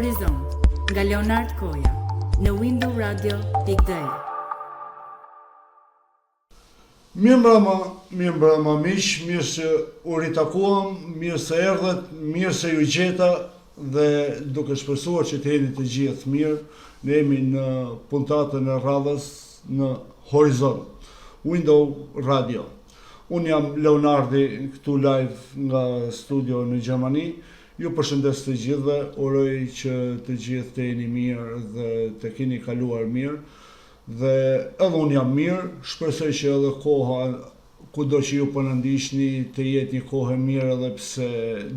Horizont nga Leonard Koja në Window Radio.de. Mirë mbrëma miq, mirë se u ritakuam, mirë se erdhët, mirë se ju gjeta dhe duke shpresuar që të jeni të gjithë mirë, ne jemi në puntatën e radhës në Horizont, Window Radio. Unë jam Leonardi këtu live nga studio në Gjermani. Ju përshëndes të gjithëve, uroj që të gjithë të jeni mirë dhe të keni kaluar mirë. Dhe edhe unë jam mirë, shpresoj që edhe koha, kudo që ju po na ndiqni, të jetë një kohë mirë edhe pse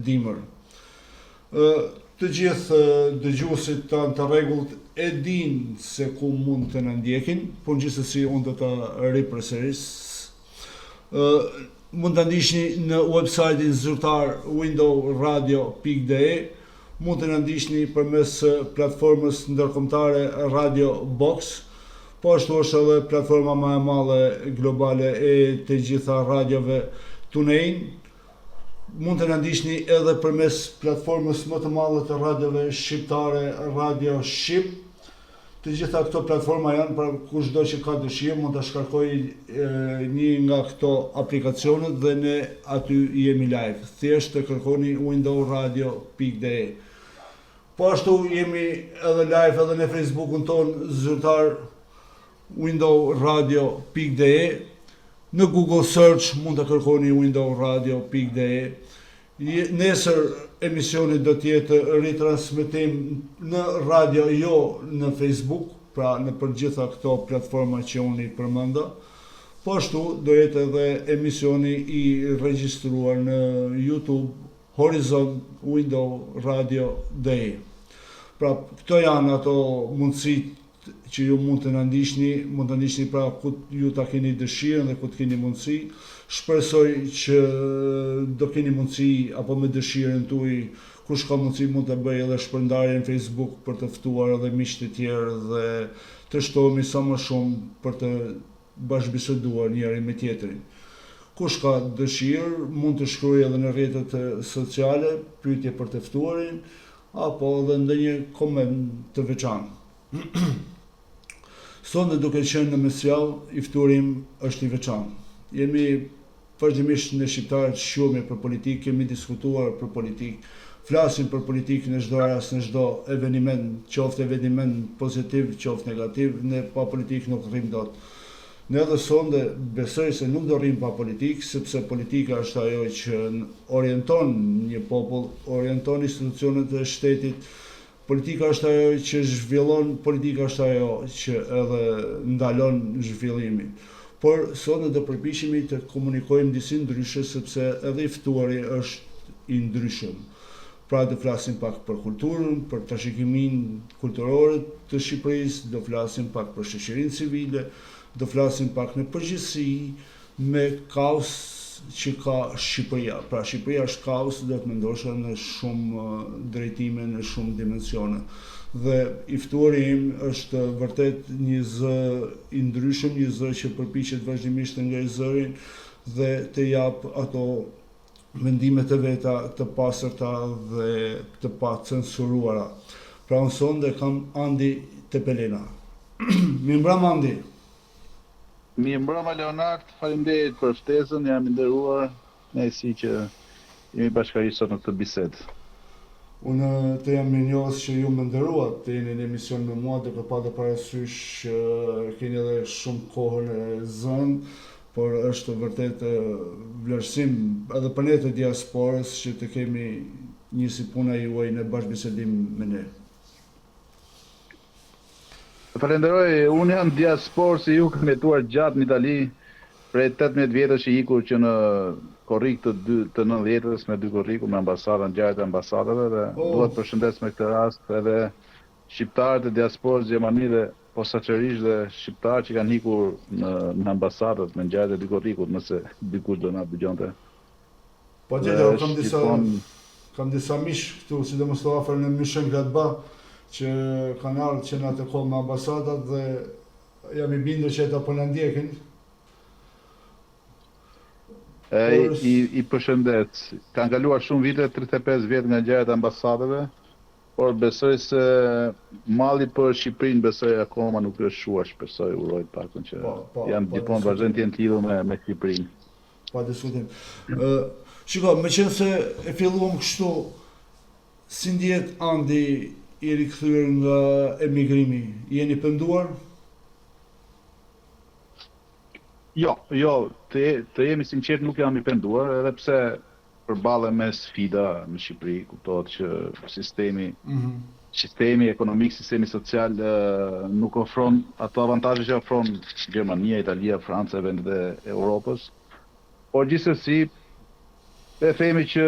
dimër. Të gjithë dëgjuesit tanë të rregullt e dinë se ku mund të na ndjekin, por gjithsesi unë do ta ripërsëris. Mund të ndiqni në website-in zyrtar windowradio.de, mund të na ndiqni përmes platformës ndërkombëtare Radio Box. Po ashtu është edhe platforma më e madhe globale e të gjitha radiove TuneIn. Mund të na ndiqni edhe përmes platformës më të madhe të radiove shqiptare, Radio Shqip. Të gjitha këto platforma janë për kushdo që ka dëshirë, mund ta shkarkojë një nga këto aplikacionet dhe ne aty jemi live. Thjesht të kërkoni windowradio.de. Po ashtu jemi edhe live edhe në Facebookun ton zyrtar windowradio.de. Në Google Search mund të kërkoni windowradio.de. Nesër emisioni do të jetë ritransmetim në radio, jo në Facebook, pra në përgjitha këto platforma që unë i përmenda. Po ashtu do jetë edhe emisioni i regjistruar në YouTube Horizont Window Radio.de. Pra këto janë ato mundësitë që ju mund të na ndiqni, pra ku ju ta keni dëshirën dhe ku të keni mundësi. Shpresoj që do keni mundësi apo me dëshirën tuaj, kush ka mundësi mund të bëjë edhe shpërndarje në Facebook për të ftuar edhe miq të tjerë dhe të shtohemi sa më shumë për të bashkëbiseduar njëri me tjetrin. Kush ka dëshirë mund të shkruajë edhe në rrjetet sociale pyetje për të ftuarin apo edhe ndonjë koment të veçantë. Sonde duke qenë në mesjavë, i ftuarim është i veçantë. Jemi vazhdimisht në shqiptarët shumë për politikë, kemi diskutuar për politikë, flasim për politikë në çdo rast, në çdo eveniment, qoftë eveniment pozitiv, qoftë negativ, ne pa politikë nuk rrim dot. Ne edhe sonde besoj se nuk do rrim pa politikë, sepse politika është ajo që orienton një popull, orienton institucionet e shtetit. Politika është ajo që zhvillon, politika është ajo që edhe ndalon zhvillimin. Por sonde do përpiqemi të komunikojmë disi ndryshe, sepse edhe i ftuari është i ndryshëm. Pra do flasim pak për kulturën, për trashëgiminë kulturore të Shqipërisë, do flasim pak për shoqërinë civile, do flasim pak në përgjithësi me kaos që ka Shqipëria. Pra Shqipëria është kaos, do të mendosha në shumë drejtime, në shumë dimensione. Dhe i ftuari im është vërtet një zë i ndryshëm, një zë që përpiqet vazhdimisht të ngrej zërin dhe të jap ato mendimet e veta të pastërta dhe të pa censuruara. Pra unë sonde kam Andi Tepelena. Mirëmbrëma Andi. Mirëmbrëma Leonard, faleminderit për ftesën, jam i nderuar, ne si që jemi bashkërisht në këtë bisedë. Unë të jam mirënjohës që ju më nderuat të jeni në emision me mua, duke patur parasysh që keni edhe shumë kohën e zënë, por është vërtet vlerësim edhe për ne të diasporës që të kemi një si puna juaj në bashkëbisedim me ne. Falenderoj, unë jam diasporë si ju kam jetuar gjatë në Itali, prej 18 vjetësh që ikur që në korrik të 90-s me 2 korriku me ambasadën, ngjarjet e ambasadave dhe duhet përshëndes me këtë rast edhe shqiptarët e diasporës Gjermani dhe posaçërisht dhe shqiptarë që kanë ikur në ambasadat me ngjarjet e 2 korrikut, nëse dikush do na dëgjonte. Po tjetër kam disa miq këtu, sidomos të afër në Mönchengladbach, që kanë ardhur që na të kohë me ambasadat dhe jam i bindur që ata po na ndjekin. I përshëndet. Kanë kaluar shumë vite, 35 vjet nga ngjarjet e ambasadave. Por besoj se malli për Shqipërinë besoj akoma nuk është shuar, shpresoj, uroj pakun që janë gjithmonë vazhdojnë të jenë të lidhur me Shqipërinë. Pa diskutim. Shiko, me qenë se e filluam kështu, si ndjet Andi i rikthyer nga emigrimi, jeni penduar? Jo, të jemi sinqert nuk jam i penduar, edhe pse përballem me sfida në Shqipëri, kuptohet që sistemi ekonomik, sistemi social nuk ofron ato avantazhe që ofron Gjermania, Italia, Franca, vendet e Europës. Por gjithsesi, e themi që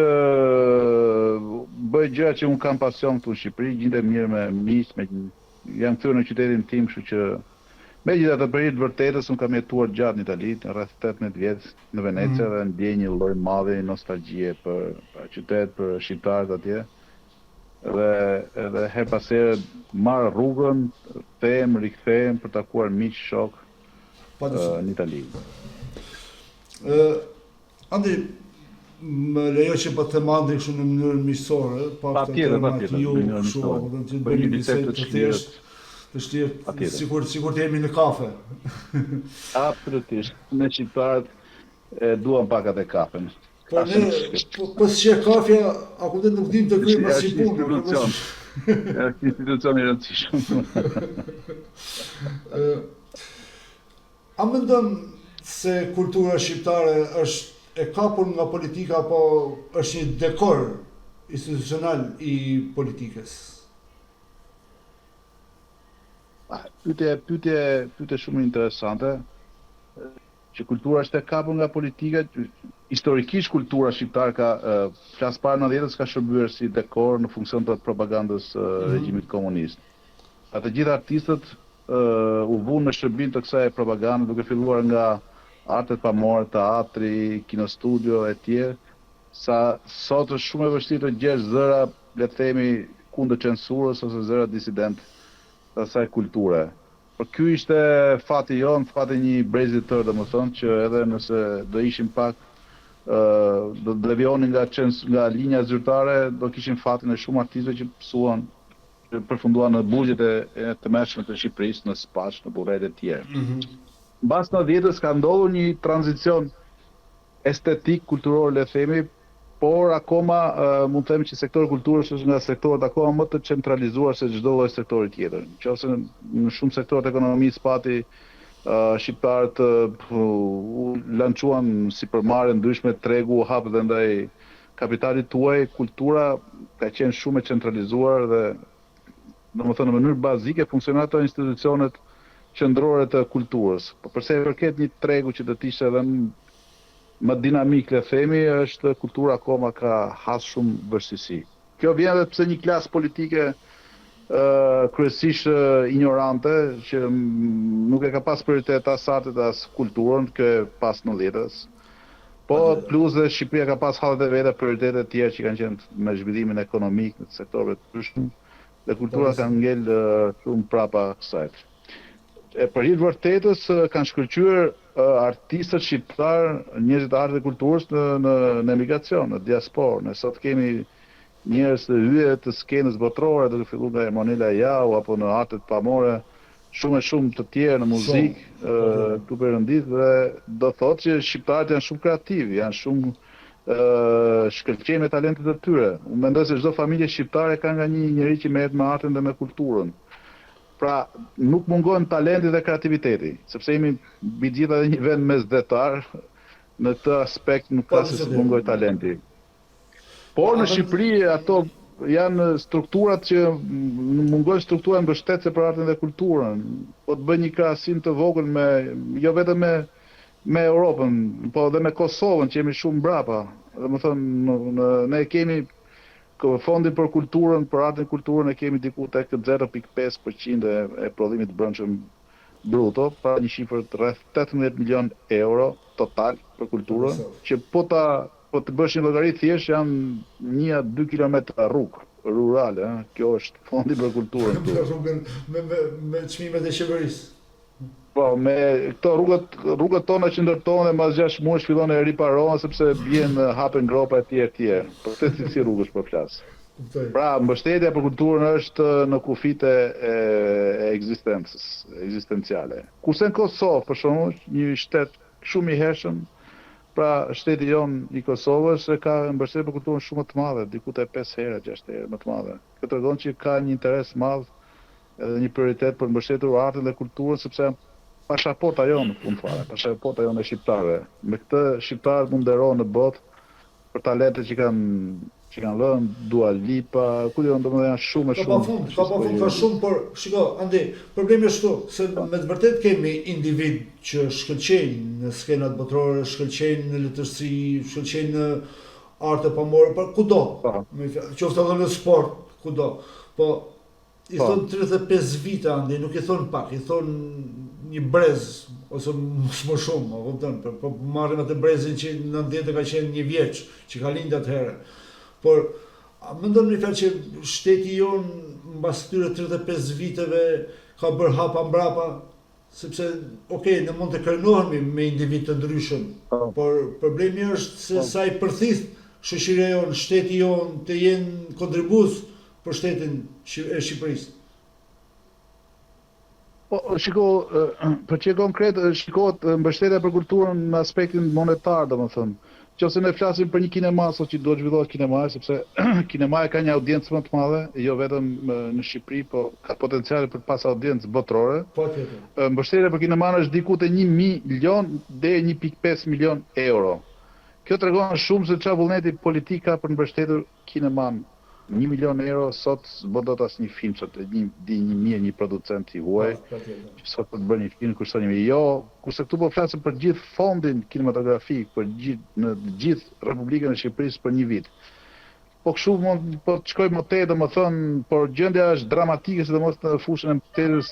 bëj gjëra që unë kam pasion këtu në Shqipëri, gjindem mirë me miq, jam kthyer në qytetin tim, kështu që megjithatë për të vërtetës unë kam jetuar gjatë në Itali, rreth 18 vjet në Venecia dhe ndjej një lloj madhe nostalgjie për qytet, për shqiptarët atje. Edhe her pas here marr rrugën, rikthehem për takuar miq, shok në Itali. Andi, më lejo që po them Andi kështu në mënyrë miqësore, patjetër, ju kështu, të bëni një bisedë të thjeshtë. Të shtirë, sikur të jemi në kafe. Absolutisht. Me shqiptarët duam pak atë kafen. Po ne, po s'qe kafja, a ku nuk dim të kryejmë as si punë. Është institucion i rëndësishëm. A mendon se kultura shqiptare është e kapur nga politika, apo është një dekor institucional i politikës? Pyetje shumë interesante. Që kultura është e kapur nga politika, historikisht kultura shqiptare ka flas para 90-s ka shërbyer si dekor në funksion të propagandës regjimit komunist. Të gjithë artistët u vunë në shërbim të kësaj propagande, duke filluar nga artet pamore, teatri, kinostudio e tjerë, sa sot është shumë e vështirë të gjesh zëra, le të themi, kundër censurës ose zëra disident të asaj kulture. Por ky ishte fati jon, fati një brezi të tërë, domethënë që edhe nëse do ishim pak do devionin nga linja zyrtare, do kishin fatin e shumë artistëve që mësuan, që përfunduan në burgjet e tmerrshme të Shqipërisë, në Spaç, në Burret e tjerë. Mbas 90-s ka ndodhur një tranzicion estetik, kulturor, le themi, por akoma mund të themi që sektori kulturës është nga sektorët akoma më të centralizuar se çdo lloj sektori tjetër. Nëse në shumë sektorët e ekonomisë pati shqiptarët lançuan sipërmarrje ndryshme, tregu u hap dhe ndaj kapitalit tuaj, kultura ka qenë shumë e centralizuar dhe domethënë në mënyrë bazike funksionon ato institucionet qendrore të kulturës. Po përse i përket një tregu që do të ishte edhe më dinamik, le themi, është kultura akoma ka has shumë vështirësi. Kjo vjen edhe pse një klasë politike kryesisht ignorante, që nuk e ka pas prioritet as artet as kulturën, kë pas 90-s. Po plus dhe Shqipëria ka pas hallet e veta, prioritetet tjerë që kanë qenë me zhvillimin ekonomik në sektorëve të ndryshëm, dhe kultura ka ngel shumë prapa kësaj. Për hir të vërtetës kanë shkëlqyer artistët shqiptar, njerëzit e artit dhe kulturës në emigracion, në diasporë. Ne sot kemi njerëz të hyrë të skenës botërore, duke filluar nga Emanuela Jau apo në artet pamore, shumë të tjerë në muzikë, këtu perëndis, dhe do thotë që shqiptarët janë shumë kreativ, janë shumë shkëlqejnë me talentet e tyre. Unë mendoj se çdo familje shqiptare ka nga një njerëz që merret me artin dhe me kulturën. Pra, nuk mungon talenti dhe kreativiteti, sepse jemi mbi gjithë edhe një vend mesdhetar, në këtë aspekt nuk ka se mungoj talenti. Por në Shqipëri ato janë strukturat që mungojnë struktura mbështetëse për artin dhe kulturën. Po të bëj një krahasim të vogël jo vetëm me Europën, po edhe me Kosovën, që jemi shumë mbrapa. Domethënë ne kemi fondin për kulturën, për artin dhe kulturën e kemi diku tek 0.5% e prodhimit brendshëm bruto, pra një shifër rreth 18 milion euro total për kulturën, që po të bësh një llogari thjesht janë 1-2 kilometra rrugë rurale, kjo është fondi për kulturën këtu. Me çmimet e qeverisë. Po, me këto rrugët tona që ndërtohen dhe mbas 6 muajsh fillon e riparohen sepse bien hapen gropa e tjerë. Për këtë si rrugësh po flas. Kuptoj. Pra, mbështetja për kulturën është në kufite e ekzistenciale. Kurse në Kosovë, për shembull, një shtet shumë i hershëm, pra shteti jon i Kosovës ka mbështetje për kulturën shumë të madhe, diku te 5 herë, 6 herë më të madhe. Kjo tregon që ka një interes madh edhe një prioritet për mbështetur artin dhe kulturën, sepse pasaporta jonë, në fare, pasaporta jonë e shqiptarëve. Me këtë shqiptarët mund nderohen në botë për talente që kanë lënë, Dua Lipa, ku diun, domethënë janë shumë Ka pa fund, ka shumë, por shiko, Andi, problemi është këtu, se me të vërtet kemi individ që shkëlqejnë në skenat botërore, shkëlqejnë në letërsi, shkëlqejnë në arte pamore, por kudo, qoftë edhe në sport, kudo. Po i thon 35 vite Andi, nuk i thon pak, i thon një brez ose më shumë, e kupton, po marrim atë brezin që në 90 ka qenë një vjeç, që ka lindë atëherë. Por mendon një fjalë që shteti jonë mbas këtyre 35 viteve ka bërë hapa mbrapa, sepse ne mund të krenohemi me individ të ndryshëm, por problemi është se sa i përthith shoqëria jonë, shteti jonë të jenë kontribues për shtetin e Shqipërisë. Po, shiko, për që konkret, shikohet mbështetja për kulturën në aspektin monetar, domethënë. Qose ne flasim për një kinema, sot që do të zhvillohet kinema, sepse kinemaja ka një audiencë më të madhe, jo vetëm në Shqipëri, po ka potencial për pas audiencë botërore. Po tjetër. Mbështetja për kineman është diku te 1 milion deri 1.5 milion euro. Kjo tregon shumë se çfarë vullneti politik ka për mbështetur kineman. 1 milion euro sot s'bën dot asnjë film, sot di një producent i huaj, që sot për të bërë një film kushton 1 milion. Jo, kurse këtu po flasim për gjithë fondin kinematografik, për në gjithë Republikën e Shqipërisë për një vit. Po kështu po të shkoj më tej, domethënë, por gjendja është dramatike, sidomos në fushën e mbështetjes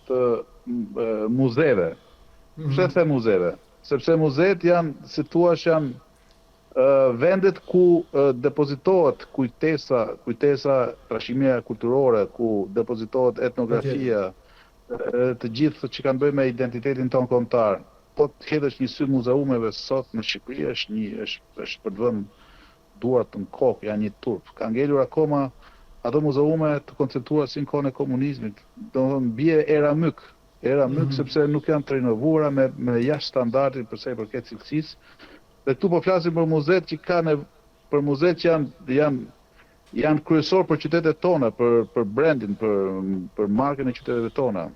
të muzeve. Pse the muzeve? Sepse muzeet janë, si thua, janë vendet ku depozitohet kujtesa trashëgimia kulturore, ku depozitohet etnografia, të gjithë që kanë bëjë me identitetin tonë kombëtar. Po të hedhësh një sy muzeumeve sot në Shqipëri është për të vënë duart në kokë, janë një turp. Ka ngelur akoma ato muzeume të konceptuara si në kohën e komunizmit. Domethënë bie era myk, sepse nuk janë të rinovuara me jashtë standardit për sa i përket cilësisë. Dhe këtu po flasim për muzeet që janë kryesor për qytetet tona, për brandin, për markën e qyteteve tona.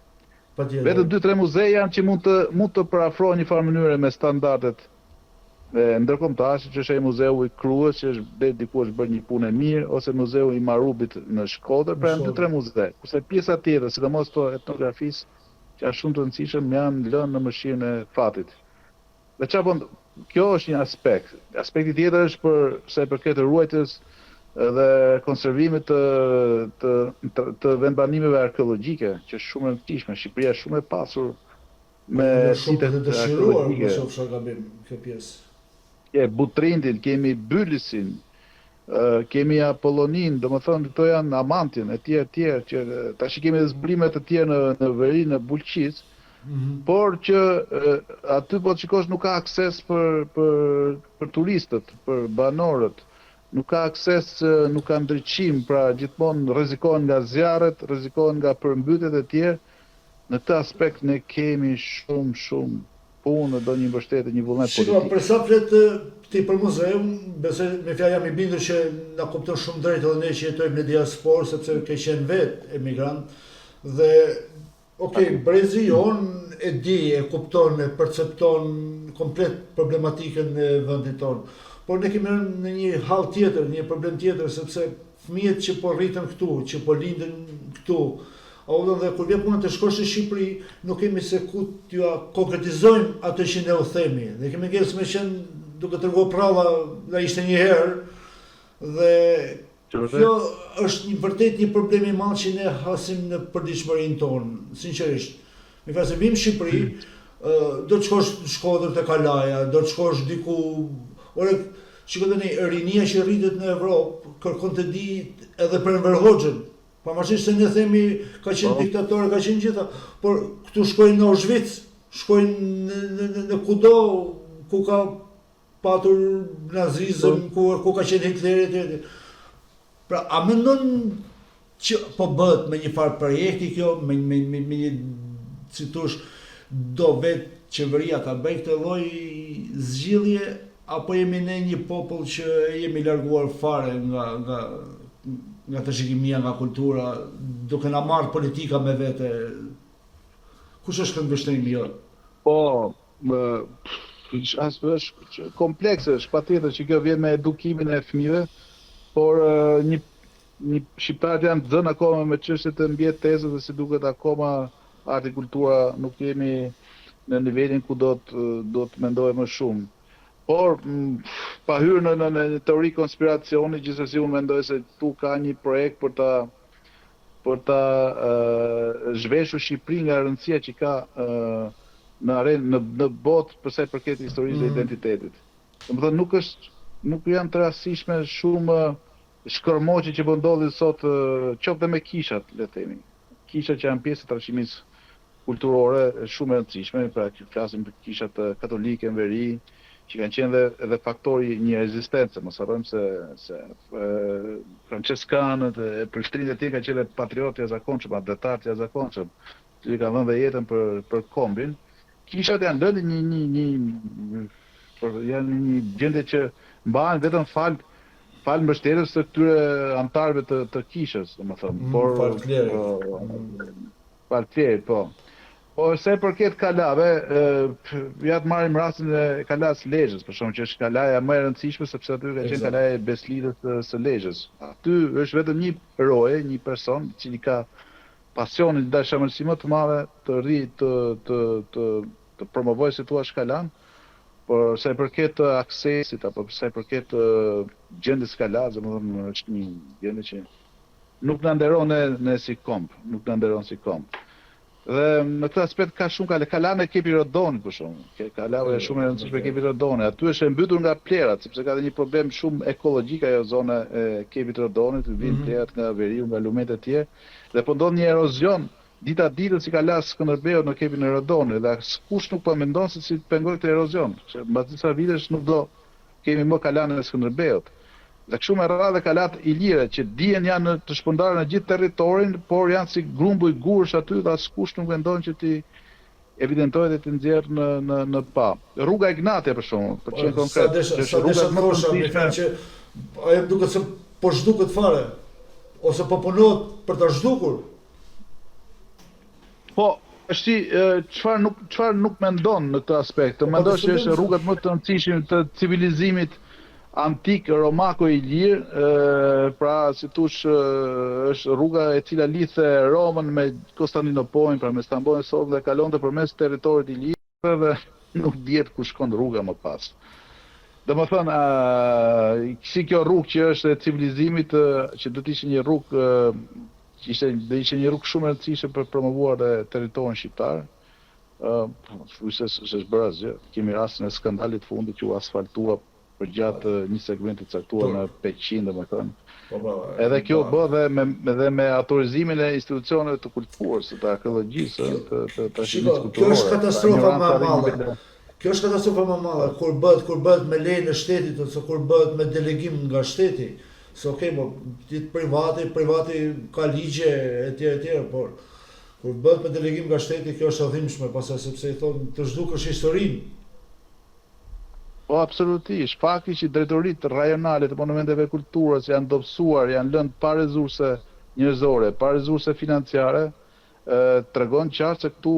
Vetëm 2-3 muze janë që mund të parafrohen një farë mënyre me standardet ndërkombëtare, që është ai muzeu i Kruës, që është diku është bërë një punë e mirë, ose muzeu i Marubit në Shkodër, pra janë 2-3 muze. Kurse pjesa tjetër, sidomos to etnografisë, që janë shumë të rëndësishëm, janë lënë në mëshirën e fatit. Dhe çfarë kjo është një aspekt. Aspekti tjetër është për sa i përket ruajtjes dhe konservimit të vendbanimeve arkeologjike, që është shumë e rëndësishme. Shqipëria është shumë e pasur me site arkeologjike. Kjo pjesë. Butrindin, kemi Bylisin, kemi Apollonin, domethënë këto janë Amantin, e tjerë, që tash kemi edhe zbulime të tjerë në veri, në Bulqis. Por që aty po të shikosh nuk ka akses për turistët, për banorët, nuk ka akses, nuk ka ndriçim, pra gjithmonë rrezikohen nga zjarret, rrezikohen nga përmbytjet e tjera. Në këtë aspekt ne kemi shumë punë, do një mbështetje, një vullnet politik. Shiko, për sa flet ti për muzeum, besoj me fjalë jam i bindur që na kupton shumë drejt edhe ne që jetojmë në diasporë, sepse ke qenë vetë emigrant dhe brezi jonë e di, e kupton, e percepton komplet problematikën e vendit tonë. Por ne kemi në një hall tjetër, një problem tjetër, sepse fëmijët që po rriten këtu, që po lindën këtu, dhe kur vjen puna të shkosh në Shqipëri, nuk kemi se ku t'ja konkretizojmë atë që ne u themi. Dhe kemi ngelës me qenë duke treguar prava, na ishte një herë, dhe kjo është vërtet një problem i madh që ne hasim në përditshmërinë tonë, sinqerisht. Me fjalë se vim në Shqipëri, do të shkosh në Shkodër te Kalaja, do të shkosh diku, shikoj tani rinia që rritet në Evropë kërkon të di edhe për Enver Hoxhën. Pavarësisht se ne themi ka qenë diktator, ka qenë gjitha, por këtu shkojnë në Auschwitz, shkojnë në kudo ku ka patur nazizëm, ku ka qenë Hitleri. Pra, a mendon që po bëhet me një farë projekti kjo, me një, si thosh, do vetë qeveria ta bëj këtë lloj zgjidhje, apo jemi ne një popull që jemi larguar fare nga trashëgimia, nga kultura, duke na marrë politika me vete? Kush është këndvështrimi jo? Po, është komplekse, është patjetër që kjo vjen me edukimin e fëmijëve, por një shqiptarët janë të zënë akoma me çështjet e mbjetesës dhe si duket akoma arti kultura nuk jemi në nivelin ku do të mendojë më shumë. Por pa hyrë në teori konspiracioni, gjithsesi unë mendoj se tu ka një projekt për ta zhveshur Shqipërinë nga rëndësia që ka në arenë në botë për sa i përket historisë dhe identitetit. Domethënë nuk janë të rastishme shumë shkërmoqe që po ndodhin sot qoftë me kishat, le të themi. Kishat që janë pjesë e trashëgimisë kulturore shumë e rëndësishme, pra që flasim për kishat katolike në veri, që kanë qenë edhe faktori një rezistence, mos harrojmë se franceskanët e prishtrinë e tjerë kanë qenë patriotë jashtëzakonshëm, atletarë të jashtëzakonshëm, që kanë dhënë dhe jetën për kombin. Kishat janë lënë janë një gjendje që mbahen vetëm fal mbështetjes së këtyre anëtarëve të kishës, domethënë. Por faltleri, po. Po sa i përket kalave, ja të marrim rastin e kalas Lezhës, për shkak që është kalaja më e rëndësishme sepse aty ka qenë kalaja e Beslidës së Lezhës. Aty është vetëm një eroje, një person i cili ka pasionin dhe dashamirësi më të madhe të promovojë si thua kalan, por sa i përket aksesit apo sa i përket gjendjes kalas, domethënë është një gjendje që nuk na nderon ne si komp, nuk na nderon si komp. Dhe në këtë aspekt ka shumë kalane Kepi Rodonit për shkak. Kalave është shumë e rëndësishme Kepi Rodonit. Aty është e mbytur nga plerat, sepse ka dhe një problem shumë ekologjik ajo zona e Kepit Rodonit, vijnë plerat nga veriu, nga lumet e tjerë, dhe po ndodh një erozion dita ditës si ka las Skënderbeu në Kepin e Rodonit, dhe kush nuk po mendon se si pengoj këtë erozion. Mbas disa vitesh nuk do kemi më kalane në Skënderbeut. Dhe kështu me radhë kalat ilire që dihen janë të shpërndarë në gjithë territorin, por janë si grumbull gurësh aty dhe askush nuk mendon që ti evidentojë dhe të nxjerrë në pa. Rruga Ignatja për shkakun, për çështje konkret, është rruga më e rëndësishme që ajo duket se po zhduket fare ose po punohet për ta zhdukur. Po, çfarë nuk mendon në këtë aspekt? Mendon që është rrugat më të rëndësishme të civilizimit antik romako i lirë, pra si thush është rruga e cila lidhte Romën me Konstantinopolin, pra me Stambollin sot dhe kalonte përmes territorit i lirë dhe nuk dihet ku shkon rruga më pas. Domethënë, si kjo rrugë që është e civilizimit, që do të ishte një rrugë do ishte një rrugë shumë e rëndësishme për promovuar territorin shqiptar. Është bërë asgjë. Kemi rastin e skandalit fundit që u asfaltua për gjatë një segmenti caktuar në Peqin, domethënë. Edhe kjo bë dhe me autorizimin e institucioneve të kulturës, të arkeologjisë, të trashëgimisë kulturore. Kjo është katastrofa më e madhe. Kjo është katastrofa më e madhe kur bëhet me lejen e shtetit ose kur bëhet me delegim nga shteti. Se okay, privati ka ligje etj, por kur bëhet me delegim nga shteti kjo është adhimshme, pastaj sepse i thonë të zhdukësh historinë. Po, absolutisht. Fakti që drejtoritë rajonale të monumenteve kulturës janë dobësuar, janë lënë pa resurse njerëzore, pa resurse financiare, tregon qartë se këtu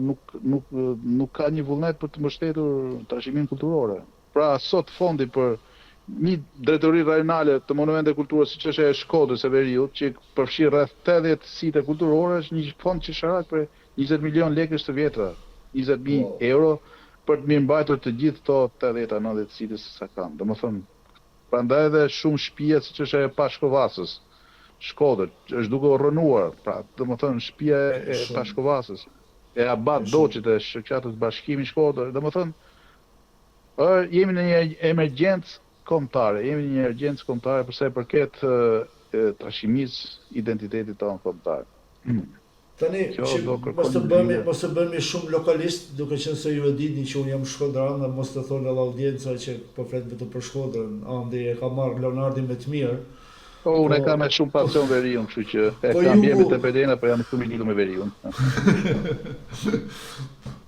nuk ka një vullnet për të mbështetur trashëgiminë kulturore. Pra, sot fondi për një drejtori rajonale të monumenteve kulturës, siç është e Shkodrës së Veriut, që përfshi rreth 80 site kulturore, është një fond që sharak për 20 milion lekësh të vjetra, 20.000 euro, për të mirëmbajtur të gjithë këto 80-90 site sa kanë. Domethënë, prandaj edhe shumë shtëpia siç është ajo Pashkovasës, Shkodër, është duke u rrënuar. Pra, domethënë shtëpia e Pashkovasës, e Abat Doçit e shoqatës Bashkimi Shkodër, domethënë, jemi në një emergjencë kombëtare, për sa i përket trashëgimisë identitetit tonë kombëtar. Tani, Kjo që do kërkon mos të bëhemi shumë lokalist, duke qenë se ju e dini që unë jam shkodran dhe mos të thonë edhe audienca që po flet vetëm për Shkodrën, andi e ka marrë Leonardin me të mirë. Po, unë e kam me shumë pasion Veriun, kështu që e Po kam ju- bjerë me të Pelena, po jam shumë i lidhur me Veriun.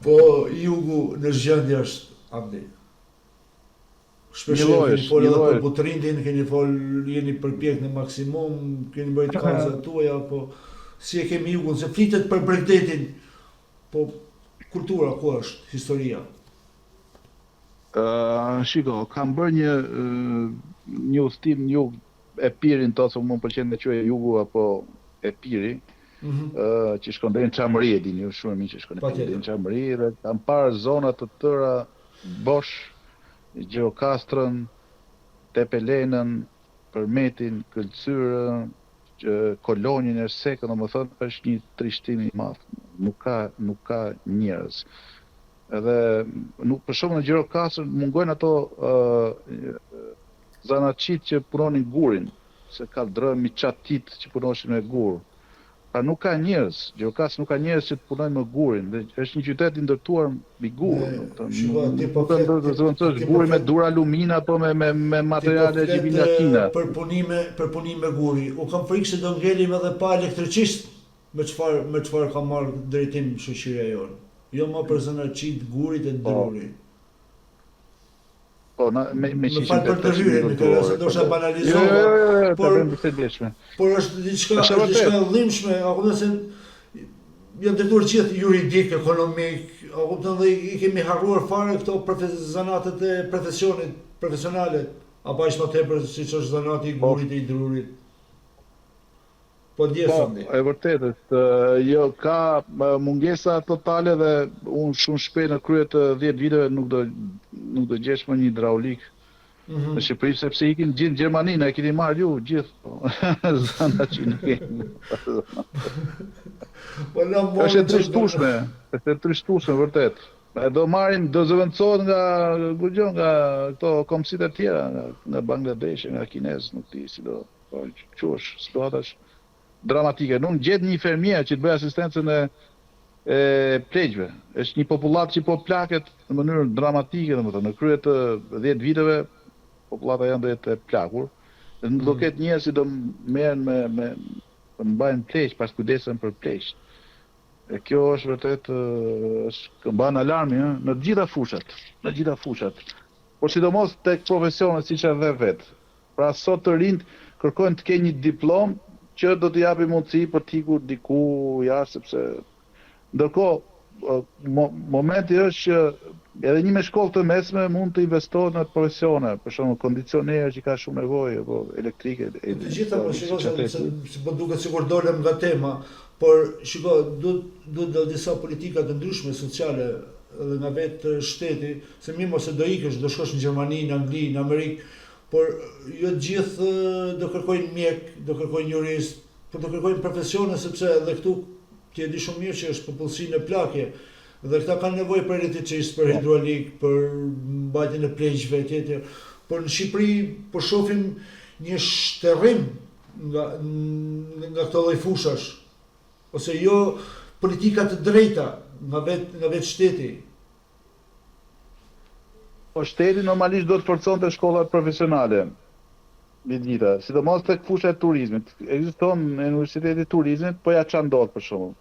Po Jugu në zgjendje është andi. Shpesh Një lloj keni është, folë një edhe lloj. për Butrindin, keni folë, jeni përpjek në maksimum, keni bëjt kaza tuaja, po si e kemi Jugun, se flitet për Bregdetin, po kultura ku është, historia. Shiko, kam bërë një udhtim në jug e Pirin to, se më pëlqen të quaj Jugu apo e Piri, që shkon deri në Çamëri, e dini ju shumë mirë që shkon deri në Çamëri, dhe kam parë zona të tëra Bosh, Gjirokastrën, Tepelenën, Përmetin, Këlcyrën, Kolonjën e Sekën, domethënë është një trishtim i madh. Nuk ka njerëz. Edhe nuk për shembull në Gjirokastër mungojnë ato zanatçit që punonin gurin, se ka drëm i çatit që punoshin me gur. Pra nuk ka njerëz, Gjirokastër nuk ka njerëz që të punojnë me gurin, dhe është një qytet i ndërtuar mbi gur. Nuk guri me dur alumina apo me materiale gjivinatina. Për punime guri. U kam frikë se do ngelim edhe pa elektricist me çfarë ka marrë drejtim shoqëria jonë. Jo më për zanatçit gurit e drurit. Po, me falë për të hyrje, se do shta banalizova, por është diçka dhimbshme, a kupton se janë ndërtuar gjithë juridik, ekonomik, a kupton dhe i kemi harruar fare këto zanatet e profesionit, profesionale, apo aq më tepër siç është zanati i gurit e i drurit. Po ndjesëm. E vërtet është, jo ka mungesa totale dhe unë shumë shpejt në krye të 10 viteve nuk do gjesh më një hidraulik në Shqipëri, sepse ikin gjithë Gjermaninë, e keni marrë ju gjithë zana që nuk kemi. Është e trishtueshme vërtet. Do marrim, do zëvendësohet nga këto komësit e tjera, nga Bangladesh, nga Kinez, nuk di si do quhesh, situatash dramatike. Nuk gjet një infermier që të bëjë asistencën e pleqve. Është një popullat që po plaket në mënyrë dramatike, domethënë në krye të 10 viteve popullata janë do jetë e plakur. Dhe nuk do ketë njerëz që do merren me mbajnë pleq, pas kujdesen për pleq. E kjo është vërtet është mban alarmi në të gjitha fushat. Por sidomos tek profesionet siç edhe vet. Pra sot të rinjt kërkojnë të kenë një diplomë që do t'i japi mundësi për t'ikur diku jashtë, sepse ndërkohë momenti është që edhe një me shkollë të mesme mund të investohet në profesione, për shembull kondicioner që ka shumë nevojë, apo elektrike. Të gjitha po shikoj se po duket sikur dolem nga tema, por shikoj duhet disa politika të ndryshme sociale edhe nga vetë shteti, se mirë mos e do ikësh, do shkosh në Gjermani, në Angli, në Amerikë, por jo gjithë do kërkojnë mjek, do kërkojnë jurist, por do kërkojnë profesione, sepse edhe këtu ti e di shumë mirë që është popullsi në plakje, dhe këta kanë nevojë për elektricist, për hidrolik, për mbajtjen e pleqjve etj. Por në Shqipëri po shohim një shterrim nga këto lloj fushash, ose jo politika të drejta nga vetë shteti. Po shteti normalisht do të forconte shkollat profesionale. Lidhita, sidomos tek fusha e turizmit. Ekziston Universiteti i Turizmit, po ja çan ndodh për shembull.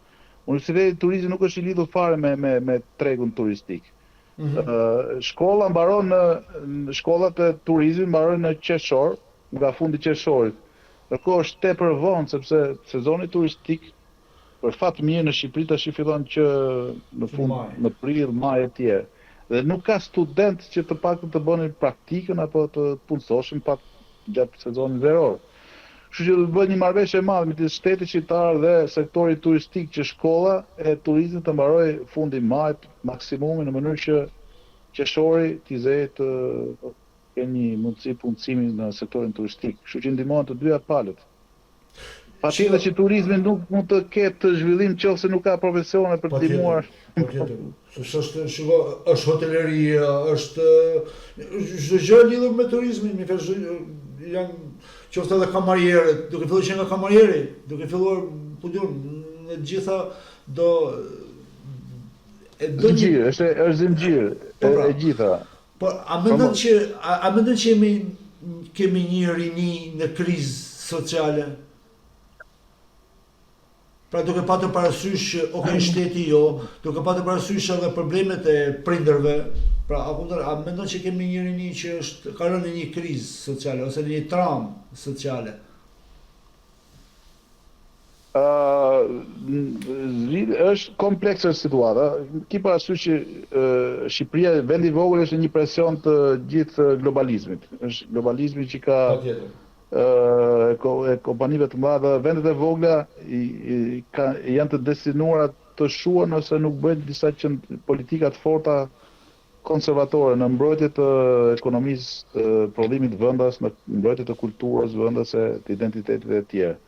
Universiteti i Turizmit nuk është i lidhur fare me tregun turistik. Shkolla mbaron shkollat e turizmit mbarojnë në qershor, nga fundi i qershorit. Ndërkohë është tepër vonë sepse sezoni turistik për fat mirë në Shqipëri tash fillon që në fund në prill, maj e tjerë. Dhe nuk ka student që të paktën të bënin praktikën apo të punsoshin gjatë sezonit veror. Kështu që do të bëhet një marrëveshje e madhe midis shtetit shqiptar dhe sektorit turistik, që shkolla e turizmit të mbarojë fundi majit maksimumin, në mënyrë që qershori t'i zejë të kenë një mundësi punësimi në sektorin turistik. Kështu që ndihmohen të dyja palët. Patjetër që turizmi nuk mund të ketë zhvillim nëse nuk ka profesione për të ndihmuar. Patjetër. Është hoteleria, është çdo gjë lidhur me turizmin, më thënë janë qoftë edhe kamarierët, duke filluar që nga kamarieri, duke filluar po diun në gjitha do Zëngjir, është zëngjir e gjitha. Po a mendon që kemi një rini në krizë sociale? Pra duke patur parasysh që shteti jo, duke patur parasysh edhe problemet e prindërve, pra a mendon që kemi një rini që ka rënë në një krizë sociale ose në një traumë sociale? Është komplekse situata. Ki parasysh që Shqipëria, vendi i vogël, është një presion të gjithë globalizmit. Është globalizmi që ka kompanive të mëdha, vendet e vogla janë të destinuara të shuan ose nuk bëjnë disa politika të forta konservatore në mbrojtje të ekonomisë, të prodhimit vendas, në mbrojtje të kulturës vendas e të identitetit e tjerë.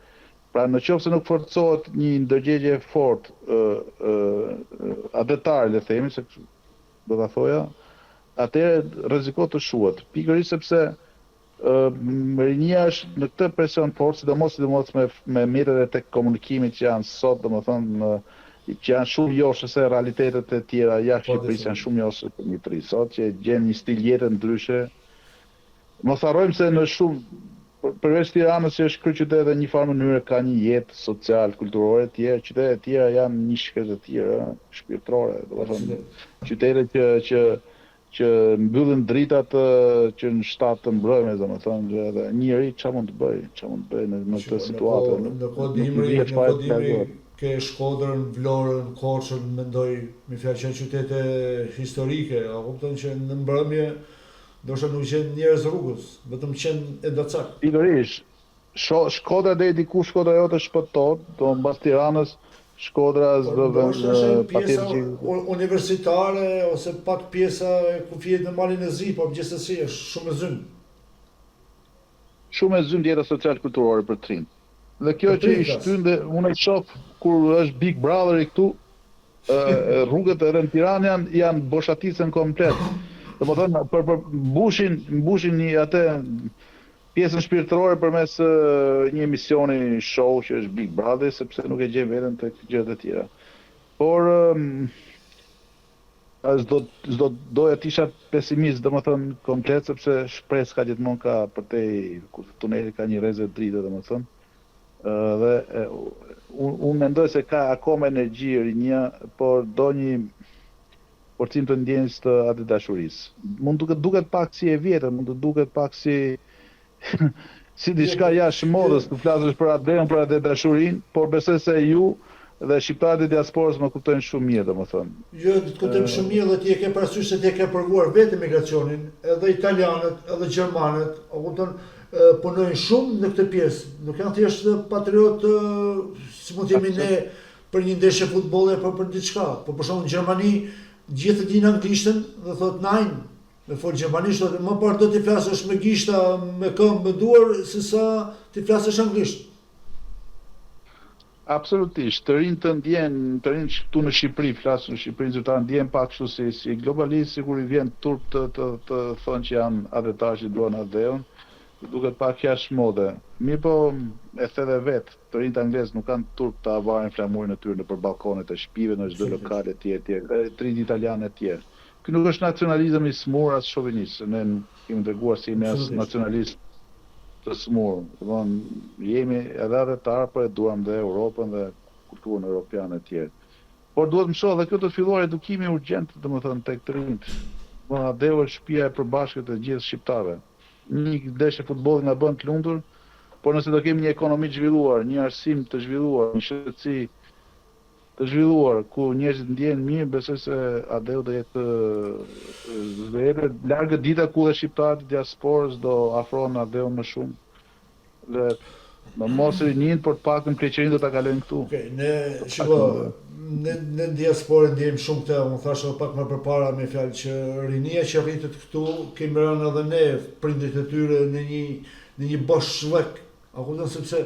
Pra në qoftë se nuk forcohet një ndërgjegje fort adetare, le themi, se do ta thoja, atëherë rrezikohet të shuhet. Pikërisht sepse rinia është në këtë presion fort, sidomos me mjetet e komunikimit që janë sot, domethënë që janë shumë joshë se realitetet e tjera jashtë Shqipërisë janë shumë joshë për një tri sot, që gjen një stil jete ndryshe. Mos harrojmë se në shumë përveç Tiranës që është kryeqytet dhe një farë mënyrë ka një jetë social, kulturore të tjera, qytetet e tjera janë një shkret të tjera, shpirtërore, domethënë qytete që mbyllin dritat që në shtat të mbrojtjes, domethënë, dhe njëri çfarë mund të bëj në këtë situatë. Në Kodimri ke Shkodrën, Vlorën, Korçën, mendoj me fjalë që qytete historike, a kupton që në mbrëmje ndoshta nuk qenë njerëz rrugës, vetëm qenë endacak. Pikërisht. Shkodra deri diku Shkodra jote shpëtohet, do mbas Tiranës Shkodra pjesa universitare ose pak pjesa e kufiet në malin e zi, po gjithsesi është shumë e zymë. Shumë e zymë jeta social kulturore për trim. Dhe kjo që i shtyn dhe unë e shoh kur është Big Brother i këtu, rrugët edhe në Tiranë janë boshatisën komplet. Domethënë për mbushin një atë pjesën shpirtërore përmes një emisioni show që është Big Brother, sepse nuk e gjen veten tek gjërat e tjera. Por doja të isha pesimist, domethënë komplet, sepse shpresë ka gjithmonë ka përtej kur tuneli ka një rrezë drite, domethënë. Dhe unë mendoj se ka akoma energji rinja, por do një forcim të ndjenjës të atë dashurisë. Mund të duket pak si e vjetër, mund të duket pak si diçka jashtë modës, të flasësh për atë për atë dashurinë, por besoj se ju dhe shqiptarët e diasporës më kuptojnë shumë mirë, domethënë. Jo, të kuptojmë shumë mirë dhe ti e ke parasysh se ti e ke provuar vetë migracionin, edhe italianët, edhe gjermanët, a kupton, punojnë shumë në këtë pjesë. Nuk janë thjesht patriotë, si mund të jemi ne për një ndeshje futbolli apo për diçka, por për shembull në Gjermani gjithë e dinë anglishtën dhe thot nein, me fol gjermanisht, më parë do t'i flasësh me gishta, me këmbë, me duar, se sa t'i flasësh anglisht. Absolutisht, të rinj këtu në Shqipëri, flasë në Shqipëri, zyrtarë ndjen pak kështu si globalist, sikur i vjen turp të thonë që janë adetar që duan adeun, duket pak jashtë mode. Mirë po e the dhe vetë, të rinjt anglez nuk kanë turp të avarin flamurin e tyre nëpër balkonet e shtëpive, në çdo lokale etj, të rinjt italianë etj. Ky nuk është nacionalizëm i smur as shovinist, ne kemi treguar si ne as nacionalist të smur. Domthonë jemi edhe adetar, por e duam dhe Europën dhe kulturën europiane etj. Por duhet mësohet dhe kjo të filluar edukimi urgjent, domethënë tek të rinjt. Adeu është shtëpia e përbashkët e gjithë shqiptarëve. Një ndeshje futbolli na bën të lumtur, por nëse do kemi një ekonomi të zhvilluar, një arsim të zhvilluar, një shoqëri të zhvilluar ku njerëzit ndjehen mirë, besoj se adeu do jetë largë dita ku dhe shqiptarët e diasporës do afrohen adeu më shumë. Dhe në mos rinin, por të paktën pleqërinë do ta kalojnë këtu. Okej, ne diasporë ndjejmë shumë këtë, unë thash edhe pak më përpara me fjalë që rinia që rritet këtu, kemi rënë edhe ne prindrit e tyre në një bosh shllëk. A kupton, sepse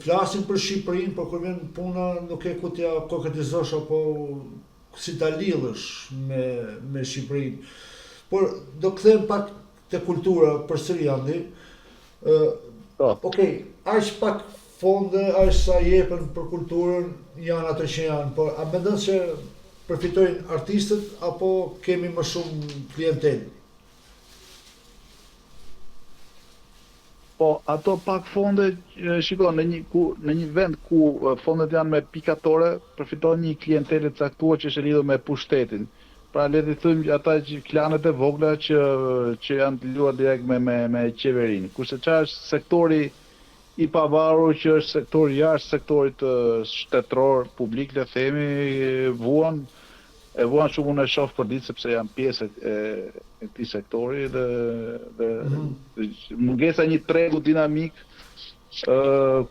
flasim për Shqipërinë, por kur vjen puna nuk e ku t'ja konkretizosh apo si ta lidhësh me Shqipërinë. Por do kthehem pak te kultura përsëri andi. Okej, aq pak fonde aq sa jepen për kulturën janë ato që janë, por a mendon se përfitojnë artistët apo kemi më shumë klientelë? Po, ato pak fonde, shiko, në një vend ku fondet janë me pikatore, përfiton një klientelë të caktuar që është lidhur me pushtetin. Pra le të thëmë ata klanet e vogla që janë të lidhur direkt me qeverinë. Kurse çfarë është sektori i pavarur që është sektori jashtë sektorit shtetëror, publik, le themi, vuan shumë unë e shoh për ditë sepse janë pjesë e këtij sektori dhe mungesa një tregu dinamik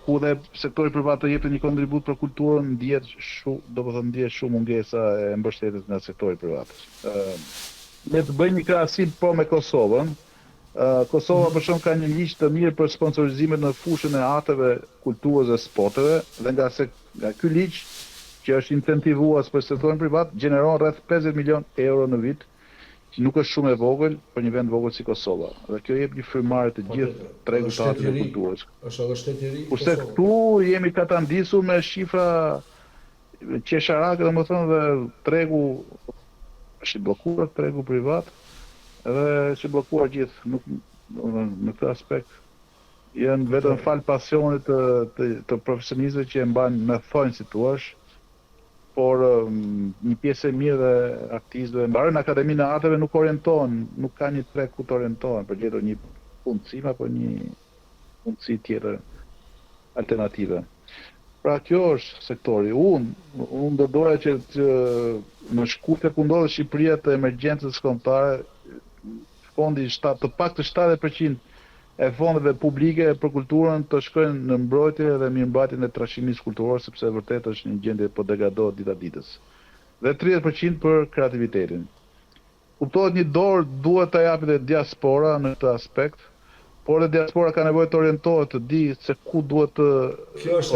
ku dhe sektori privat të jepte një kontribut për kulturën ndihet shumë mungesa e mbështetjes nga sektori privat. Le të bëjmë një krahasim me Kosovën. Kosova për shumë ka një ligj të mirë për sponsorizimet në fushën e arteve, kulturës dhe sporteve dhe nga ky ligj që është incentivuar për sektorin privat, gjeneron rreth 50 milion euro në vit, që nuk është shumë e vogël për një vend vogël si Kosova. Dhe kjo jep një frymarrje të gjithë tregut të arteve dhe kulturës. Është edhe shtet i ri. Kurse këtu jemi katandisur me shifra qesharake, domethënë dhe tregu është i bllokuar, tregu privat, dhe është i bllokuar gjithë, nuk në këtë aspekt janë vetëm fal pasionit të profesionistëve që e mbajnë në thonjë si thua, por një pjesë e mirë dhe artistëve mbarën në Akademinë e Arteve nuk orientohen, nuk ka një treg ku të orientohen për gjetur një punësim apo një punësi tjetër alternative. Pra kjo është sektori. Unë do doja që në shkufje ku ndodhet Shqipëria të emergjencës kombëtare, fondi të pak të 70% e fondeve publike për kulturën të shkojnë në mbrojtje dhe mirëmbajtjen e trashëgimisë kulturore, sepse vërtet është një gjendje po degradohet dita ditës. Dhe 30% për kreativitetin. Kuptohet një dorë duhet ta japet e diaspora në këtë aspekt, por e diaspora ka nevojë të orientohet, të di se ku duhet të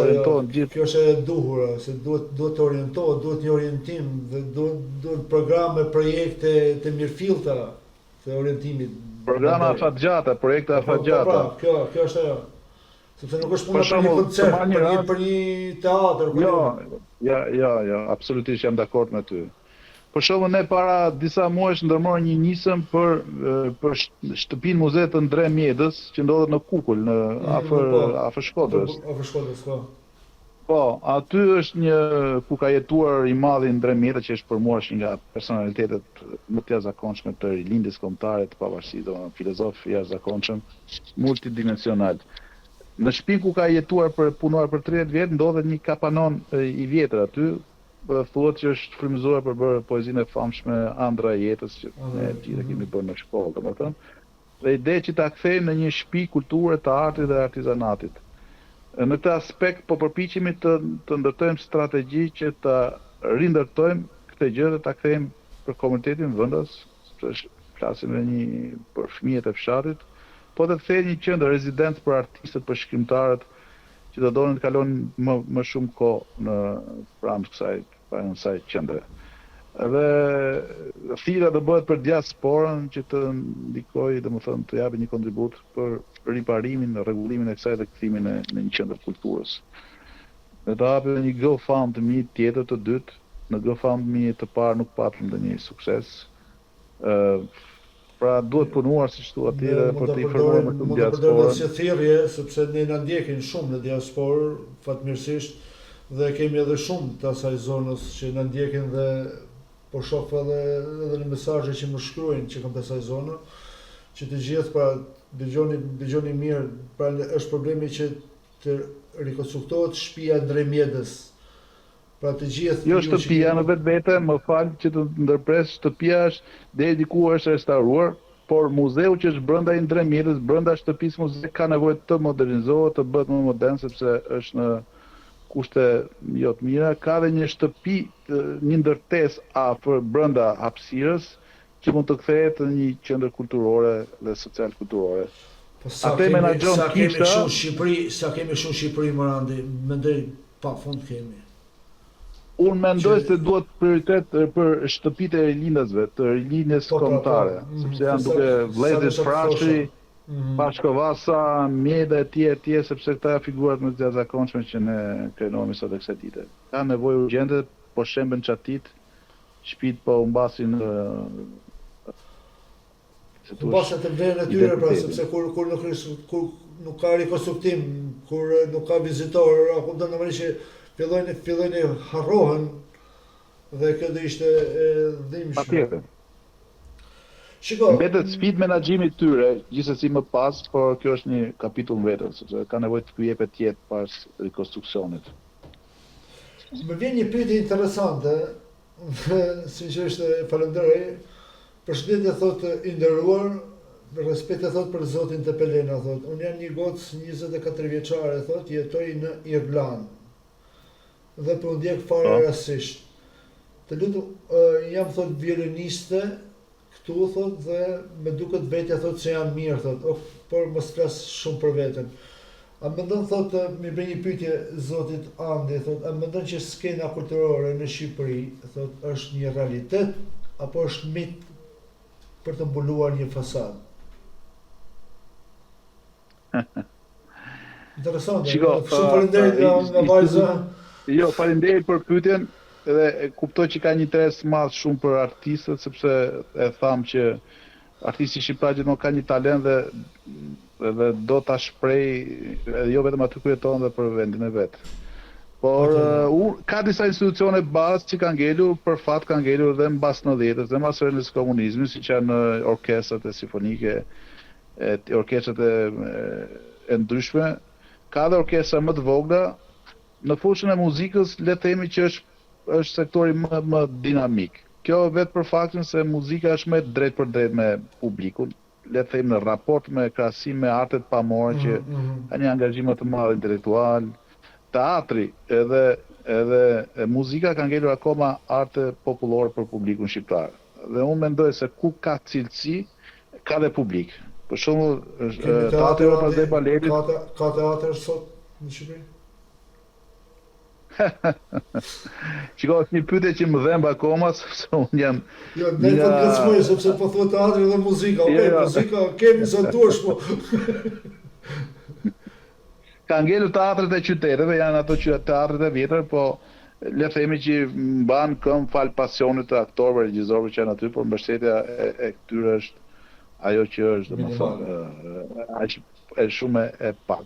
orientohen gjithë. Kjo është e duhur, se duhet të orientohet, duhet një orientim dhe duhet programe, projekte të mirëfillta të orientimit. Programa afatgjata, projekte afatgjata. Kjo është ajo. Sepse nuk është puna për një koncert, për një teatr. Jo, absolutisht jam dakord me ty. Për shembull, ne para disa muajsh ndërmorëm një nisëm për shtëpinë muze të Ndre Mjedës, që ndodhet në Kukull, afër Shkodrës. Afër Shkodrës, po. Po, aty është një ku ka jetuar i madhi Ndre Mjeda, që është përmuar nga personalitetet më të jashtëzakonshme të rilindjes kombëtare të pavarësisë, filozof i jashtëzakonshëm, multidimensional. Në shtëpinë ku ka jetuar për punuar për 30 vjet ndodhet një kapanon i vjetër aty, thuhet që është frymëzuar për bërë poezinë e famshme Andra e jetës, që ne gjithë kemi bërë në shkollë, domethënë. Dhe ide që ta kthejmë në një shtëpi kulture të artit dhe artizanatit. Në këtë aspekt po përpiqemi të ndërtojmë strategji që ta rindërtojmë këtë gjë dhe ta kthejmë për komunitetin vendas, sepse flasim për fëmijët e fshatit, po të kthejmë një qendër rezidencë për artistët, për shkrimtarët që do donin të kalojnë më shumë kohë në pranë kësaj qendre. Dhe thira do bëhet për diasporën që të ndikojë, domethënë të japë një kontribut për riparimin, rregullimin e kësaj dhe kthimin në një qendër kulturës. Ne të hapim një GoFundMe tjetër të dytë. Në GoFundMe të parë nuk patëm ndonjë sukses. Pra duhet punuar siç thua ti për të informuar më shumë diasporën. Mund të si thirrje, sepse ne na ndjekin shumë në diasporë, fatmirësisht, dhe kemi edhe shumë të asaj zonës që na ndjekin dhe po shoh edhe në mesazhe që më shkruajnë që kanë të asaj zonë, që të gjithë pra dëgjoni mirë, pra është problemi që të rikonstruktohet shtëpia Ndre Mjedës. Pra të gjithë jo shtëpia në vetvete, më fal që të ndërpres, shtëpia është deri diku është restauruar, por muzeu që është brenda i Ndre Mjedës, brenda shtëpisë muze ka nevojë të modernizohet, të bëhet më modern sepse është në kushte jo të mira, ka dhe një shtëpi, një ndërtesë afër brenda hapësirës që mund të kthehet në një qendër kulturore dhe social kulturore. Sa kemi shumë Shqipëri Morandi, mendoj pafund kemi. Unë mendoj se duhet prioritet për shtëpitë e rilindasve, të rilindjes kombëtare, sepse janë duke vëllezërit frashëri, Pashkovasa, Mjeda e tjerë, sepse këta figurat më të jashtëzakonshme që ne krenohemi sot e kësaj dite. Ka nevojë urgjente, po shemben çatit, shtëpit po u mbasin Mbasa të vlerën e tyre, pra, sepse kur nuk ka rikonstruktim, kur nuk ka vizitor, apo do normalisht që fillojnë harrohen dhe kjo do ishte dhimbshme. Patjetër. Shiko, Mbetet sfidë menaxhimit tyre, gjithsesi më pas, por kjo është një kapitull vetëm, sepse ka nevojë të jepet jetë pas rekonstruksionit. më vjen një pyetje interesante, sinqerisht falenderoj. Përshëndetje thotë i nderuar, me respekt thotë për zotin Tepelena, thotë. Unë jam një gocë 24 vjeçare, thotë, jetoj në Irlandë. Dhe po ndjek fare rastësisht. Të lutem, jam thotë violiniste këtu, thotë, dhe me duket vetja thotë se jam mirë, thotë, por mos flas shumë për veten. A mendon thotë, më bëj një pyetje zotit Andi, thotë, a mendon që skena kulturore në Shqipëri, thotë, është një realitet apo është mit për të mbuluar një fasadë? Interesante. Shiko, Shumë faleminderit nga vajza. Jo, faleminderit për pyetjen, edhe e kuptoj që ka një interes madh shumë për artistët, sepse e tham që artisti shqiptar gjithmonë ka një talent dhe do ta shpreh edhe jo vetëm aty ku jeton, dhe për vendin e vet. Por ka disa institucione bazë që kanë ngelur, për fat kanë ngelur dhe mbas 90-s, dhe mbas rënies së komunizmit, siç janë orkestrat e simfonike, orkestrat e ndryshme. Ka dhe orkestra më të vogla. Në fushën e muzikës, le të themi që është sektori më dinamik. Kjo vetë për faktin se muzika është më drejt për drejt me publikun, le të themi në raport me krahasim me artet pamore që ka një angazhim më të madh intelektual. Teatri edhe muzika kanë ngelur akoma arte popullore për publikun shqiptar. Dhe unë mendoj se ku ka cilësi, ka dhe publik. Për shembull, teatri opera dhe baletit ka teatr sot në Shqipëri? Shiko, është një pyetje që më dhemb akoma, sepse unë jam Jo, ne po ngacmoj sepse po thuat teatri dhe muzika. Okej, muzika kemi zontuar, po. Ka ngelur teatret e qyteteve, janë ato teatret e vjetër, po le të themi që mban këmbë fal pasionit të aktorëve, regjizorëve që janë aty, por mbështetja e këtyre është ajo që është, domethënë, aq shumë e pak.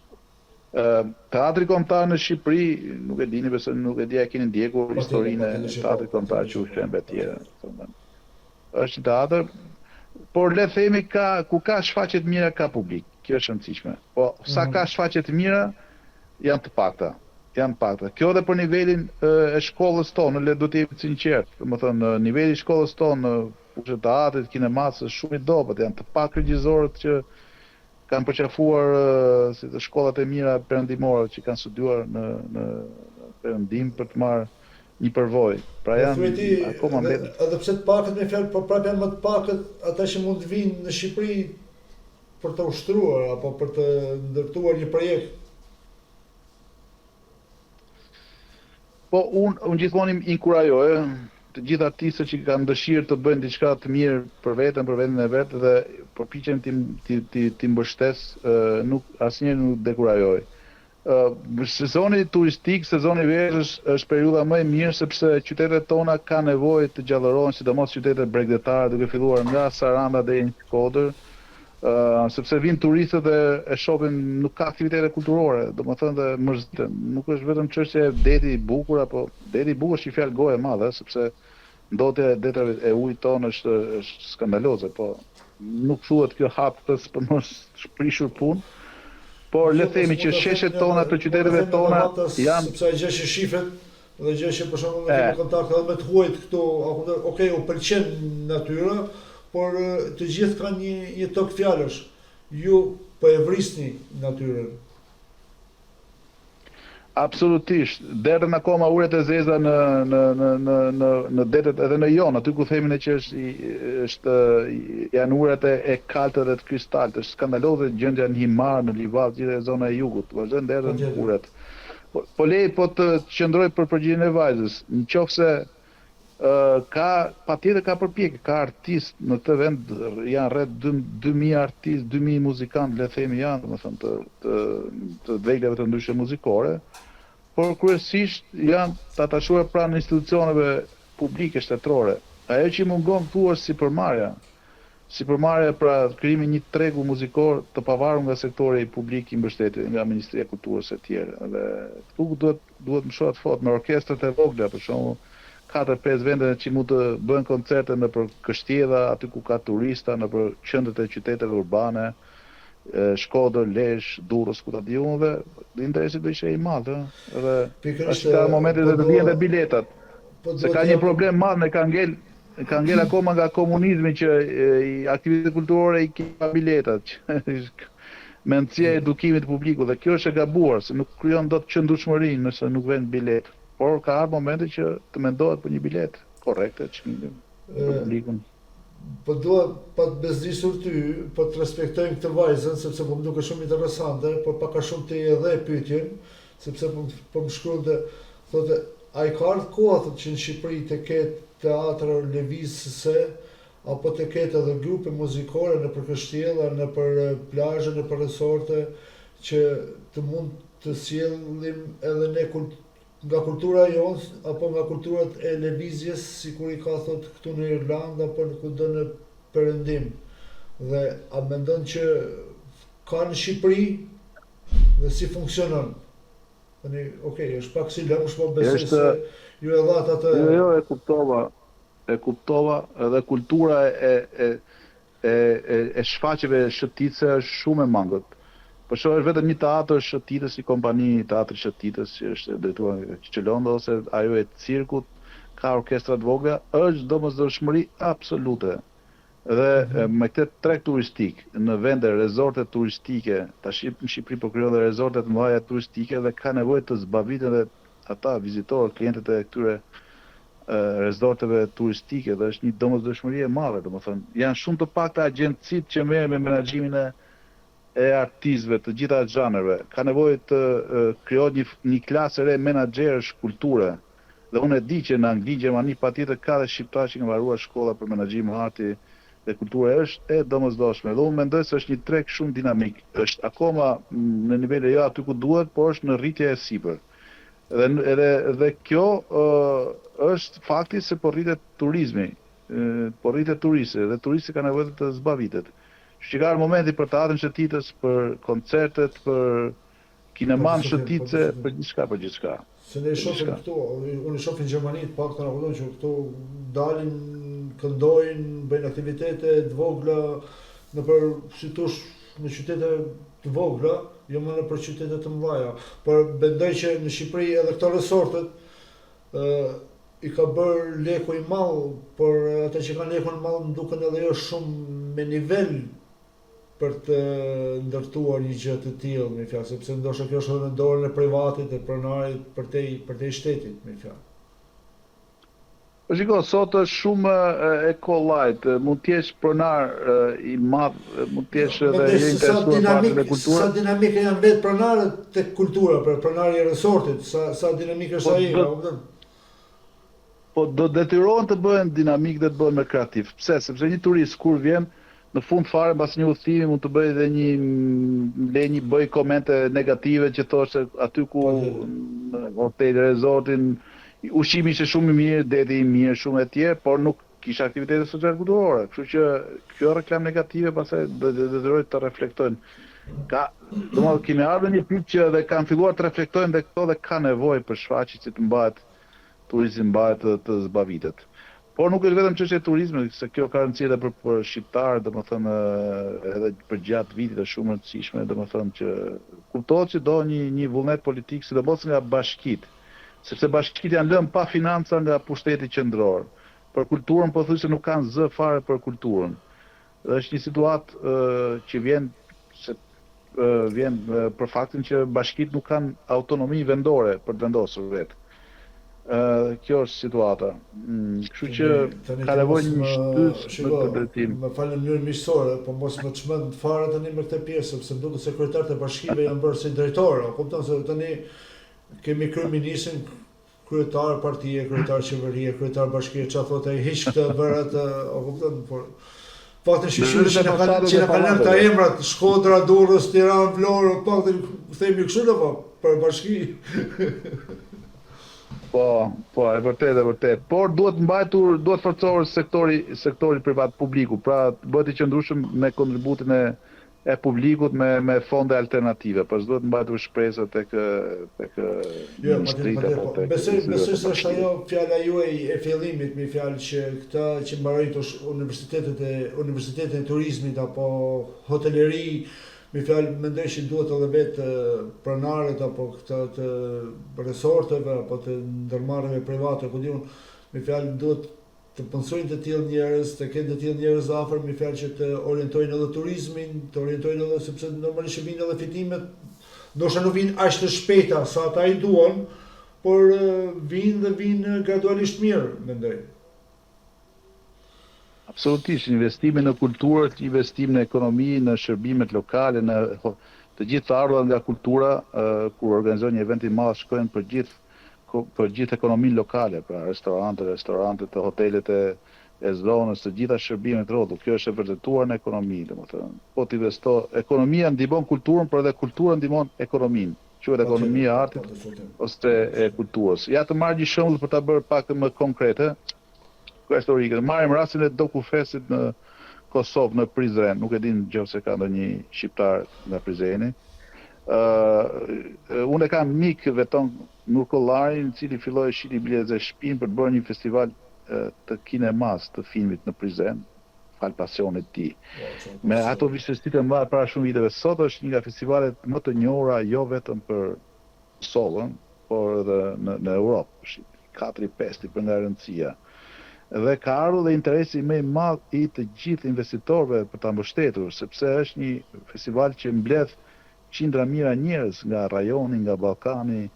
Teatri kombëtar në Shqipëri, nuk e dini pse nuk e di, a keni ndjekur historinë e teatrit kombëtar që u shembe etj. Është teatr, por le të themi ku ka shfaqje të mira ka publik. Kjo është e rëndësishme. Po sa ka shfaqje të mira janë të pakta. Kjo edhe për nivelin e shkollës tonë, le do të jemi sinqert. Domethënë niveli i shkollës tonë, fushë teatrit, kinemas është shumë i dobët, janë të pak regjisorët që kanë përqafuar si të shkollat e mira perëndimore që kanë studiuar në perëndim për të marrë një përvojë. Pra janë akoma mbetur. Edhe pse të pakët me fjalë, por prapë janë më të pakët ata që mund të vinë në Shqipëri për të ushtruar apo për të ndërtuar një projekt. Po unë gjithmonë inkurajoj të gjithë artistët që kanë dëshirë të bëjnë diçka të mirë për veten, për vendin e vet, dhe përpiqem ti mbështes, asnjëherë nuk dekurajoj. Sezoni turistik, sezoni verës është periudha më e mirë sepse qytetet tona kanë nevojë të gjallërohen, sidomos qytetet bregdetare, duke filluar nga Saranda deri në Shkodër. Sepse vinë turistët dhe e shohin, nuk ka aktivitete kulturore, domethënë dhe mërziten. Nuk është vetëm çështje e deti i bukur, apo deti i bukur është një fjalë goje e madhe, sepse ndotja e detrave e ujit tonë është skandaloze, po nuk thuhet kjo hap për mos shprishur punë. Por le të themi që sheshet tona të qyteteve tona janë, sepse gjë që shifet dhe gjë që për shembull në kontakt edhe me të huajt këtu, okay, u pëlqen natyra, por të gjithë kanë një tokë fjalësh. Ju po e vrisni natyrën. Absolutisht. Derën akoma uret e zeza në detet edhe në Jon, aty ku themi ne që janë uret e kaltë dhe të kristalt. Është skandaloze gjendja në Himar, në Livar, gjithë zona e jugut. Vazhdon derën uret. Po lej po të qëndroj për përgjigjen e vajzës. Nëse patjetër ka përpjekje, ka artist në këtë vend, janë rreth 2000 artist, 2000 muzikantë, le të themi janë, domethënë të veglave të ndryshme muzikore, por kryesisht janë të atachuar pranë institucioneve publike shtetërore. Ajo që i mungon thua sipërmarrja pra krijimi një tregu muzikor të pavarur nga sektori publik i mbështetur, nga Ministria e Kulturës e tjerë. Dhe këtu duhet më shohat fort me orkestrat e vogla, për shembull 4-5 vende që mund të bëjnë koncerte nëpër Kështjella, aty ku ka turista, nëpër qendrat e qyteteve urbane, Shkodër, Lezhë, Durrës, ku ta di unë, dhe interesi do ishte i madh, ëh. Edhe është ka momente të vijnë dhe biletat. Se ka një problem madh ne ka ngel akoma nga komunizmi që aktivitetet kulturore i ka biletat. Mendësia e edukimit publiku dhe kjo është e gabuar, se nuk krijon dot qëndrueshmëri nëse nuk vend bilet. Por ka ardhur momente që të mendohet për një bilet korrekte çmimit për publikun. Po dua pa të bezdisur ty, po të respektojmë këtë vajzën, sepse po më duket shumë interesante, por pak a shumë të edhe pyetjen, sepse po më shkruante, thotë, a i ka ardhur koha thotë që në Shqipëri të ketë teatro lëvizëse, apo të ketë edhe grupe muzikore në për Kështjella, në për plazhe, në për resorte, që të mund të sjellim edhe ne nga kultura jonë, apo nga kulturat e lëvizjes, sikur i ka thot këtu në Irlandë, apo në kudo në Perëndim. Dhe a mendon që ka në Shqipëri dhe si funksionon? Tani, okay, është pak si lëmsh, po besoj se ju e dhat atë. Jo, e kuptova, edhe kultura e shfaqjeve shëtitëse është shumë e mangët. Por shoh është vetëm një teatr shëtitës, si kompani teatri shëtitës që është drejtuar nga Qelonda ose ajo e cirkut, ka orkestra të vogla, është domosdoshmëri absolute. Dhe me këtë treg turistik në vende rezorte turistike, tash në Shqipëri po krijohen dhe rezorte të mëdha turistike dhe ka nevojë të zbaviten dhe ata vizitorë, klientët e këtyre rezorteve turistike, dhe është një domosdoshmëri e madhe, domethënë janë shumë të pakta agjencitë që merren me menaxhimin e artistëve të gjitha xhanerëve. Ka nevojë të krijohet një klasë re menaxherësh kulture. Dhe unë e di që në Angli, Gjermani patjetër ka dhe shqiptarë që kanë mbaruar shkolla për menaxhim arti dhe kultura është e domosdoshme. Dhe unë mendoj se është një treg shumë dinamik. Është akoma në nivele jo aty ku duhet, por është në rritje e sipër. Dhe kjo është fakti se po rritet turizmi, po rritet turisti dhe turisti ka nevojë të zbavitet. Që ka momenti për teatrin shëtitës, për koncertet, për kineman shëtitëse, për gjithçka. Se ne shohim këtu, unë shoh në Gjermani të paktën apo që këtu dalin, këndojnë, bëjnë aktivitete të vogla nëpër si thosh në qytete të vogla, jo më nëpër qytete të mëdha. Por mendoj që në Shqipëri edhe këto resortet i ka bërë leku i madh, por ata që kanë lekun madh më duken edhe jo shumë me nivel për të ndërtuar një gjë të tillë, me fjalë, sepse ndoshta kjo është edhe në dorën e privatit, e pronarit përtej shtetit, me fjalë. Po shiko, sot është shumë eco-light, mund të jesh pronar i madh, mund të jesh edhe i interesuar me kulturën. Sa dinamike janë vetë pronarët tek kultura, për pronari i resortit, sa dinamike është ai, a kupton? Po do detyrohen të bëhen dinamik dhe të bëhen më kreativ. Pse? Sepse një turist kur vjen në fund fare pas një udhëtimi mund të bëj edhe bëj komente negative që thoshte aty ku në hotel resortin ushqimi ishte shumë i mirë, deti i mirë, shumë e tjerë, por nuk kisha aktivitete sociale kulturore. Kështu që kjo reklam negative pastaj detyrojnë të reflektojnë. Domethënë kemi ardhur në një pikë që dhe kanë filluar të reflektojnë dhe këto dhe ka nevojë për shfaqje që të mbahet turizmi mbahet të zbavitet. Por nuk është vetëm çështje e turizmit, se kjo ka rëndësi edhe për shqiptarët, domethënë edhe për gjatë vitit është shumë e rëndësishme, domethënë që kuptohet që do një vullnet politik, sidomos nga bashkitë, sepse bashkitë janë lënë pa financa nga pushteti qendror. Për kulturën pothuajse nuk kanë zë fare për kulturën. Dhe është një situatë që vjen për faktin që bashkitë nuk kanë autonomi vendore për të vendosur vetë. Kjo është situata. Kështu që ka nevojë një shtys në këtë drejtim. Më falë në mënyrë miqësore, po mos më çmend fare tani me këtë pjesë, sepse duket sekretarët e bashkive janë bërë si drejtorë, kupton se tani kemi kryeministrin kryetar partie, kryetar qeverie, kryetar bashkie, çfarë thotë ai, hiç këtë bëra të, a kupton, por faktin që na kanë lënë këta emrat, Shkodra, Durrës, Tiranë, Vlorë, faktin themi kështu apo për bashki. Po, e vërtet. Por duhet forcohet sektori privat publiku, pra bëhet I qëndrueshëm me kontributin e publikut me fonde alternative, por duhet mbajtur shpresa tek ministritë apo tek. Besoj se është ajo fjala juaj e fillimit, me fjalë që këta që mbarojnë universitetet e turizmit apo hoteleri, me fjalë mendoj që duhet edhe vetë pronarët apo këta të resorteve apo të ndërmarrjeve private, ku diun, me fjalë duhet të punësojnë të tillë njerëz, të kenë të tillë njerëz afër, me fjalë që të orientojnë edhe turizmin, të orientojnë edhe sepse normalisht vinë edhe fitimet, ndoshta nuk vinë aq të shpejta sa ata I duan, por vinë gradualisht mirë, mendoj. Absolutisht, investimi në kulturë, investim në ekonomi, në shërbimet lokale, në të gjithë të ardhurat nga kultura, kur organizojnë një event I madh shkojnë për gjithë ekonominë lokale, pra restorantet, të hotelet e zonës, të gjitha shërbimet rrotull. Kjo është e vërtetuar në ekonomi, domethënë. Po të investo, ekonomia ndihmon kulturën, por edhe kultura ndihmon ekonominë. Quhet ekonomia e artit ose e kulturës. Ja të marr një shembull për ta bërë pak më konkrete. Historike. Marrim rastin e Dokufestit në Kosovë, në Prizren, nuk e din nëse ka ndonjë shqiptar nga Prizreni. Unë kam mik veton Nurkollarin, I cili filloi shiti biletë e shtëpinë për të bërë një festival të kinemas, të filmit në Prizren, fal pasionit të tij. Me ato vizitë të mëdha para shumë viteve, sot është një nga festivalet më të njohura jo vetëm për Kosovën, por edhe në Europë, 4-5 për nga rëndësia. Dhe ka ardhur dhe interesi më I madh I të gjithë investitorëve për ta mbështetur, sepse është një festival që mbledh qindra mijëra njerëz nga rajoni, nga Ballkani,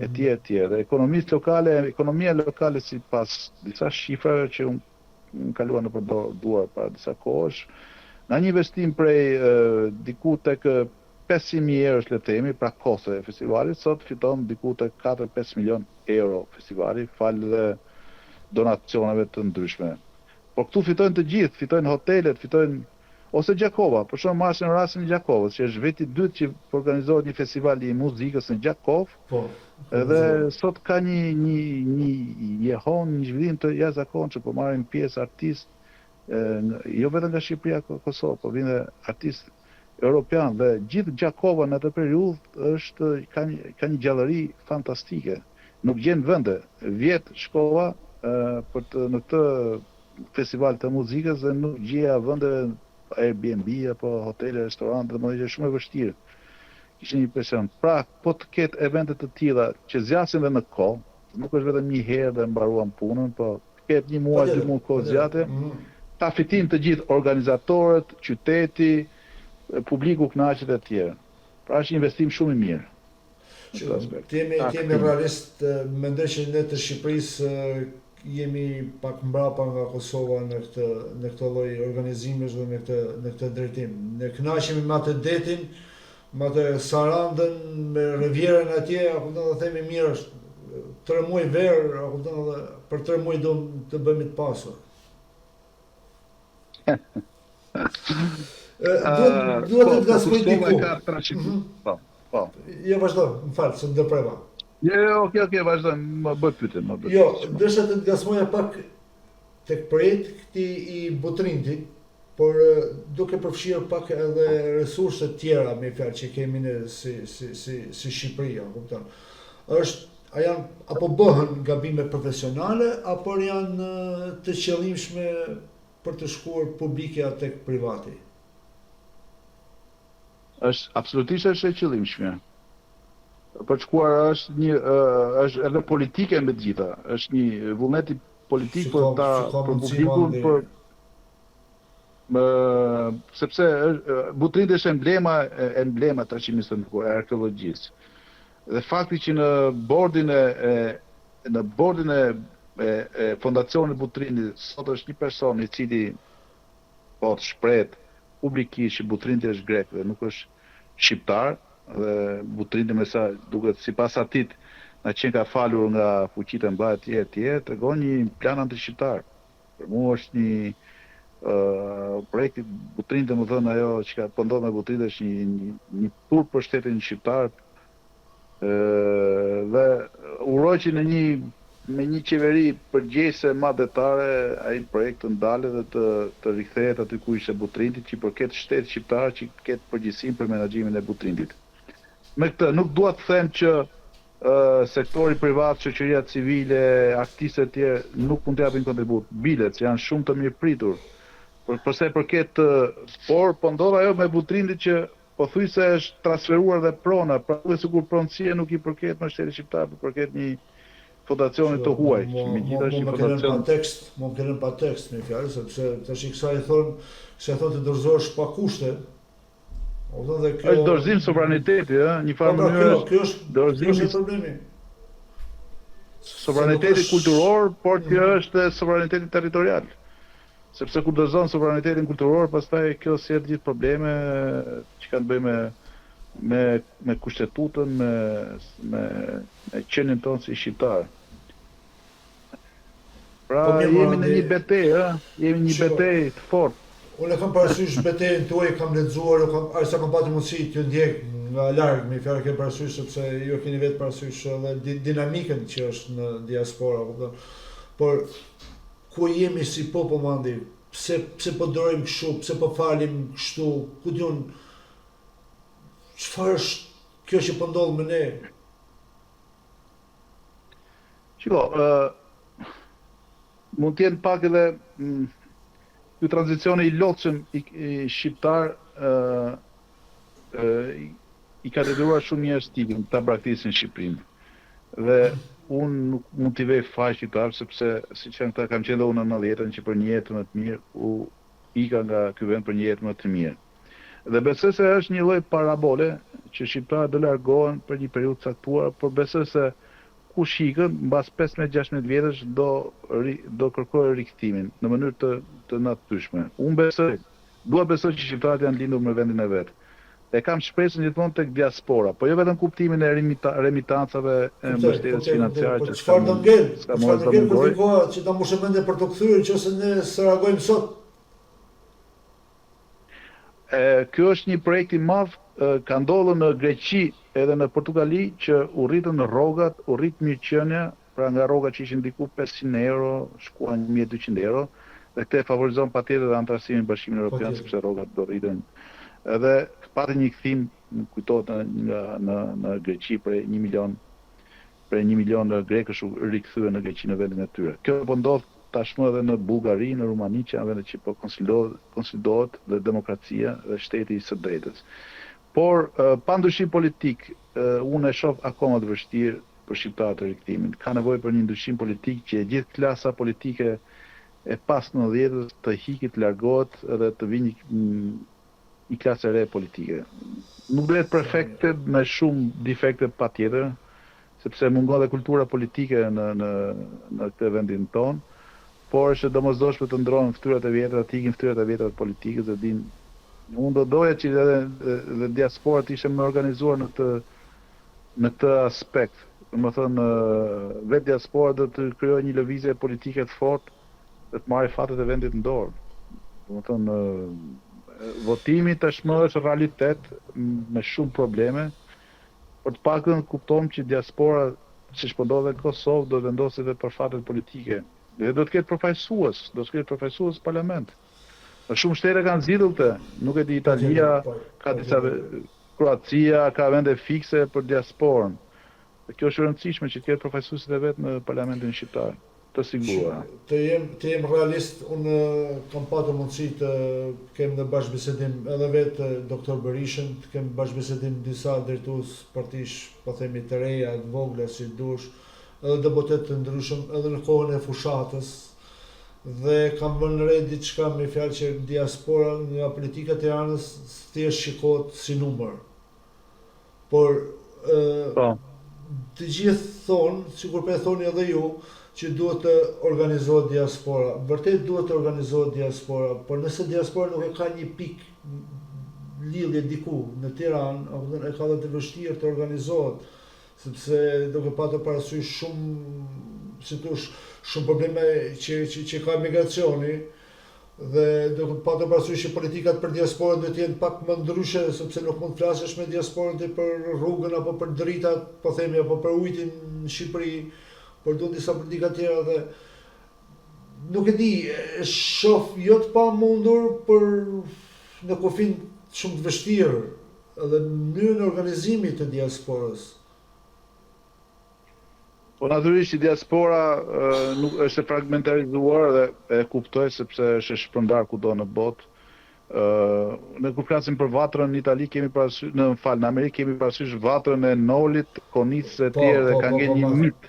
etj. Dhe ekonomia lokale sipas disa shifrave që unë kaluan nëpër duar para disa kohësh, nga një investim prej diku tek 500.000 euro, le të themi, pra kosto e festivalit, sot fiton diku tek 4-5 milion euro festivali, falë dhe donacioneve të ndryshme. Por këtu fitojnë të gjithë, fitojnë hotelet, fitojnë ose Gjakova, për shumë marrë në rastin e Gjakovës, që është veti I dytë që organizohet një festival I muzikës në Gjakov, edhe sot ka një jehon, një zhvillim të jashtëzakonshëm, po marrin pjesë artistë, jo vetëm nga Shqipëria, Kosovë, po vinë artistë europian, dhe gjithë Gjakova në atë periudhë ka një gjallëri fantastike. Nuk gjen vende. Vjet shkova në këtë festival të muzikës dhe nuk gjeja vende Airbnb apo hotele, restorante, dhe më dhe shumë e vështirë. Ishte një impresion. Pra, po të ketë evente të tilla që zgjasin dhe në kohë, nuk është vetëm një herë dhe mbaruan punën, po të ketë një muaj, 2 muaj kohë zgjate, ta fitin të gjithë organizatorët, qyteti, publiku kënaqet e tjerë. Pra është një investim shumë I mirë. Temi realist, mendoj që ne të Shqipërisë jemi pak mbrapa nga Kosova në këtë lloj organizimesh dhe në këtë drejtim. Ne kënaqemi me atë detin, me atë Sarandën, me Rivierën atje, apo do të themi mirë është 3 muaj verë, apo do të për 3 muaj do të bëhemi të pasur. Duhet të gaskoj diku. Po. Jo, vazhdo, më falë, se ndërpreva. Okay, vazhdo, më bëj pyetje. Jo, desha të gasmoja pak tek projekti I Butrindit, por duke përfshirë pak edhe resurse tjera, me fjalë që kemi ne si Shqipëria, kupton. A janë apo bëhen gabime profesionale apo janë të qëllimshme për të shkuar publike tek privati? Është absolutisht është e qëllimshme. Për shkuar është edhe politike me të gjitha. Është një vullnet politik për publikun, sepse Butrindi është emblema trashëgimisë e arkeologjisë. Dhe fakti që në bordin e fondacionit Butrindi sot është një person I cili po të shprehet publikisht që Butrindi është grek dhe nuk është shqiptar, dhe Butrindi me sa duket sipas atit na qenë ka falur nga fuqitë e mbajtë etj, tregon një plan antishqiptar. Për mua është një projekti Butrinj, domethënë ajo që po ndodh me Butrinj është një tur për shtetin shqiptar. Dhe uroj që me një qeveri përgjegjëse madhetare ai projekt të ndalet dhe të rikthehet aty ku ishte Butrinti, që përket shtetit shqiptar që ketë përgjegjësinë për menaxhimin e Butrintit. Me këtë nuk dua të them që sektori privat, shoqëria civile, aktivistët e tjerë nuk mund të japin kontribut. Bilet janë shumë të mirë pritur. Përse përket, por po ndodh ajo me Butrintin që pothuajse është transferuar dhe prona, pra sikur pronësia nuk i përket më shtetit shqiptar, por përket një fondacioni të huaj. Megjithatë një fondacion Mo kenen pa tekst me fjalë, sepse tash kësa i thon të dorëzohesh pa kushte. Është dorëzim sovraniteti, një farë mënyrë. Kjo është problemi. Sovraniteti kulturor, por kjo është sovraniteti territorial. Sepse kur dorëzon sovranitetin kulturor, pastaj kjo sjell gjithë probleme që kanë të bëjnë me kushtetutën, me qenin tonë si shqiptar. Pra jemi në një betejë, jemi një betejë të fortë. Unë kam parasysh betejën tuaj, kam lexuar, sa kam pasur mundësi t'ju ndjek nga larg, me fjalë kem parasysh sepse ju keni vetë parasysh edhe dinamikën që është në diaspora, kupton. Por ku jemi si popull mandi, pse po dorojmë kështu, pse po falim kështu, ku diun çfarë është kjo që po ndodh me ne? Shiko, mund të jenë pak edhe ky tranzicioni i lotshëm i shqiptar i ka detyruar shumë njerëz të ta braktisin Shqipërinë. Dhe unë nuk mund t'i vej faj shqiptar, sepse siç janë këta, kam qenë dhe unë në 90-ën që për një jetë më të mirë u ika nga ky vend për një jetë më të mirë. Dhe besoj se është një lloj parabole që shqiptarët do largohen për një periudhë të caktuar, por besoj se kush ikën mbas 15-16 vjetësh do kërkojë rikthimin në mënyrë të natyrshme. Unë dua besoj që shqiptarët janë lindur në vendin e vet. E kam shpresën gjithmonë tek diaspora, po jo vetëm kuptimin e remitancave e mbështetjes financiare që çfarë do ngel? Çfarë do ngel për koha që ta mbushë mendje për të kthyer nëse ne reagojmë sot? Ky është një projekt i madh, ka ndodhur në Greqi edhe në Portugali që u rritën rrogat, u rrit mirëqenia, pra nga rrogat që ishin diku 500 euro, shkuan 1200 euro, dhe këtë favorizon patjetër antarësimin në Bashkimin Evropian, sepse rrogat do rriten. Edhe pati një kthim, kujtohet në Greqi prej 1 milion grekësh u rikthyen në Greqi në vendin e tyre. Kjo po ndodh tashmë edhe në Bullgari, në Rumani, që janë vende që po konsolidohet dhe demokracia dhe shteti i së drejtës. Por pandyshim politik, unë e shoh akoma të vështirë për shqiptarët e rikthimin. Ka nevojë për një ndryshim politik që gjithë klasa politike e pas 90-s të hiqet, të largohet dhe të vinë një klasë e re politike. Nuk duhet perfekte, me shumë defekte patjetër, sepse mungon dhe kultura politike në këtë vendin tonë, por është domosdoshme të ndrohen fytyrat e vjetra, të ikin fytyrat e vjetra të politikës dhe din. Unë do doja që edhe diaspora të ishte më organizuar në këtë aspekt. Domethënë vetë diaspora do të krijojë një lëvizje politike të fortë dhe të marrë fatet e vendit në dorë. Domethënë votimi tashmë është realitet me shumë probleme, por të paktën kuptojmë që diaspora, siç po ndodh në Kosovë, do vendoset edhe për fatet politike. Dhe do të ketë përfaqësues parlament. Në shumë shtete kanë zgjidhur këtë, nuk e di, Italia, ka disa, Kroacia ka vende fikse për diasporën. Dhe kjo është e rëndësishme që të ketë përfaqësuesit e vet në parlamentin shqiptar, të siguruara. Të jem realist, unë kam patur mundësi të kem në bashkëbisedim edhe vetë doktor Berishën, të kem bashkëbisedim disa drejtues partish, po themi të reja, të vogla si dush, edhe deputet të ndryshëm, edhe në kohën e fushatës, dhe kam vënë re diçka me fjalë që diaspora nga politika e Tiranës thjesht shikohet si numër. Por të gjithë thonë, sikur po e thoni edhe ju, që duhet të organizohet diaspora. Vërtet duhet të organizohet diaspora, por nëse diaspora nuk e ka një pikë lidhje diku në Tiranë, e ka dhe të vështirë të organizohet, sepse duke patur parasysh shumë probleme që ka migracioni, dhe duke patur parasysh që politikat për diasporën do të jenë pak më ndryshe, sepse nuk mund të flasësh me diasporën për rrugën apo për dritat, po themi, apo për ujin në Shqipëri, por duhet disa politika tjera dhe nuk e di, shoh jo të pamundur, por në kufin shumë të vështirë, edhe mënyrën e organizimit të diasporës. Po natyrisht që diaspora nuk është e fragmentarizuar dhe e kuptoj sepse është e shpërndar kudo në botë. Ne kur flasim për vatrën në Itali në Amerikë kemi parasysh vatrën e Nolit, Konicës e tjerë dhe ka ngel një mit.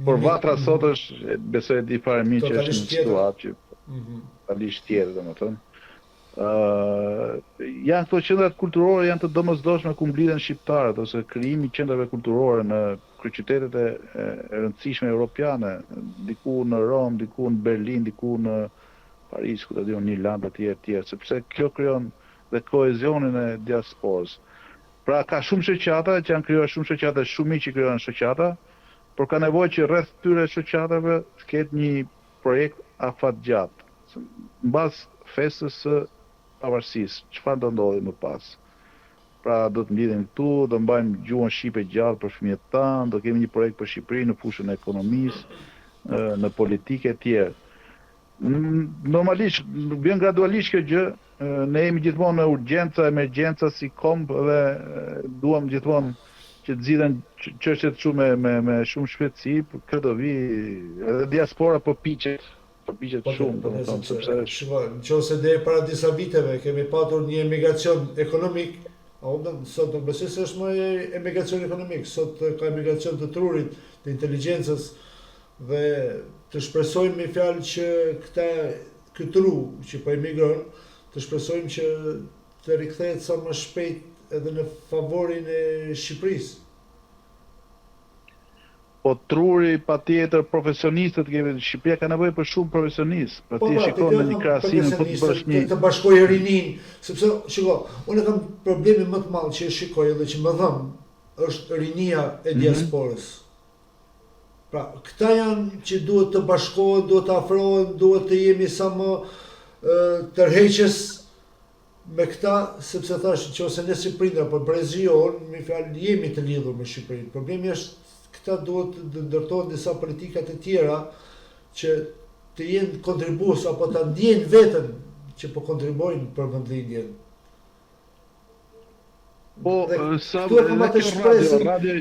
Por vatra sot është, besoj e di fare mirë që është një situatë që totalisht tjetër, domethënë. Janë këto qendrat kulturore janë të domosdoshme ku mblidhen shqiptarët ose krijimi i qendrave kulturore në kryeqytetet e rëndësishme europiane, diku në Rom, diku në Berlin, diku në Paris, ku ta diun në Irlandë etj, sepse kjo krijon dhe kohezionin e diasporës. Pra ka shumë shoqata që janë krijuar shumë shoqata, shumë miq që krijojnë shoqata, por ka nevojë që rreth këtyre shoqatave të ketë një projekt afatgjatë. Mbas festës së pavarësisë, çfarë do ndodhi më pas? Pra do të mblidhemi këtu, do mbajmë gjuhën shqipe gjallë për fëmijët tanë, do kemi një projekt për Shqipërinë në fushën e ekonomisë, në politikë e tjerë. Normalisht vjen gradualisht kjo gjë, ne jemi gjithmonë në urgjenca, emergjenca si komb dhe duam gjithmonë që të zgjidhen çështjet shumë me shumë shpejtësi, kjo do vi edhe diaspora përpiqet shumë, domethënë sepse nëse deri para disa viteve kemi patur një emigracion ekonomik, sot nuk besoj se është më emigracion ekonomik, sot ka emigracion të trurit, të inteligjencës, dhe të shpresojmë me fjalë që ky tru që po emigron, të shpresojmë që të rikthehet sa më shpejt edhe në favorin e Shqipërisë. Po truri patjetër profesionistët kemi, Shqipëria ka nevojë për shumë profesionistë. Pra ti shikon në një krahasim po të bësh një të bashkojë rinin, sepse shiko, unë kam problemi më të madh që e shikoj edhe që më dhëm është rinia e diasporës. Pra, këta janë që duhet të bashkohen, duhet të afrohen, duhet të jemi sa më tërheqës me këta, sepse thash që ose ne si prindër apo brezi jon, me fjalë jemi të lidhur me Shqipërinë. Problemi është këta duhet të ndërtohen disa politika të tjera që të jenë kontribues apo ta ndjejnë veten që po kontribuojnë për vendlindjen. Po sa radio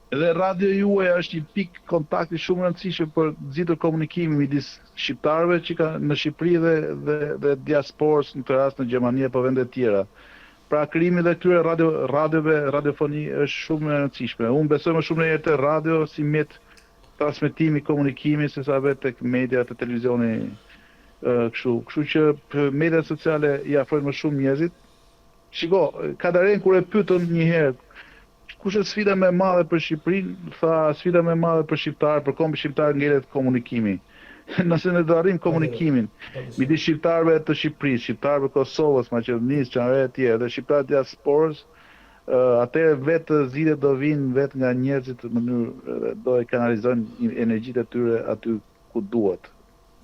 edhe radio juaj është një pikë kontakti shumë rëndësishëm për nxitur komunikimin midis shqiptarëve që kanë në Shqipëri dhe diasporës në këtë rast në Gjermani apo vende të tjera. Pra krijimi dhe këtyre radiofoni është shumë e rëndësishme. Unë besoj më shumë në te radio si mjet transmetimi, komunikimi, sesa vetë tek media të televizioni kështu që mediat sociale i afrojnë më shumë njerëzit. Shiko, Kadaren kur e pyetën një herë kush është sfida më e madhe për Shqipërinë, tha sfida më e madhe për shqiptarë, për kombin shqiptar ngelet komunikimi. Nëse ne do arrim komunikimin midis shqiptarëve të Shqipërisë, shqiptarëve të Kosovës, Maqedonisë, çfarë të tjerë, dhe shqiptarët diasporës, atëherë vetë zgjidhjet do vinë vetë nga njerëzit në mënyrë do e kanalizojnë energjitë e tyre aty ku duhet.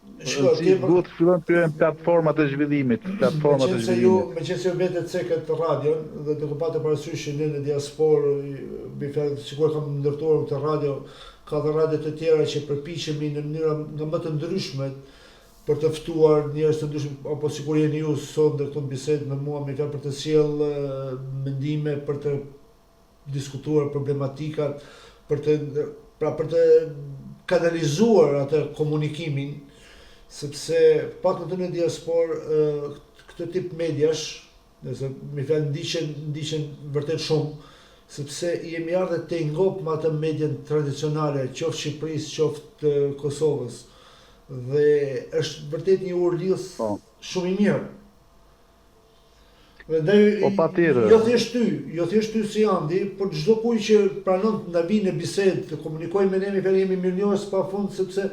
Duhet të fillojnë të kryejnë platformat e zhvillimit, Meqense ju vetë cekët radion dhe duke patur parasysh që ne në diasporë, sikur kam ndërtuar këtë radio, ka dhe radio të tjera që përpiqemi në mënyra nga më të ndryshme për të ftuar njerëz të ndryshëm, apo sikur jeni ju sot në këtë bisedë me mua, me fjalë për të sjellë mendime, për të diskutuar problematikat, për të kanalizuar atë komunikimin, sepse pak në diasporë këtë tip mediash, nëse me fjalë ndiqen vërtet shumë, sepse jemi ardhur të ngop me atë median tradicionale, qoftë Shqipërisë, qoftë Kosovës, dhe është vërtet një urlidhës shumë i mirë. Jo thjesht ty si Andi, por çdo kuj që pranon të na vinë në bisedë, të komunikojmë me ne, me fjalë jemi mirënjohës pafund, sepse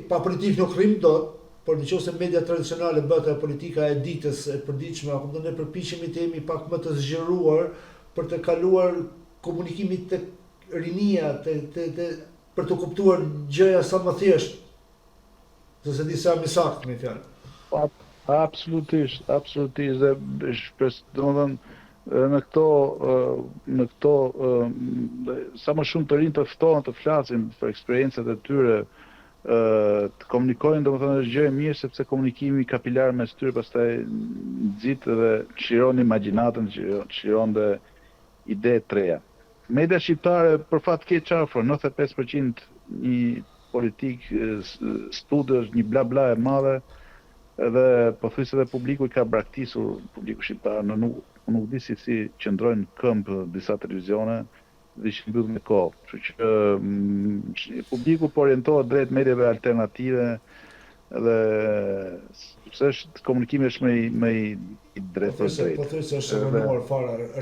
pa politikë nuk rrim dot, por nëse media tradicionale bëhet politika e ditës e përditshme, apo do ne përpiqemi të jemi pak më të zgjeruar për të kaluar komunikimit të rinia, për të kuptuar gjëja sa më thjesht, se di sa më saktë me fjalë. Absolutisht, dhe domethënë në këto sa më shumë të rinj të ftohen të flasin për eksperiencat e tyre, të komunikojnë, domethënë është gjë e mirë sepse komunikimi kapilar mes tyre pastaj nxit dhe çliron imagjinatën, çliron dhe ide të reja. Media shqiptare për fat keq çfarë 95% një politik, studiosh, një bla bla e madhe, edhe pothuajse edhe publiku i ka braktisur publiku shqiptar, nuk di si qëndrojnë në këmbë disa televizione dhe që mbyll me kohë. Kështu që publiku po orientohet drejt mediave alternative dhe është komunikimi është më i drejtë për drejtë. Pothuajse është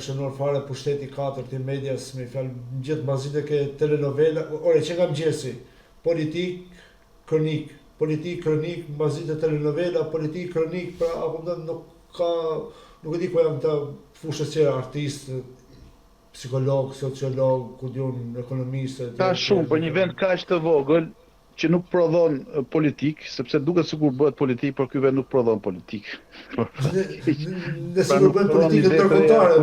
shënuar fare pushteti 4 i medias, me fjalë gjithë mbazit e ke telenovela, ore që nga mëngjesi, politik, kronik, mbazit e telenovela, politik, kronik, pra apo nuk e di ku janë të fushës që artist, psikolog, sociolog, ku diun ekonomist. Ka shumë për një vend kaq të vogël që nuk prodhon politik, sepse duket sikur bëhet politik, por ky vend nuk prodhon politik. Ne sigur bëhet politikë ndërkombëtare,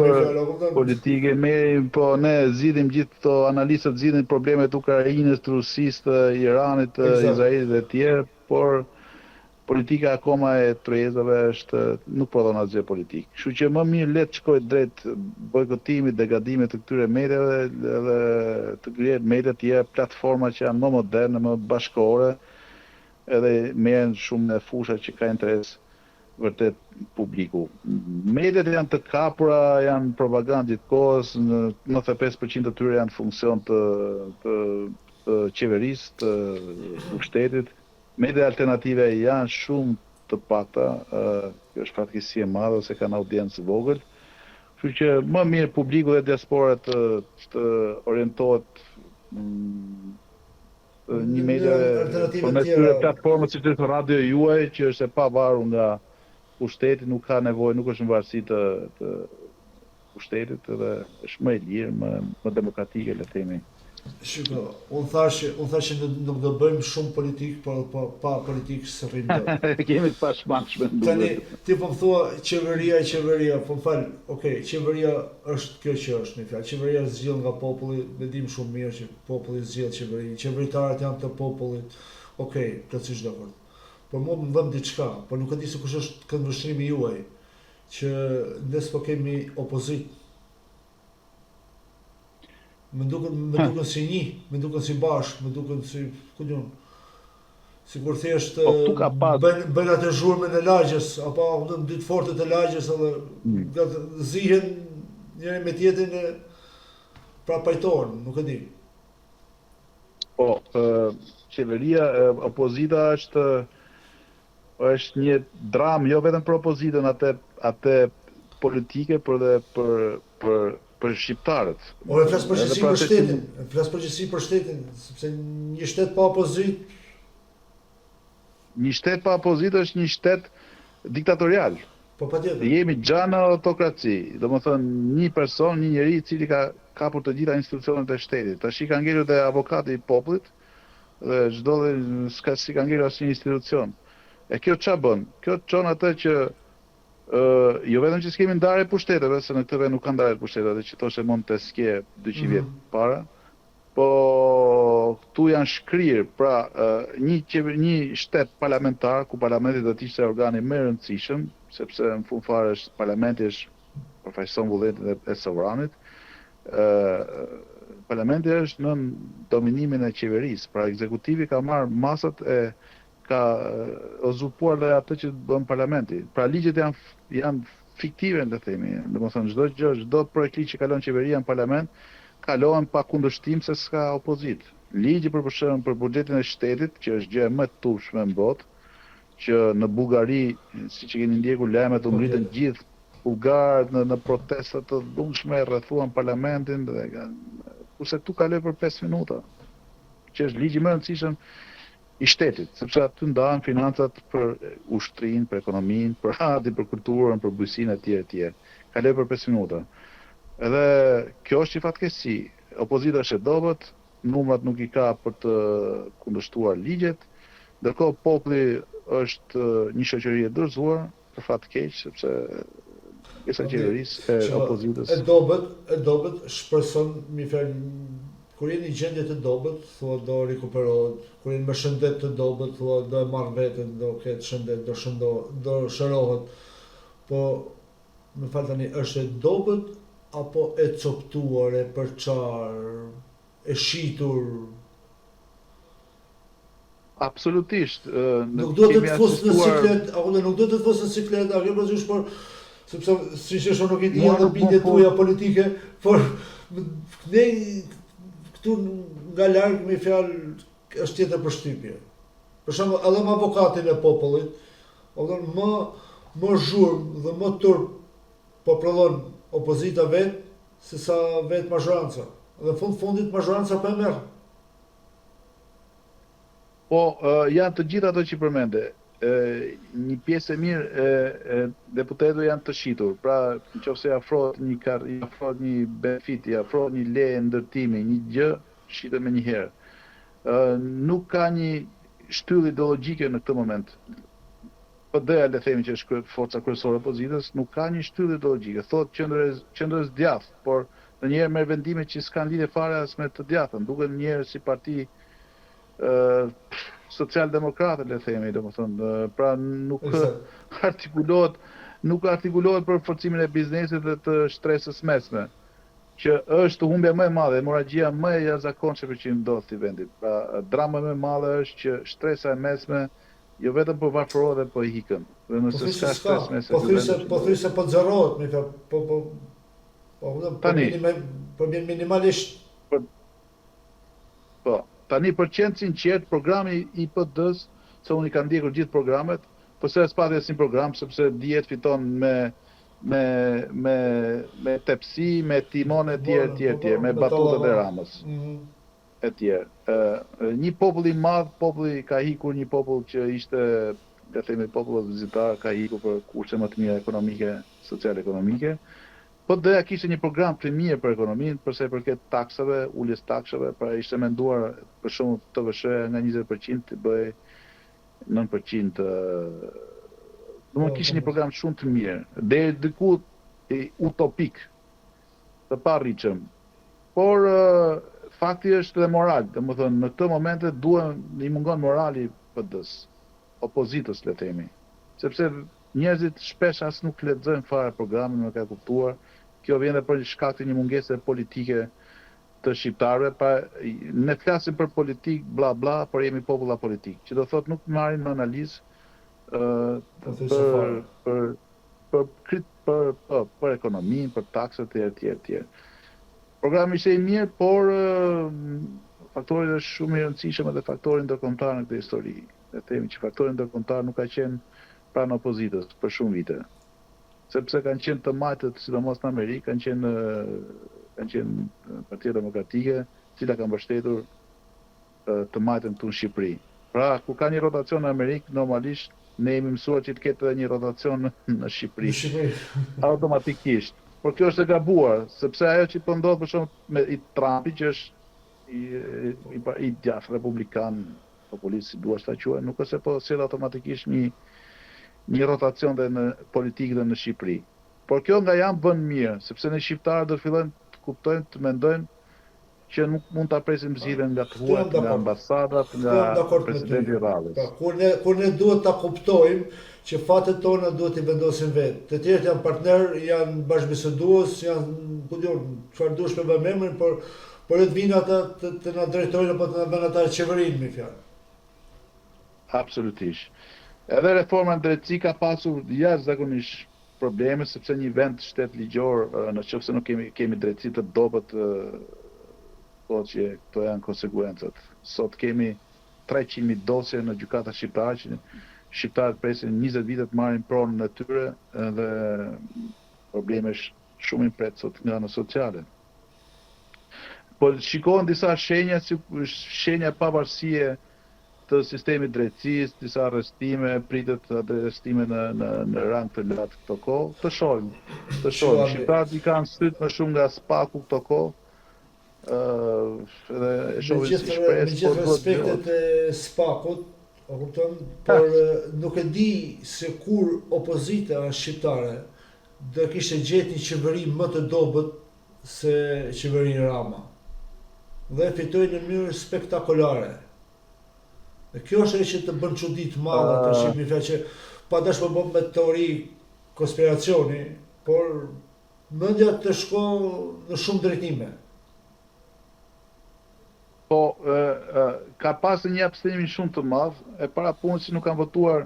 politike po ne zgjidhim gjithë këto analistët zgjidhin problemet Ukrainës, të Rusisë, të Iranit, të Izraelit dhe të tjerë, por politika akoma e trezave nuk prodhon asgjë politik. Kështu që më mirë le të shkojë drejt bojkotimit, degadimit të këtyre mediave dhe të krijohet media të tjera, platforma që janë më moderne, më bashkëkohore, edhe merren shumë në fusha që ka interes vërtet publiku. Mediat janë të kapura, janë propagandë gjithkohës, 95% të tyre janë funksion të qeverisë, të pushtetit. Media alternative janë shumë të pakta, kjo është fatkeqësi e madhe se kanë audiencë vogël. Kështu që më mirë publiku dhe diaspora të orientohet një media përmes këtyre platformave siç është radio juaj, që është e pavarur nga pushteti, nuk ka nevojë, nuk është në varësi të pushtetit dhe është më e lirë, më demokratike, le të themi. Shiko, unë thashë nuk do bëjmë shumë politikë, por pa politikë së rrimë do. Kemi të pashmangshme. Tani, ti po më thua qeveria, po më falë, okej, qeveria është kjo që është, në fjalë. Qeveria zgjidh nga populli, ne dim shumë mirë që populli zgjidh qeverinë. Qeveritarët janë të popullit, okej, plotësisht dakord. Por mua më vëm diçka, por nuk e di se kush është këndvështrimi juaj, që ne s'po kemi opozitë. Më duken si një, më duken si bashkë, më duken si, ku diun, sikur thjesht bën atë zhurmën e lagjes, apo në ditë fortet e lagjes, edhe zihen njëri me tjetrin e pra pajtohen, nuk e di. Po, qeveria, opozita është një dramë, jo vetëm për opozitën, atë politike, por edhe për shqiptarët. Ore, flas përgjithësi për shtetin, sepse një shtet pa opozit. Një shtet pa opozit është një shtet diktatorial. Po patjetër. Jemi xhana autokraci, domethënë një person, një njeri i cili ka kapur të gjitha institucionet e shtetit. Tash i ka ngelur dhe avokati i popullit dhe çdo s'ka si ka ngelur asnjë institucion. E kjo ç'a bën? Kjo çon atë që jo vetëm që s'kemi ndarje pushteteve, se në këtë vend nuk ka ndarje pushteteve, që thoshe Montesquieu 200 vjet para, po këtu janë shkrirë, pra një shtet parlamentar, ku parlamenti do të ishte organi më i rëndësishëm, sepse në fund fare parlamenti është përfaqëson vullnetin e sovranit. Parlamenti është në dominimin e qeverisë, pra ekzekutivi ka marrë masat ka uzurpuar dhe atë që bën parlamenti. Pra ligjet janë fiktive, le të themi. Domethënë çdo projekt ligj që kalon qeveria në parlament kalohen pa kundërshtim se s'ka opozit. Ligji për buxhetin e shtetit, që është gjë më e turpshme në botë, që në Bullgari, siç e keni ndjekur lajmet, u ngritën gjithë bullgarët në protesta të dhunshme, rrethuan parlamentin dhe kurse këtu kaloi për 5 minuta. Që është ligji më i rëndësishëm i shtetit, sepse aty ndahen financat për ushtrinë, për ekonominë, për artin, për kulturën, për bujqësinë etj. Kaloi për 5 minuta. Edhe kjo është i fatkeqësi. Opozita është e dobët, numrat nuk I ka për të kundërshtuar ligjet, ndërkohë populli është një shoqëri e dorëzuar, për fat keq, sepse pjesa e qeverisë e opozitës. E dobët shpreson mi fal kur jeni në gjendje të dobët, thua do rikuperohet, kur jeni me shëndet të dobët, thua do e marr veten, do ketë shëndet, do shërohet. Po më fal tani, është e dobët apo e coptuar, e përçar, e shitur? Absolutisht. Nuk do të fusë në siklet, apo nuk do të fusë në siklet, a ke përgjysh, por sepse sinqerisht nuk I di edhe bindjet tuaja politike, por ne këtu nga larg me fjalë është tjetër përshtypje. Për shembull, edhe me avokatin e popullit, më zhurmë dhe më turp po prodhon opozita vet se sa vet mazhoranca. Dhe fundit mazhoranca po e merr. Po, janë të gjitha ato që përmende. Një pjesë e mirë e deputetëve janë të shitur. Pra, nëse afrohet një benefit, I afrohet një leje ndërtimi, një gjë, shitet me një herë. Nuk ka një shtyllë ideologjike në këtë moment. PD-ja, le themi që është forca kryesore e opozitës, nuk ka një shtyllë ideologjike. Thotë qendrës djathtë, por ndonjëherë merr vendime që s'kan lidhje fare as me të djathtën. Duket ndonjëherë si parti social-demokrate, le themi, domethënë, pra nuk artikulohet për forcimin e biznesit dhe të shtresës mesme, që është humbja më e madhe, hemorragjia më e jashtëzakonshme që ndodh në vendit. Pra, drama më e madhe është që shtresa e mesme jo vetëm po varfërohet, po I hikën. Dhe nëse s'ka stres mesme, po thjesht po xherrohet, më thënë, po minimalisht. Po, tani për qenë sinqert, programi I PD-s, se unë I kam ndjekur gjithë programet, përse s'pati asnjë program, sepse dihet fiton me tepsi, me timon e tjerë, me batutat e Ramës. E tjerë. Një popull I madh, populli ka hikur, një popull që ishte, le themi, popull vizitar, ka hikur për kushte më të mira ekonomike, social-ekonomike. Po doja kishte një program të mirë për ekonominë, përsa I përket taksave, uljes taksave, pra ishte menduar për shembull TVSH nga 20% të bëj 9%. Domethënë kishte një program shumë të mirë, deri diku utopik, të parritshëm. Por fakti është dhe moral, domethënë në këtë momente I mungon morali PD-s, opozitës le themi, sepse njerëzit shpesh as nuk lexojnë fare programin, nuk e kuptuar. Kjo vjen edhe për shkak të një mungese politike të shqiptarëve, pa ne flasim për politik bla bla, por jemi popull apolitik, që do thotë nuk marrin në analizë për ekonominë, për taksat e tjerë. Programi ishte I mirë, por faktori është shumë I rëndësishëm edhe faktori ndërkombëtar në këtë histori. Le të themi që faktori ndërkombëtar nuk ka qenë pranë opozitës për shumë vite. Sepse kanë qenë të majtët, sidomos në Amerikë, kanë qenë Partia Demokratike, cila kanë mbështetur të majtën këtu në Shqipëri. Pra, ku ka një rotacion në Amerikë, normalisht ne jemi mësuar që të ketë edhe një rotacion në Shqipëri. Automatikisht. Por kjo është e gabuar, sepse ajo që po ndodh për shembull me Trumpi, që është I djathtë republikan, populist, si duash ta quaj, nuk është se po sjell automatikisht një rotacion dhe në politikë dhe në Shqipëri. Por kjo nga janë bën mirë, sepse ne shqiptarët do fillojmë të kuptojmë, të mendojmë që nuk mund ta presim zgjidhjen nga të huajt, nga ambasadat, nga presidenti Radhës. Kur ne duhet ta kuptojmë që fatet tona duhet I vendosin vetë. Të tjerët janë partner, janë bashkëbisedues, janë çfarë dush me emrin, por të vinë ata të na drejtojnë apo të na bëjnë ata qeverinë me fjalë. Absolutisht. Edhe reforma në drejtësi ka pasur jashtëzakonisht probleme, sepse një vend shtet ligjor, nëse nuk kemi drejtësi të dobët, thotë që këto janë konsekuencat. Sot kemi 300.000 dosje në gjykata shqiptare, që shqiptarët presin 20 vite të marrin pronën e tyre, dhe probleme shumë impret sot nga ana sociale. Po shikohen disa shenja, si shenja pavarësie të sistemit drejtësisë, disa arrestime, pritet arrestime në rang të lartë këto kohë, të shohim. Shqiptarët i kanë syt më shumë nga spaku këto kohë. Edhe e shohin si shpresë. Me gjithë respektet e spakut, o kupton, por nuk e di se kur opozita shqiptare do kishte gjetë një qeveri më të dobët se qeverinë Rama. Dhe fitoi në mënyrë spektakolare. Dhe kjo është që të bën çudi të madhe të shihni fjalë që pa dash më bën me teori konspiracioni, por mendja të shko në shumë drejtime. Po, ka pasur një abstinim shumë të madh, e para punës që nuk kanë votuar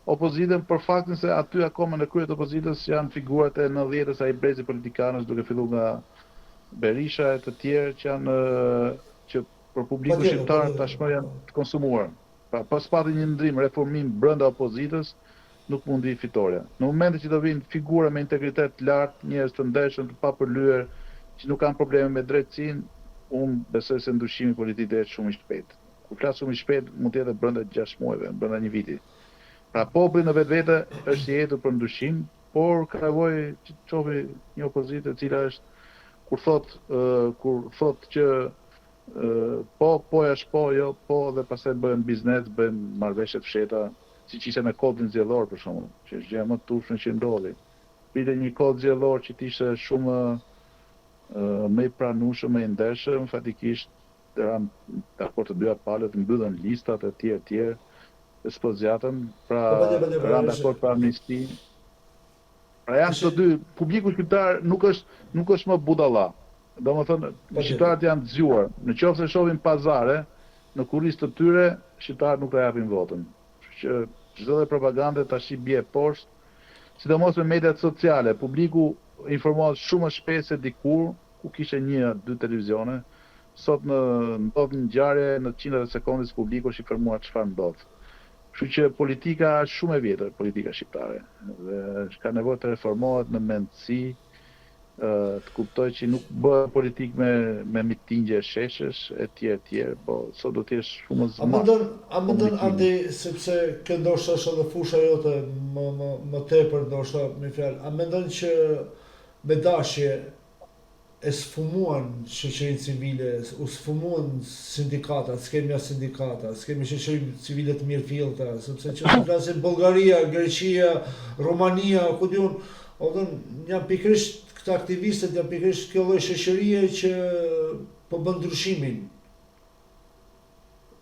opozitën për faktin se aty akoma në krye të opozitës janë figurat e 90-s ai brezi politikanësh duke filluar nga Berisha e të tjerë që janë që për publikun shqiptar tashmë janë të konsumuar. Pra, pas pati një ndrim, reformim brenda opozitës, nuk mundi fitoria. Në momentin që do vinë figura me integritet të lartë, njerëz të ndershëm, të papërlyer, që nuk kanë probleme me drejtësinë, unë besoj se ndryshimi politik do jetë shumë i shpejtë. Kur flas shumë i shpejtë, mund të jetë brenda 6 muajve, brenda një viti. Pra populli në vetvete është i jetur për ndryshim, por ka nevojë që të çohë një opozitë e cila është kur thot që po është po, jo po dhe pastaj bëhen biznes, bëhen marrëveshje të fshehta, siç ishte me kodin zgjedhor për shembull, që është gjë më të turpshme që ndodhi. Pritet një kod zgjedhor që ishte shumë më i pranueshëm, më i ndershëm, fatikisht dakord të dyja palët mbyllën listat e tjerë, s'po zgjatën, pra ran dakord për amnisti. Pra janë të dy, publiku shqiptar nuk është më budalla. Domethënë, shqiptarët janë të zgjuar. Nëse shohin pazare, në kurrizë të tyre, shqiptarët nuk ta japin votën. Kështu që çdo lloj propagande tash i bie poshtë, sidomos me mediat sociale. Publiku informohet shumë më shpejt se dikur, ku kishte 1-2 televizione. Sot ndodh një ngjarje në qindrat e sekondës publiku është informuar çfarë ndodh. Kështu që politika është shumë e vjetër, politika shqiptare. Dhe ka nevojë të reformohet në mendësi, të kuptoj që nuk bëhet politik me mitingje sheshësh e tjerë, po sot do të jesh shumë zmat. A mendon Andi, sepse kjo ndoshta është edhe fusha jote më tepër ndoshta me fjalë, a mendon që me dashje e sfumuan shoqërinë civile, u sfumuan sindikatat, s'kemi as sindikata, s'kemi shoqëri civile të mirëfillta, sepse që flasim Bullgaria, Greqia, Romania, ku diun, janë pikërisht këta aktivistët, janë pikërisht kjo lloj shoqërie që po bën ndryshimin.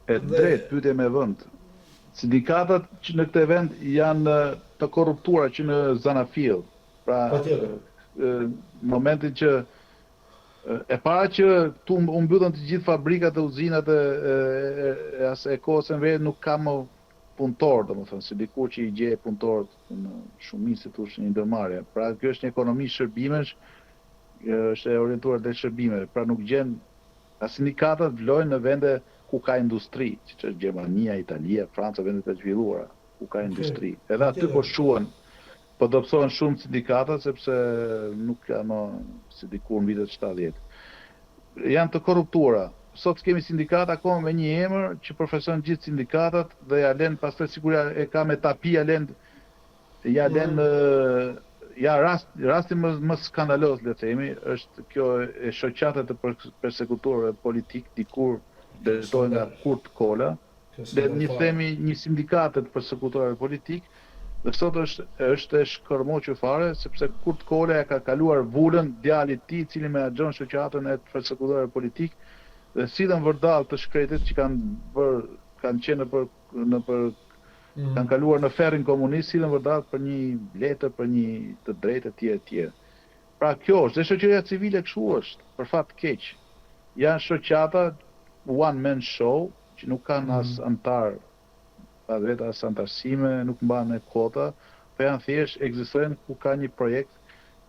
E drejt, pyetje me vend. Sindikatat që në këtë vend janë të korruptuara që në Zanafill. Pra, momentin që e para që tu u mbyllën të gjithë fabrikat e uzinat e kohës së vetë nuk ka më punëtor, domethënë, si dikur që i gjej punëtorët në shumicë thosh një ndërmarrje. Pra kjo është një ekonomi shërbimesh, është e orientuar drejt shërbimeve. Pra nuk gjen as sindikatat vlojnë në vende ku ka industri, siç është Gjermania, Italia, Franca, vende të zhvilluara ku ka industri. Edhe aty po shuan. Po dobësohen shumë sindikatat sepse nuk janë si dikur në vitet 70. Janë të korruptuara. Sot kemi sindikata akoma me një emër që përfaqëson gjithë sindikatat dhe ja lën pastaj sigurisht e ka me tapi ja lën rasti më skandaloz le të themi është kjo e shoqatet të përsekutorëve politik dikur drejtohen nga Kurt Kola dhe një sindikate të përsekutorëve politik. Dhe sot është e shkërmoqur fare sepse Kurt Kola ka kaluar vulën djalit i tij i cili menaxhon shoqatën e përsekutorëve politik dhe sillen vërdall të shkretit që kanë kaluar në ferrin komunist, sillen vërdall për një letër, për një të drejtë e tjerë. Pra kjo është, dhe shoqëria civile kështu është, për fat keq. Janë shoqata one man show që nuk kanë as antar pa vetë as antarësime, nuk mbahen me kvota, po janë thjesht ekzistojnë ku ka një projekt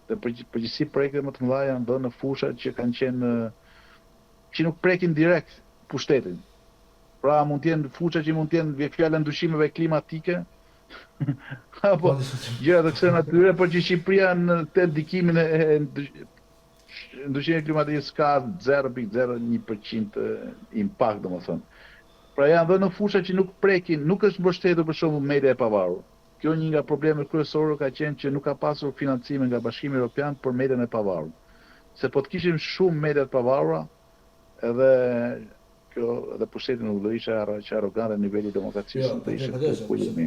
dhe përgjithësi projekte më të mëdha janë dhënë në fusha që kanë qenë që nuk prekin direkt pushtetin. Pra mund të jenë fusha që mund të jenë fjala ndryshimeve klimatike, apo gjëra të kësaj natyre, por që Shqipëria në të ndikimin e ndryshimeve klimatike s'ka 0.01% impakt, domethënë. Pra janë dhe në fusha që nuk prekin, nuk është mbështetur për shembull media e pavarur. Kjo një nga problemet kryesorë ka qenë që nuk ka pasur financime nga Bashkimi Evropian për median e pavarur. Se po të kishim shumë media të pavarura, edhe kjo edhe pushteti nuk do ishte që arrogante në nivelin e demokracisë, Jo, do ishte patjetër, ku jemi.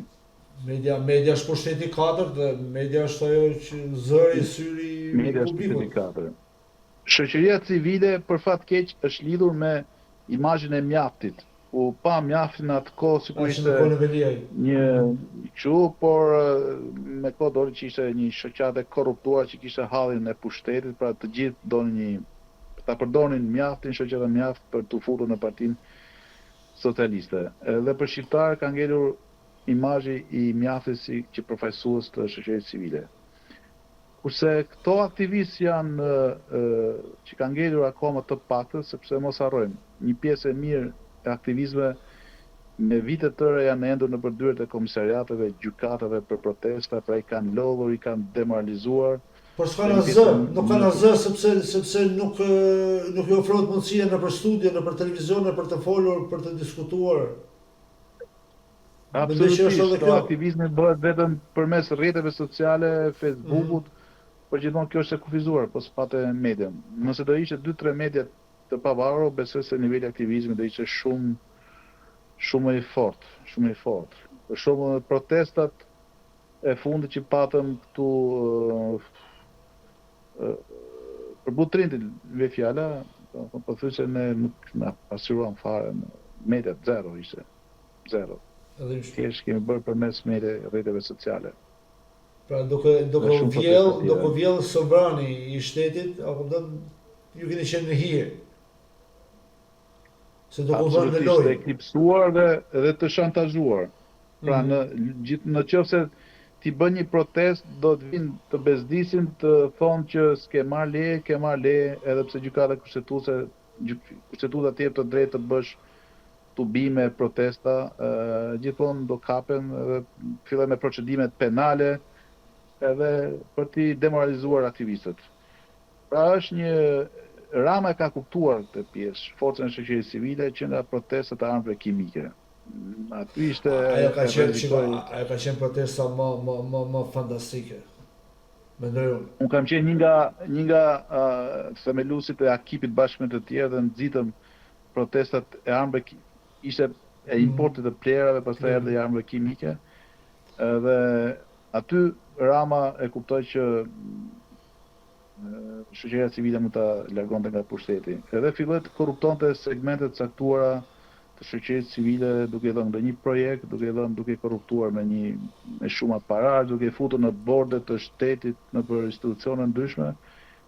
Media është pushteti 4 dhe media është ajo që zëri syri Media është publikut. pushteti 4. Shoqëria civile për fat keq është lidhur me imazhin e mjaftit. U pa mjaftin atë kohë sikur Që ishte në kohën e Veliaj. një kështu, por me kohë doli që ishte një shoqate korruptuar që kishte hallin e pushtetit, pra të gjithë donin ta përdonin mjaftin, shoqata mjaft për të futur në Partinë Socialiste. Dhe për shqiptar ka ngelur imazhi i mjaftit si që përfaqësues të shoqërisë civile. Kurse këto aktivistë janë që kanë ngelur akoma të paktën, sepse mos harrojmë, një pjesë e mirë e aktivizme me vite tëre janë endur në përdyret e komisariateve, gjykatave për protesta, pra i kanë lodhur, i kanë demoralizuar. Por s'kanë asgjë, nuk kanë asgjë sepse nuk i ofrohet mundësia në për studio, në për televizion, në për të folur, për të diskutuar. Absolutisht, këto aktivizmi bëhet vetëm përmes rrjeteve sociale, Facebookut, por gjithmonë kjo është e kufizuar, po s'pate media. Nëse do ishte 2-3 media të pavarur, besoj se niveli i aktivizmit do ishte shumë i fortë, shumë i fortë. Për shembull, protestat e fundit që patëm këtu për Butrintin, me fjala, po thuaj se ne nuk na pasuruam fare, media zero ishte. Zero. Thjesht kemi bërë përmes rrjeteve sociale. Pra duke vjell sovrani i shtetit, a kupton, ju keni qenë në hije. Se do ku vënë në lojë. Të eklipsuar dhe të shantazhuar. Pra në qoftë se ti bën një protest, do të vinë të bezdisin, të thonë që s'ke marrë leje, edhe pse gjykata kushtetuta të jep të drejtë të bësh tubime, protesta, gjithmonë do kapen dhe fillojnë me procedimet penale edhe për t'i demoralizuar aktivistët. Pra është një Rama ka kuptuar këtë pjesë, forcën e shoqërisë civile që nga protestat e armëve kimike. Aty ishte ajo ka qenë protesta më fantastike. Mendoj unë. Unë kam qenë një nga themeluesit e akipit bashkë me të tjerë dhe nxitëm protestat e armëve ishte e importit të plerave, pastaj erdhi armëve kimike. Dhe aty Rama e kuptoi që shoqëria civile mund ta largonte nga pushteti. Edhe filloi të korruptonte segmente të caktuara të shoqërisë civile, duke dhënë në një projekt, duke korruptuar me shumë aparat, duke futur në borde të shtetit, në për institucione ndryshme,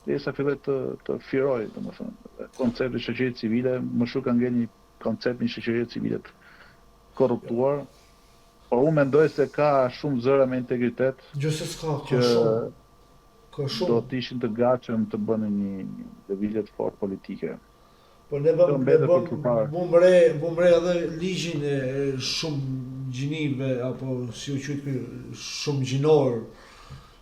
derisa filloi të firojë, domethënë. Koncepti i shoqërisë civile, më shumë ka ngel një koncept një shoqërie civile të korruptuar, por unë mendoj se ka shumë zëra me integritet. Gjithsesi ka shumë. Do të ishin të gatshëm të bënin një lëvizje të fortë politike. Po ne vëmre edhe ligjin e shumë gjinive, apo si u quhet ky, shumë gjinor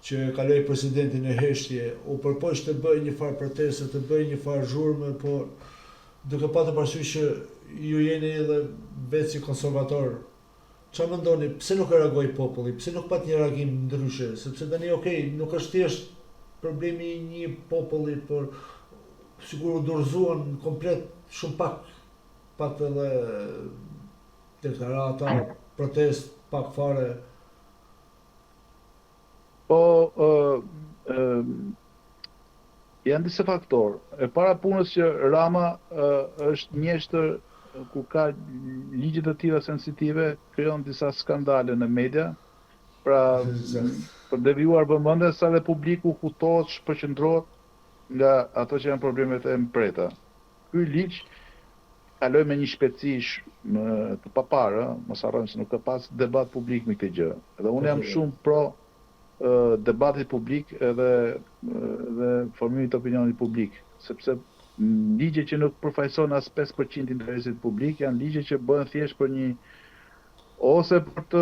që kaloi presidentin e heshtje, u përpoq të bëjë një farë proteste, të bëjë një farë zhurmë, por duke patur parasysh që ju jeni edhe vetë si konservator. Çfarë mendoni, pse nuk reagoi populli, pse nuk pat një reagim ndryshe, sepse tani nuk është thjesht problemi i një populli, por sigur u dorëzuan komplet shumë pak edhe deklarata, protest, pak fare. Po, janë disa faktorë. E para punës që Rama është mjeshtër ku ka ligje të tilla sensitive, krijon disa skandale në media, pra për devijuar vëmendjen sa dhe publiku hutohet, shpërqendrohet nga ato që janë problemet e mpreta. Ky ligj kaloi me një shpejtësi të paparë, mos harrojmë se nuk ka pas debat publik me këtë gjë. Dhe unë jam shumë pro debatit publik edhe formimit të opinionit publik, sepse ligje që nuk përfaqëson as 5% interesit publik janë ligje që bëhen thjesht për një ose për të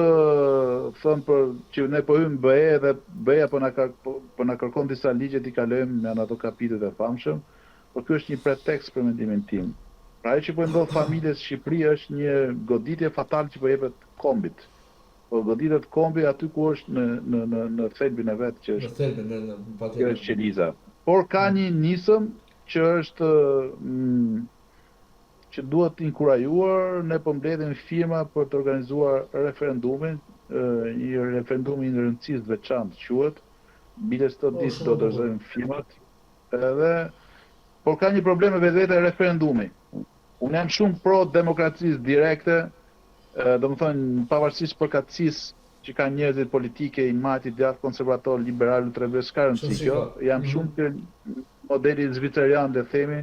thënë për që ne po hym BE dhe BE-ja po na kërkon disa ligje t'i kalojmë në ato kapitujt e famshëm, por ky është një pretekst për mendimin tim. Pra ajo që po ndodh familjes Shqipëri është një goditje fatale që po jepet kombit. Po goditet kombi aty ku është në thelbin e vet që Në është thelbin, kjo patjetër. është qeliza. Por ka një nisëm që është që duhet inkurajuar, ne po mbledhim firma për të organizuar referendumin, një referendum i rëndësisë të veçantë quhet. Bile çdo ditë do të dorëzojmë firmat. Por ka një problem me vetë referendumi. Unë jam shumë pro demokracisë direkte, domethënë pavarësisht përkatësisë që kanë njerëzit politike, i majtë, i djathtë, konservator, liberal, ultravesh, ka rëndësi kjo. Jam shumë për modeli zviceran, le themi,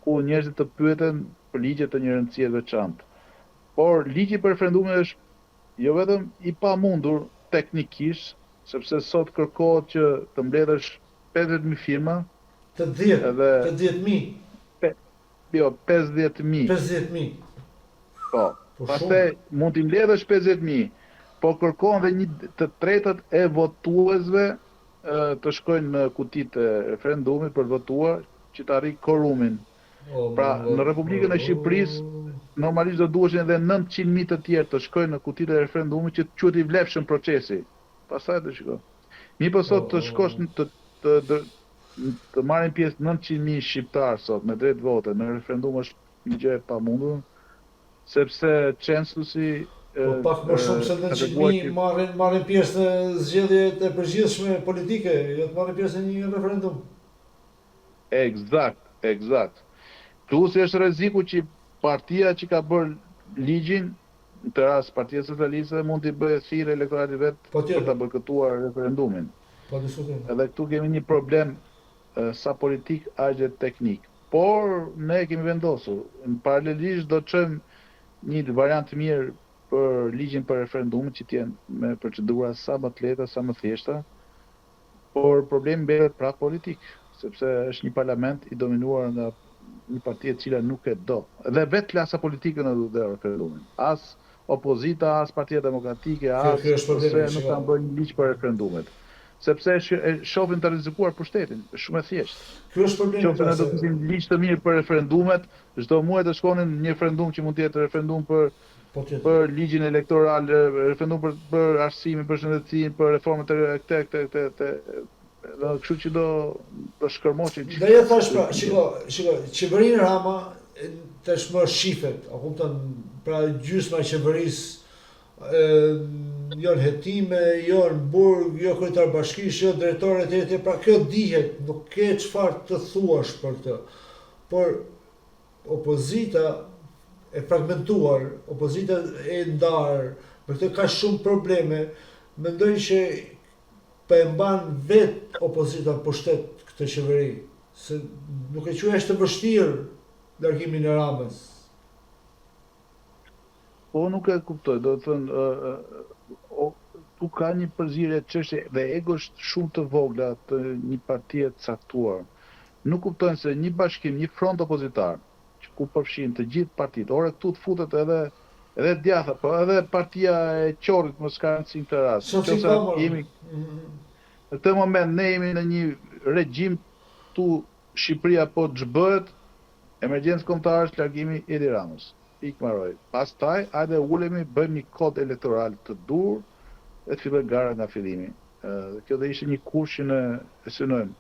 ku njerëzit të pyeten për ligje të një rëndësie veçantë. Por ligji për referendumin është jo vetëm i pamundur teknikisht, sepse sot kërkohet që të mbledhësh 50.000 firma, Të 10.000. Jo, 50.000. 50.000. Po. Pastaj mund t'i mbledhësh 50.000, po kërkon dhe një të tretët e votuesve të shkojnë në kutitë e referendumit për të votuar që të arrijë korumin. Pra, në Republikën e Shqipërisë normalisht do duheshin edhe 900.000 të tjerë të shkojnë në kutitë e referendumit që të quhet i vlefshëm procesi. Pastaj të shiko. Mi po sot të shkosh të marrin pjesë 900.000 shqiptarë sot me drejt vote në referendum është një gjë e pamundur, sepse censusi Po pak më shumë se 900.000 marrin pjesë në zgjedhjet e përgjithshme politike, jo të marrin pjesë në një referendum. Eksakt. Plus është rreziku që partia që ka bërë ligjin, në të rast Partia Socialiste, mund t'i bëjë thirrje elektoratit vet për ta bojkotuar referendumin. Po diskutojmë. Edhe këtu kemi një problem sa politik aq dhe teknik. Por ne kemi vendosur, në paralelisht do të çojmë një variant mirë për ligjin për referendumin që t'jenë me procedura sa më të lehta, sa më thjeshta, por problemi mbetet pra politik, sepse është një parlament i dominuar nga një parti e cila nuk e do. Dhe vetë klasa politike në do dhe referendumin. As opozita, as Partia Demokratike, as nuk kanë bërë një ligj për referendumet. Sepse shohin të rrezikuar pushtetin, është shumë e thjeshtë. Ky është problemi. Qoftë ne do të kishim ligj të mirë për referendumet, çdo muaj të shkonin një referendum që mund të jetë referendum për ligjin elektoral, referendum për arsimin, për shëndetësinë, për reformat e kështu që do shkërmoqin. Dhe ja thash pra, shiko, qeverinë Rama tashmë shifet, a kupton, pra gjysma e qeverisë jo në hetime, jo në burg, jo kryetar bashkisë, jo drejtorë e tjetër, pra kjo dihet, nuk ke çfarë të thuash për këtë. Por opozita e fragmentuar, opozita e ndarë, për këtë ka shumë probleme, mendoj që e mban vetë opozita në pushtet këtë qeveri, se nuk e quaj është të vështirë largimin e Ramës. Po nuk e kuptoj, do të thënë, tu ka një përzierje çështje dhe egosh shumë të vogla të një partie të caktuar. Nuk kuptojnë se një bashkim, një front opozitar, që ku përfshin të gjithë partitë, ore këtu të futet edhe djatha, po edhe partia e Qorrit mos ka rëndësi në këtë rast. Në këtë moment ne jemi në një regjim tu Shqipëria po ç'bëhet, emergjencë kombëtare, largimi i Edi Ramës. Pikë mbaroi. Pastaj hajde ulemi, bëjmë një kod elektoral të dur dhe të fillojë gara nga fillimi. Kjo do ishte një kursh që ne e synojmë.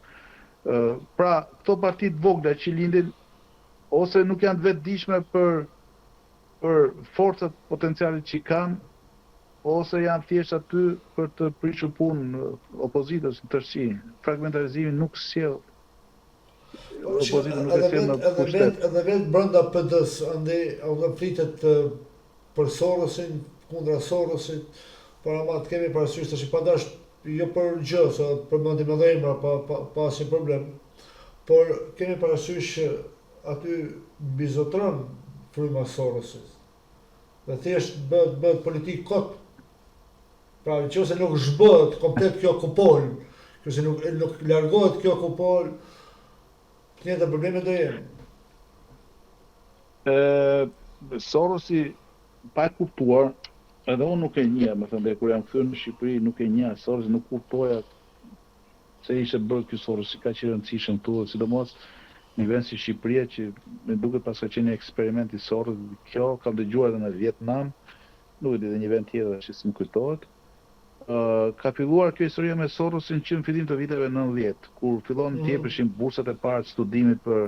Pra, këto parti të vogla që lindin ose nuk janë të vetëdijshme për forcat potenciale që kanë, ose janë thjesht aty për të prishur punë opozitës në tërësi. Fragmentarizimi nuk sjell opozitën nuk e sjell në pushtet. Edhe vetë brenda PD-s, andaj flitet për Sorosin, kundra Sorosit, por ama të kemi parasysh tash padash jo për gjë, se për mendim edhe emra pa asnjë problem. Por kemi parasysh aty mbizotron fryma Sorosit. Dhe thjesht bëhet politik kot. Pra, nëse nuk zhbëhet komplet kjo kupol, nëse nuk largohet kjo kupol, tjetër probleme do jenë. Sorosi pa e kuptuar, edhe unë nuk e njeh, më thënë, kur jam kthyer në Shqipëri nuk e njeh, Sorosi nuk kuptoja se ishte bërë ky Sorosi ka që rëndësishëm këtu, sidomos një vend si Shqipëria që me duket pas ka qenë një eksperiment i Sorës, kjo kam dëgjuar edhe në Vietnam, nuk e di edhe një vend tjetër që s'm kujtohet. Ka filluar kjo historia me Sorosin që në fillim të viteve 90, kur fillon të jepeshin bursat e para të studimit për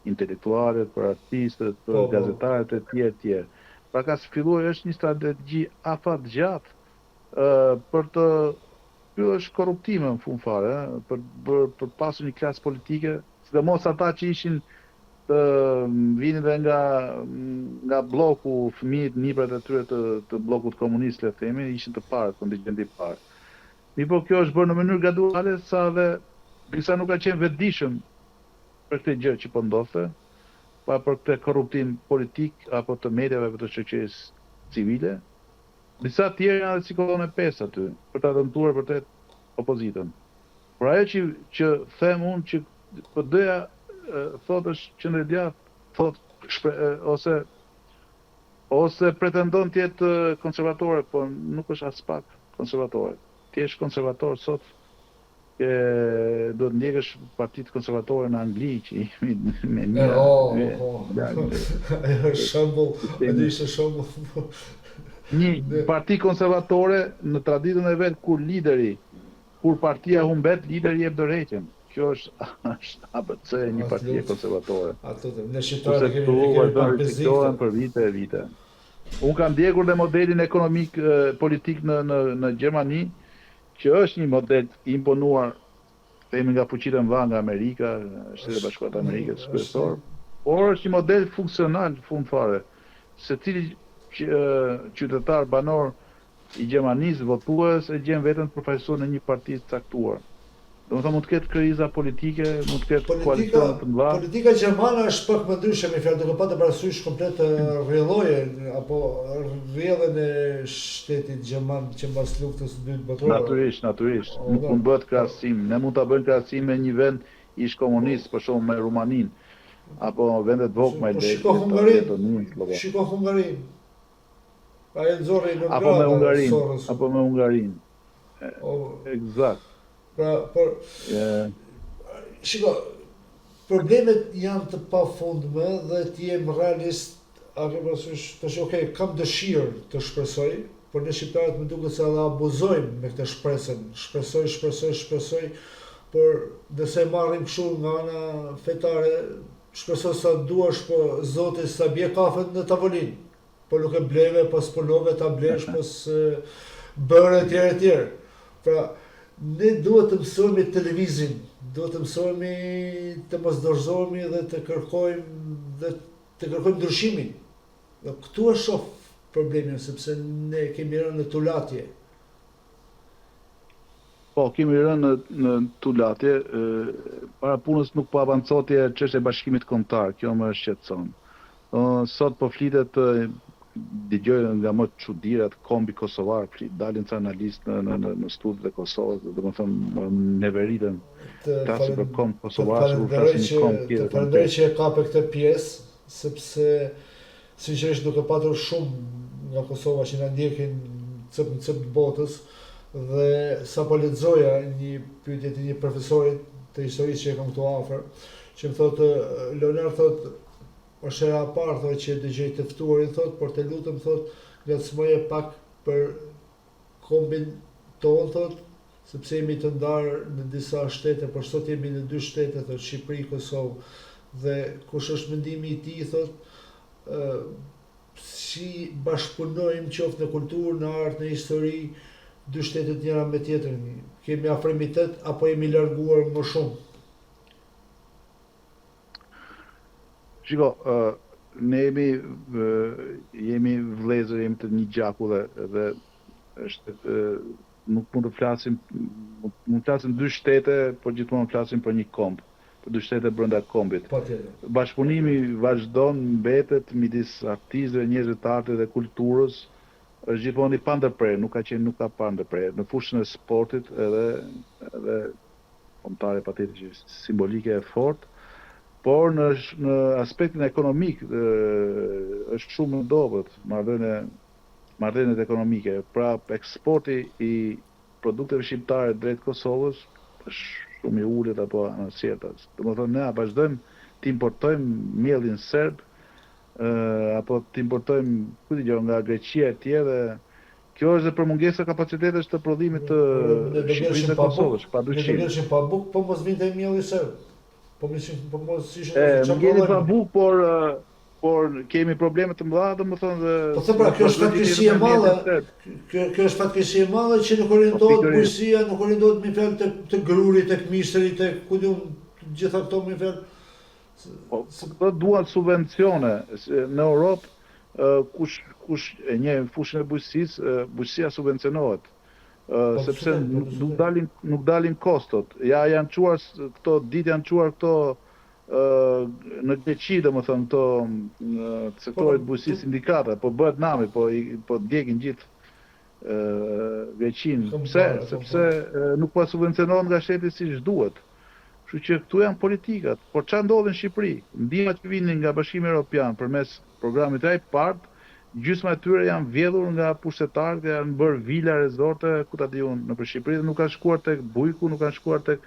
intelektualët, për artistët, për gazetarët e tjerë. Pra ka filluar është një strategji afat gjatë për të kjo është korruptime në fund fare, për pasur një klasë politike, sidomos ata që ishin të vinin dhe nga bloku, fëmijët, niprat e tyre të bllokut komunist, le themi, ishin të parë, kontingjenti i parë. Mirë, kjo është bërë në mënyrë graduale, sa dhe disa nuk ka qenë vetëdijshëm për këtë gjë që po ndodhte, pa për këtë korruptim politik apo të mediave apo të shoqërisë civile. Disa tjerë janë dhe si kolon e pesë aty, për ta dëmtuar vërtet opozitën. Por ajo që them unë që PD-ja thot është qendrëdjath, thot ose pretendon të jetë konservatore, por nuk është as pak konservatore. Ti je konservator sot, do të ndjekësh partitë konservatore në Angli që jemi me një shembull, ishte shembull. Një parti konservatore në traditën e vet kur partia humbet, lideri jep dorëheqjen. Kjo është ABC një partie konservatore. Në shqiptarë kemi për vite e vite. Unë kam ndjekur dhe modelin ekonomik politik në Gjermani, që është një model imponuar themi nga fuqitë e mëdha nga Amerika, Shtetet e Bashkuara të Amerikës, kryesor, por është një model funksional fund fare. Secili qytetar banor i Gjermanisë votues e gjen veten përfaqësuar në një parti të caktuar. Domethënë mund të ketë kriza politike, mund të ketë koalicione të mëdha. Politika gjermane është pak më ndryshe me fjalë, duke patë parasysh komplet rrjellojen apo rrjedhën e shtetit gjerman që mbas luftës së dytë botërore. Natyrisht. Nuk mund bëhet krahasim. Ne mund ta bëjmë krahasim me një vend ish komunist, për shembull me Rumaninë, apo vendet vogla me Shiko Hungarinë. Ai nxorri në apo me Hungarinë. Eksakt. Shiko, problemet janë të pafundme dhe ti jem realist, kam dëshirë të shpresoj, por ne shqiptarët më duket se edhe abuzojmë me këtë shpresën, shpresoj, por nëse marrim kështu nga ana fetare, shpresoj sa duash, po Zoti sa bie kafën në tavolinë, po nuk e bleve, pas punove ta blesh, pas bërë tjerë. Pra, ne duhet të mësojmë televizin, duhet të mësojmë të mos dorëzohemi dhe të kërkojmë ndryshimin. Dhe këtu e shoh problemin, sepse ne kemi rënë në tulatje. Po, kemi rënë në tulatje, para punës nuk po avancotje çështja e bashkimit kombëtar, kjo më shqetëson. Sot po flitet dëgjoj nga më çudirat kombi kosovar, dalin ca analistë në studiet e Kosovës, domethënë neveritën tasë për komb kosovar, të përndrej që e kape këtë pjesë, sepse sinqerisht duke patur shumë nga Kosova që na ndjekin cëp botës, dhe sa po lexoja një pyetje të një profesorit të historisë që e kam këtu afër, që më thotë Leonard, thotë është era e parë thotë që dëgjoj të ftuarin, thotë, por të lutem, thotë, ngacmoje pak për kombin tonë, thotë, sepse jemi të ndarë në disa shtete, por sot jemi në 2 shtete, thotë, Shqipëri, Kosovë, dhe kush është mendimi i tij, thotë, si bashkëpunojmë qoftë në kulturë, në art, në histori, 2 shtetet njëra me tjetrën, kemi afrimitet apo jemi larguar më shumë? Shiko, ne jemi vëllezër, jemi të një gjaku dhe është nuk mund të flasim, mund të flasim 2 shtete, por gjithmonë flasim për një komb, për 2 shtete brenda kombit. Bashkëpunimi vazhdon, mbetet midis artistëve, njerëzve të artit dhe kulturës, është gjithmonë i pandërprer, nuk ka pandërprer. Në fushën e sportit edhe kombëtare patjetër që simbolike e fortë, por në aspektin ekonomik është shumë më dobët marrëdhëniet ekonomike. Pra eksporti i produkteve shqiptare drejt Kosovës është shumë i ulët apo anësjetas. Domethënë ne vazhdojmë të importojmë mielin serb, apo të importojmë ku di nga Greqia e tjerë dhe kjo është dhe për mungesa kapacitetesh të prodhimit të Shqipërisë dhe Kosovës, padyshim. Ne do gjelshim pa buk, po mos vinte mielli serb. Po mos ishin Ngeli pa buk, por kemi probleme të mëdha, domethënë. Po them pra, kjo është fatkeqësi e madhe. Kjo është fatkeqësi e madhe që nuk orientohet bujësia, nuk orientohet me fjalë të grurit, tek mishëri, tek ku diun, gjitha këto me fjalë. Po duan subvencione në Europë, kush e njeh fushën e bujësisë, bujësia subvencionohet. Sepse nuk dalin kostot. Ja janë çuar këto ditë janë çuar këto në Greqi, domethënë këto sektorit bujësisë sindikata, po bëhet nami, po djegin gjithë Greqin. Pse? Sepse nuk po subvencionohen nga shteti siç duhet. Kështu që këtu janë politikat. Por çfarë ndodh në Shqipëri? Ndihmat që vinin nga Bashkimi Evropian përmes programit IPARD, gjysma e tyre janë vjedhur nga pushtetarët, janë bërë vila, rezorte, ku ta di unë, nëpër Shqipëri dhe nuk kanë shkuar tek bujku, nuk kanë shkuar tek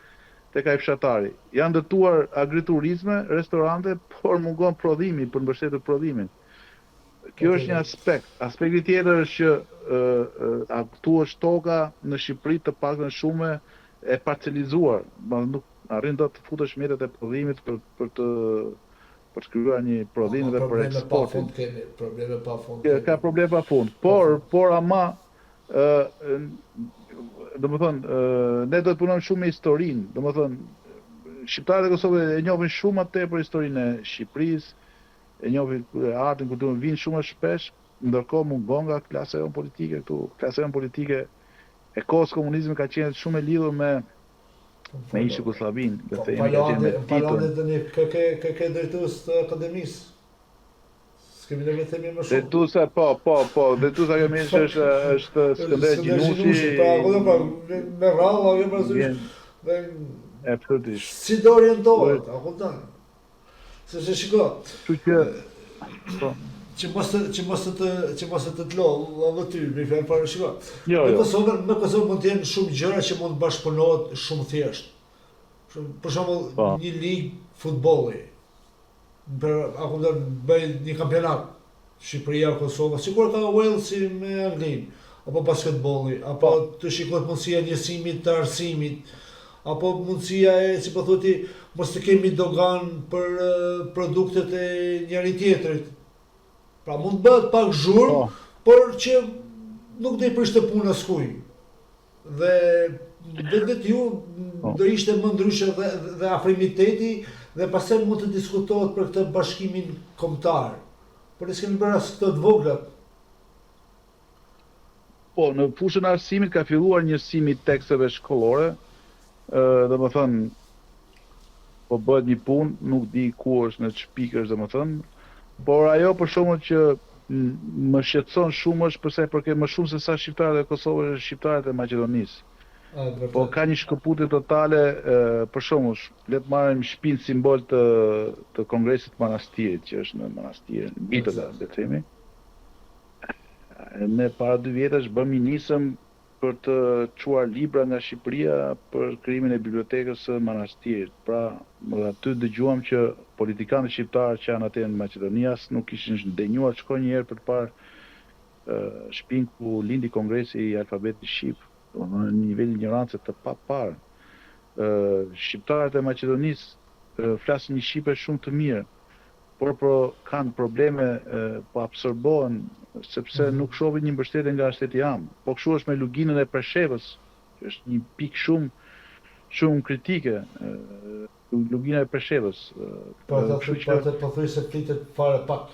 ai fshatari. Janë ndërtuar agriturizme, restorante, por mungon prodhimi për mbështetur prodhimin. Kjo është një aspekt. Aspekti tjetër është që këtu është toka në Shqipëri të paktën shumë e parcelizuar. Nuk arrin dot të futesh mjetet e prodhimit për të krijuar një prodhim dhe për eksportin. Probleme pa fund. Ka probleme pa fund. Por ama domethënë ne do të punojmë shumë me historinë. Domethënë shqiptarët e Kosovës e njohin shumë atë për historinë e Shqipërisë, e njohin artin, kulturën, vinë shumë shpesh, ndërkohë mungon nga klasa jonë politike këtu. Klasa jonë politike e kohës komunizmit ka qenë shumë e lidhur me ish Jugosllavin, do të themi, ka qenë me titull. Ke drejtues të akademisë. S'kemi ne themi më shumë. Drejtuesa, po, drejtuesa kemi është Skënder Gjinushi. Me rrallë, ajo parasysh. Absolutisht. Si do orientohet, a kupton? Sepse shiko. Që mos të lodh edhe ty, me fjalë parë shiko. Me Kosovën mund të jenë shumë gjëra që mund të bashkëpunohet shumë thjesht. Për shembull, një ligë futbolli. Bëj një kampionat Shqipëria Kosova, sikur ka Walesi me Anglinë, apo basketbolli, apo të shikohet mundësia e njësimit të arsimit, apo mundësia e, si po thotë, mos të kemi dogan për produktet e njëri tjetrit. Pra mund të bëhet pak zhurmë, por që nuk do i prishte punë askuj. Dhe ju do ishte më ndryshe dhe afrimiteti, dhe pastaj mund të diskutohet për këtë bashkimin kombëtar. Por ne s'kemi bërë as këto të voglat. Po, në fushën e arsimit ka filluar njësimi i teksteve shkollore, domethënë po bëhet një punë, nuk di ku është në çpikë është domethënë, por ajo për shkakun që më shqetëson shumë është përsa i përket më shumë se sa shqiptarët e Kosovës, shqiptarët e Maqedonisë. Po ka një shkëputje totale, për shembull, le të marrim shtëpinë simbol të Kongresit Manastirit, që është në Manastir, në Bitola, le të themi. Ne para 2 vjetësh bëmi nisëm për të çuar libra nga Shqipëria për krijimin e bibliotekës së Manastirit. Pra, aty dëgjuam që politikanët shqiptarë që janë aty në Maqedoni nuk kishin ndenjuar të shkojnë një herë për të parë shtëpinë ku lindi Kongresi i alfabetit shqip. Në nivel ignorancë të paparë. Shqiptarët e Maqedonisë flasin një shqipe shumë të mirë, por kanë probleme, po absorbohen sepse nuk shohin një mbështetje nga shteti jam. Po kështu është me luginën e Preshevës, që është një pikë shumë kritike. Lugina e Preshevës. Po thuaj se flitet fare pak.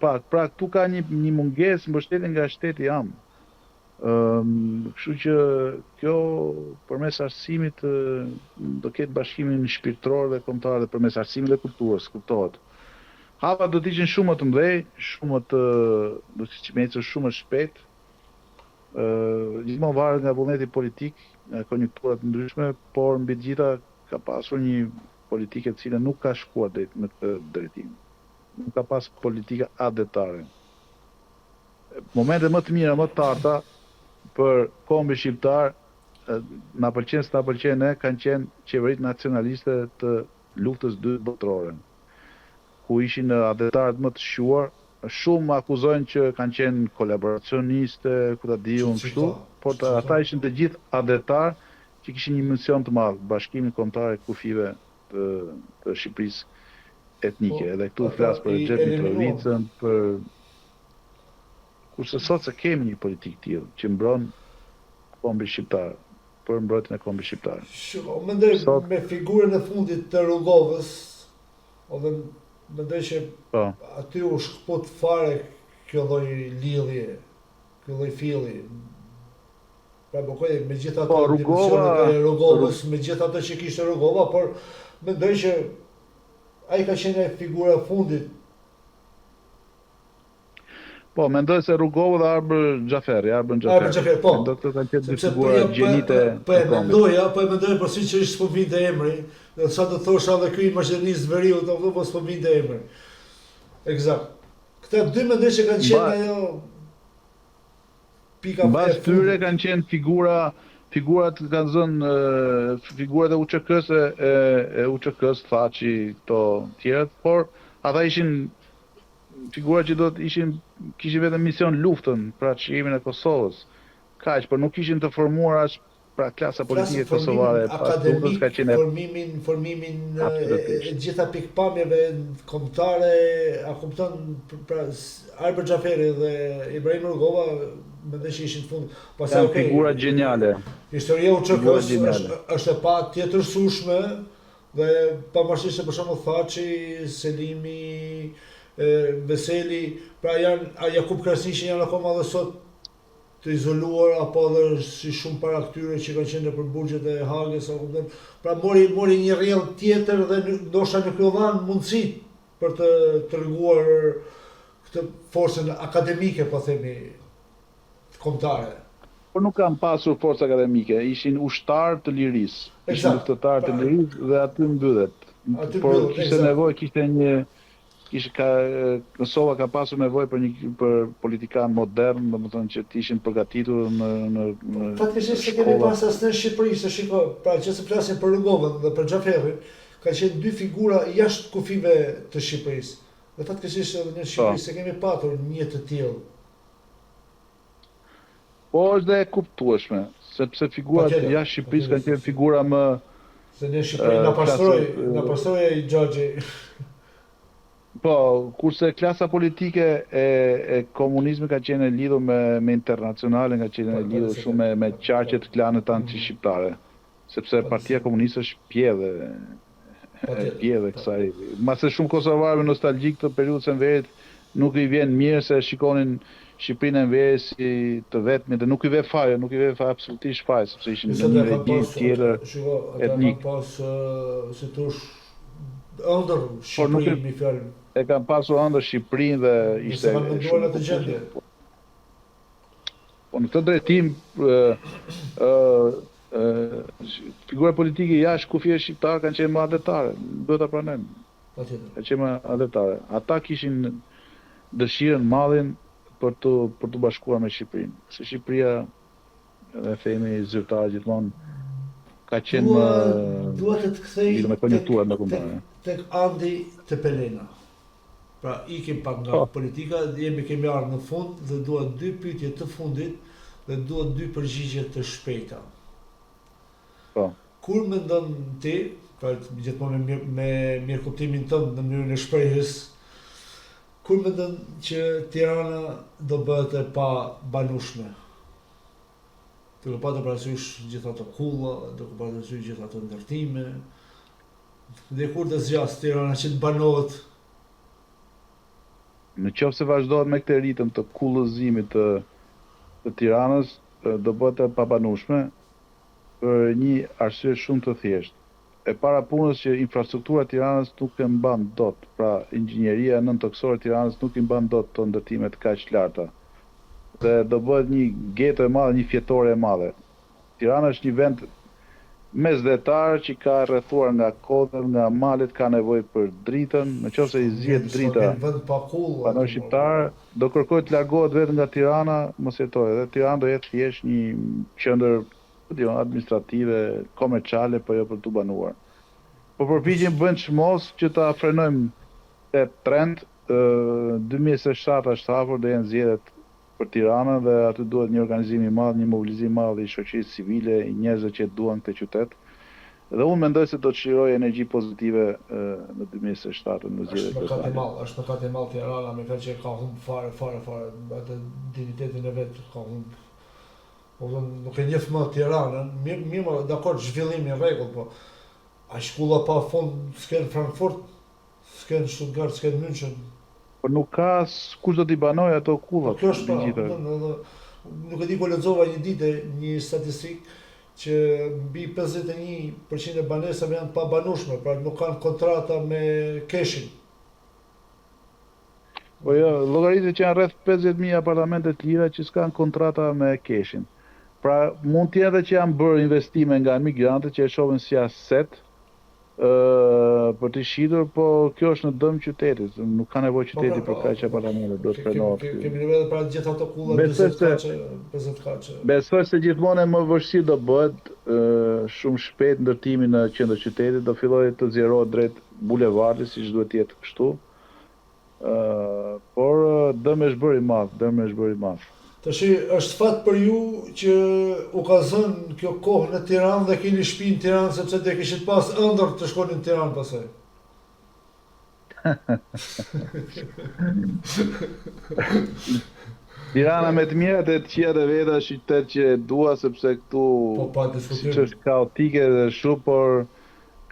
Pra këtu ka një mungesë mbështetje nga shteti jam. Kështu që kjo përmes arsimit do ketë bashkimin shpirtëror dhe kombëtar dhe përmes arsimit dhe kulturës, kuptohet. Hapa do të ishin shumë të mëdhej, shumë do të ecën shumë shpejt. Gjithmonë varet nga vullneti politik, nga konjunkturat ndryshme, por mbi të gjitha ka pasur një politikë e cila nuk ka shkuar drejt në këtë drejtim. Nuk ka pas politika adetare. Momente më të mira, më të arta për kombi shqiptar, na pëlqen s'na pëlqen ne, kanë qenë qeveritë nacionaliste të luftës dytë botërore, ku ishin adhetarët më të shquar, shumë akuzojnë që kanë qenë kolaboracioniste, ku ta di unë kështu, por ata ishin të gjithë adhetarë që kishin një mision të madh, Bashkimi Kombëtar i Kufive të Shqipërisë etnike. Edhe këtu flas për Xhepin Trovicën, kurse sot se kemi një politikë tillë që mbron kombi shqiptar, për mbrojtjen e kombit shqiptar. Mendoj me figurën e fundit të Rugovës, edhe mendoj që aty u shkput fare kjo lloj lidhje, kjo lloj filli. Pra bëkoj me gjithë ato dimensionet e Rugovës, me gjithë ato që kishte Rugova, por mendoj që ai ka qenë figura e fundit. Po, mendoj se Rugova dhe Arbër Xhaferi, po. Mendoj se kanë qenë dy figura gjenite. Po e mendoj, por sinqerisht s'po vinte emri, dhe sa do thosha edhe ky maqedonisë Veriut, apo po s'po vinte emri. Eksakt. Këta dy mendoj që kanë qenë ajo pika. Mbas tyre kanë qenë figurat kanë zënë figurat e UÇK-s e UÇK-s, Thaçi, këto tjerët, por ata ishin figura që kishin vetëm mision luftën, pra çlimin e Kosovës. Kaq, por nuk kishin të formuar as pra klasa politike kosovare, akademik, formimin e gjitha pikpamjeve kombëtare, a kupton, pra Arbër Xhaferi dhe Ibrahim Rugova mendoj që ishin fund. Pastaj figura geniale. Historia e UÇK-s është e patjetërsueshme dhe pavarësisht se për shembull Thaçi, Selimi, Veseli, pra janë Jakub Krasniqi janë akoma dhe sot të izoluar, apo edhe si shumë para këtyre që kanë qenë nëpër burgjet e Hagës, pra mori një rrjedh tjetër dhe ndoshta nuk u dhan mundësi për të treguar këtë forcën akademike, po themi, kombëtare. Por nuk kanë pasur forcë akademike, ishin ushtar të lirisë, ishin luftëtar të lirisë dhe aty mbyllet. Por Kosova ka pasur nevojë për politikan modern, domethënë që të ishin përgatitur në fatkeqësisht se kemi pas as në Shqipëri, se shiko, pra që se flasim për Rugovën dhe për Xhaferin, kanë qenë dy figura jashtë kufive të Shqipërisë. Dhe fatkeqësisht edhe në Shqipëri se kemi patur një të tillë. Po është e kuptueshme, sepse figurat jashtë Shqipërisë kanë qenë figura më se në Shqipëri na pastroi ai Xhaxhi. Po, kurse klasa politike e komunizmit ka qenë lidhur me internacionale, ka qenë lidhur shumë me qarqet klanet anti-shqiptare, sepse Partia Komuniste është pjedhe kësaj. Mase shumë kosovarëve nostalgjik të periudhës së Enverit nuk i vjen mirë se shikonin Shqipërinë e Enverit si të vetmi dhe nuk i ve fare, absolutisht fare, sepse ishin në një regim tjetër etnik. Si thosh, ëndër Shqipërinë mi fjalë. E kanë pasur ëndër Shqipërinë dhe ishte shumë në të gjendje. Po në këtë drejtim figura politike jashtë kufive shqiptar kanë qenë më adhetare, duhet ta pranojmë. Kanë qenë më adhetare. Ata kishin dëshirën madhin për të bashkuar me Shqipërinë. Se Shqipëria, dhe themi zyrtarë gjithmonë, ka qenë duhet të kthej me konjunkturat në kombëtare. Tek Andi të Pelena. Pra ikim pak nga politika, kemi ardhur në fund dhe duhet dy pyetje të fundit dhe duhet dy përgjigje të shpejta. Po. Kur mendon ti, pra gjithmonë me mirëkuptimin tënd në mënyrën e shprehjes, kur mendon që Tirana do bëhet e pa banueshme? Duke patur parasysh gjithë ato kulla, duke patur parasysh gjithë ato ndërtime, dhe kur të zgjas Tirana që të banohet? Në qoftë se vazhdohet me këtë ritëm të kullëzimit të Tiranës, do bëhet e pabanueshme për një arsye shumë të thjeshtë. E para punës që infrastruktura e Tiranës nuk e mban dot, pra inxhinieria nëntokësore e Tiranës nuk i mban dot të ndërtimet kaq larta. Dhe do bëhet një geto e madhe, një fjetore e madhe. Tirana është një vend mesdhetar që ka rrethuar nga kodër, nga malet, ka nevojë për dritën, nëse i zgjedh drita banor shqiptar, do kërkojë të largohet vetëm nga Tirana, mos jetojë. Dhe Tirana do jetë thjesht një qendër administrative, komerciale, po jo për të banuar. Po përpiqem bën çmos që ta frenojmë te trend. 2027 është hapur dhe janë zgjedhjet për Tiranën dhe aty duhet një organizim i madh, një mobilizim i madh i shoqërisë civile, i njerëzve që duan këtë qytet. Dhe unë mendoj se do të çlirojë energji pozitive në 2027 në zgjedhjet është mëkat i madh Tirana me këtë që ka humb fare atë dignitetin e vet ka humb. Po nuk e njeh më Tiranën, mirë, dakor zhvillimi i rregull, po a shkolla pa fond s'ken Frankfurt, s'ken Stuttgart, s'ken München. Por nuk ka kush do t'i banoj ato kullat. Kjo është nuk e di ku lexova një ditë një statistikë që mbi 51% e banesave janë pa banueshme, pra nuk kanë kontrata me keshin. Po jo, llogaritë që janë rreth 50.000 apartamente të lira që s'kan kontrata me keshin. Pra mund të jetë që janë bërë investime nga emigrantët që e shohin si aset për të shitur, po kjo është në dëm qytetit, nuk ka nevojë qyteti për kaq apartamente, do të prenohet. Kemi nevojë për gjithë ato kulla 50 kaçe. Besoj se gjithmonë më vështirë do bëhet shumë shpejt ndërtimi në qendër qytetit, do fillojë të zgjerohet drejt bulevardit, siç duhet të jetë kështu. Por dëm është bërë i madh, Tash është fat për ju që u ka zënë kjo kohë në Tiranë dhe keni shtëpi në Tiranë sepse do kishit pas ëndër të shkoni në Tiranë pastaj. Tirana me të mirat e të qijat e veta është qytet që e dua sepse këtu siç është kaotike dhe shumë, por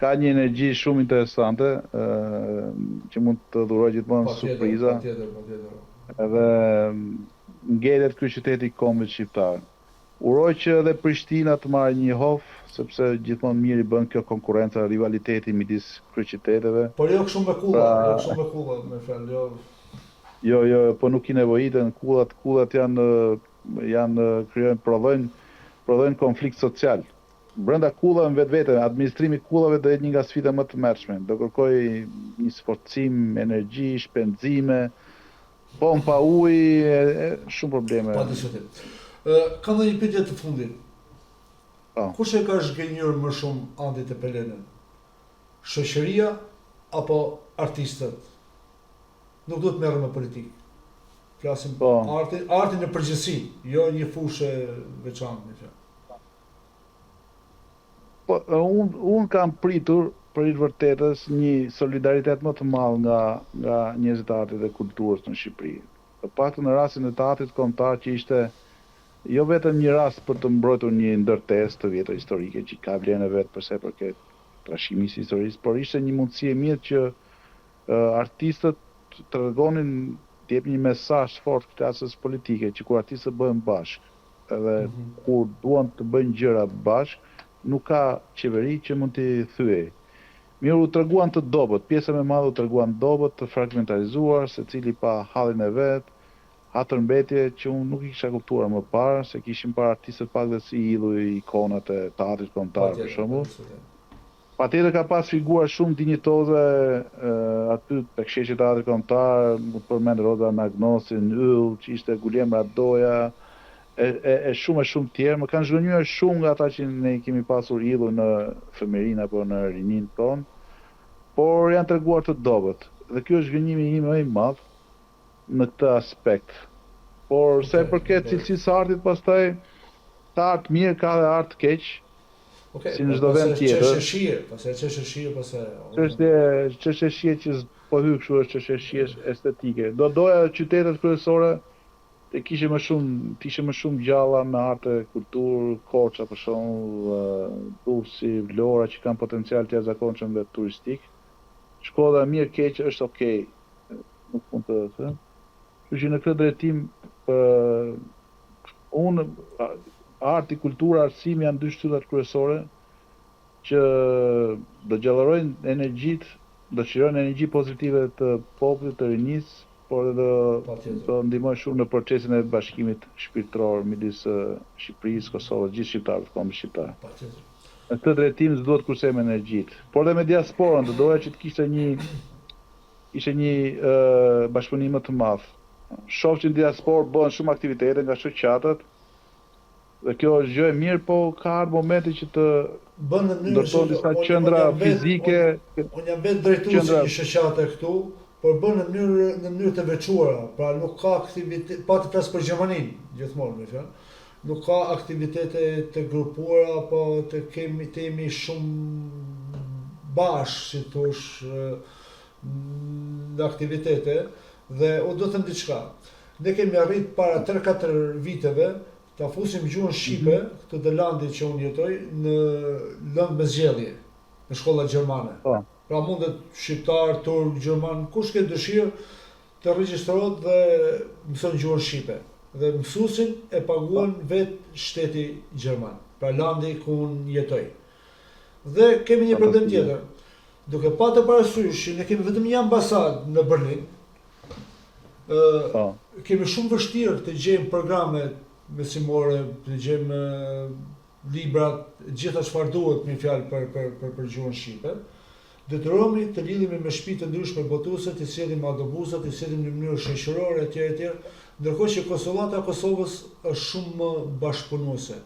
ka një energji shumë interesante që mund të dhurojë gjithmonë surpriza. Edhe ngjelet ky qyteti i kombit shqiptar. Uroj që edhe Prishtina të marrë një hof, sepse gjithmonë mirë i bën kjo konkurrenca, rivaliteti midis kryeqyteteve. Por jo kështu me kulla, me fjalë, jo. Jo, po nuk i nevojiten kullat janë krijojnë prodhojnë konflikt social. Brenda kullave vetvete, administrimi i kullave do jetë një nga sfidat më të mërshme. Do kërkojë një sforcim, energji, shpenzime, pompa ujë, shumë probleme. Pa diskutim. Kam dhe një pyetje të fundit. Kush e ka zhgënjur më shumë Andit e Pelenën? Shoqëria apo artistët? Nuk do të merrem me politikë. Flasim artin në përgjithësi, jo një fushë veçantë. Po un kam pritur për i vërtetës një solidaritet më të madh nga njerëzit e artit dhe kulturës në Shqipëri. Të paktën në rastin e teatrit kombëtar që ishte jo vetëm një rast për të mbrojtur një ndërtesë të vjetër historike që ka vlerën e vet për sa i përket trashëgimisë së historisë, por ishte një mundësi e mirë që artistët të tregonin, të jepin një mesazh fort klasës politike që kur artistët bëhen bashkë edhe kur duan të bëjnë gjëra bashkë, nuk ka qeveri që mund t'i thyej. Mirë, u treguan të dobët, pjesa më e madhe u treguan dobët, të fragmentarizuar, secili pa hallin e vet, hatërmbetje që unë nuk i kisha kuptuar më parë, se kishim parë artistët pak dhe si idhuj ikonat e teatrit kombëtar për shembull. Patjetër ka pas figura shumë dinjitoze aty tek sheshi i teatrit kombëtar, më përmend Roza Magnosin, Yll, që ishte Gulem Radoja, e shumë tjerë. Më kanë zhgënjur shumë nga ata që ne kemi pasur idhuj në fëmijërinë apo në rinin ton, por janë treguar të dobët. Dhe ky është zhgënjimi im më i madh në këtë aspekt. Por sa i përket cilësisë së artit, pastaj ka art mirë, ka dhe art keq. Si në çdo vend tjetër. Çështje shije që po hyj kështu është çështje shije estetike. Doja qytetet kryesore të kishe më shumë gjalla me arte, kulturë, Korça për shembull, Durrësi, Vlora që kanë potencial të jashtëzakonshëm dhe turistik. Shkolla mirë keq është okay. Nuk mund të them. Kështu që në këtë drejtim unë arti, kultura, arsimi janë dy shtyllat kryesore që do gjallërojnë energjitë, do shirojnë energji pozitive të popullit, të rinisë, por do ndihmojnë shumë në procesin e bashkimit shpirtëror midis Shqipërisë, Kosovës, gjithë shqiptarëve, kombit shqiptar. Në këtë drejtim s'duhet kursejmë energjitë. Por dhe me diasporën, do doja që të kishte një bashkëpunim më të madh. Shoh që në diasporë bëhen shumë aktivitete nga shoqatat Dhe kjo është gjë e mirë, po ka ardhur momenti që të bën në mënyrë ndërtohen disa qendra fizike, unë jam vetë drejtuesi qendra- një shoqate këtu, por bën në mënyrë të veçuara, pra nuk ka aktivitet, pa të flas për Gjermaninë gjithmonë, më fjalë. Nuk ka aktivitete të grupuara, apo të jemi shumë bashkë, si thosh, në aktivitete, dhe u do të them diçka. Ne kemi arrit para 3-4 viteve ta fusim gjuhën shqipe, këtë të landit që unë jetoj, në lëndë me zgjedhje, në shkolla gjermane. Po. Pra mundet shqiptar, turk, gjerman, kush ke dëshirë të regjistrohet dhe mëson gjuhën shqipe. Dhe mësuesin e paguan vetë shteti gjerman, pra landi ku unë jetoj. Dhe kemi një problem tjetër. Duke patur parasysh që ne kemi vetëm një ambasadë në Berlin, kemi shumë vështirë të gjejmë programe mësimore, të gjejmë librat, gjitha çfarë duhet me fjalë për gjuhën shqipe. Detyrohemi të lidhemi me shtëpi të ndryshme botuese, të sjellim autobusat, të sjellim në mënyrë shoqërore etj. Ndërkohë që konsullata e Kosovës është shumë më bashkëpunuese.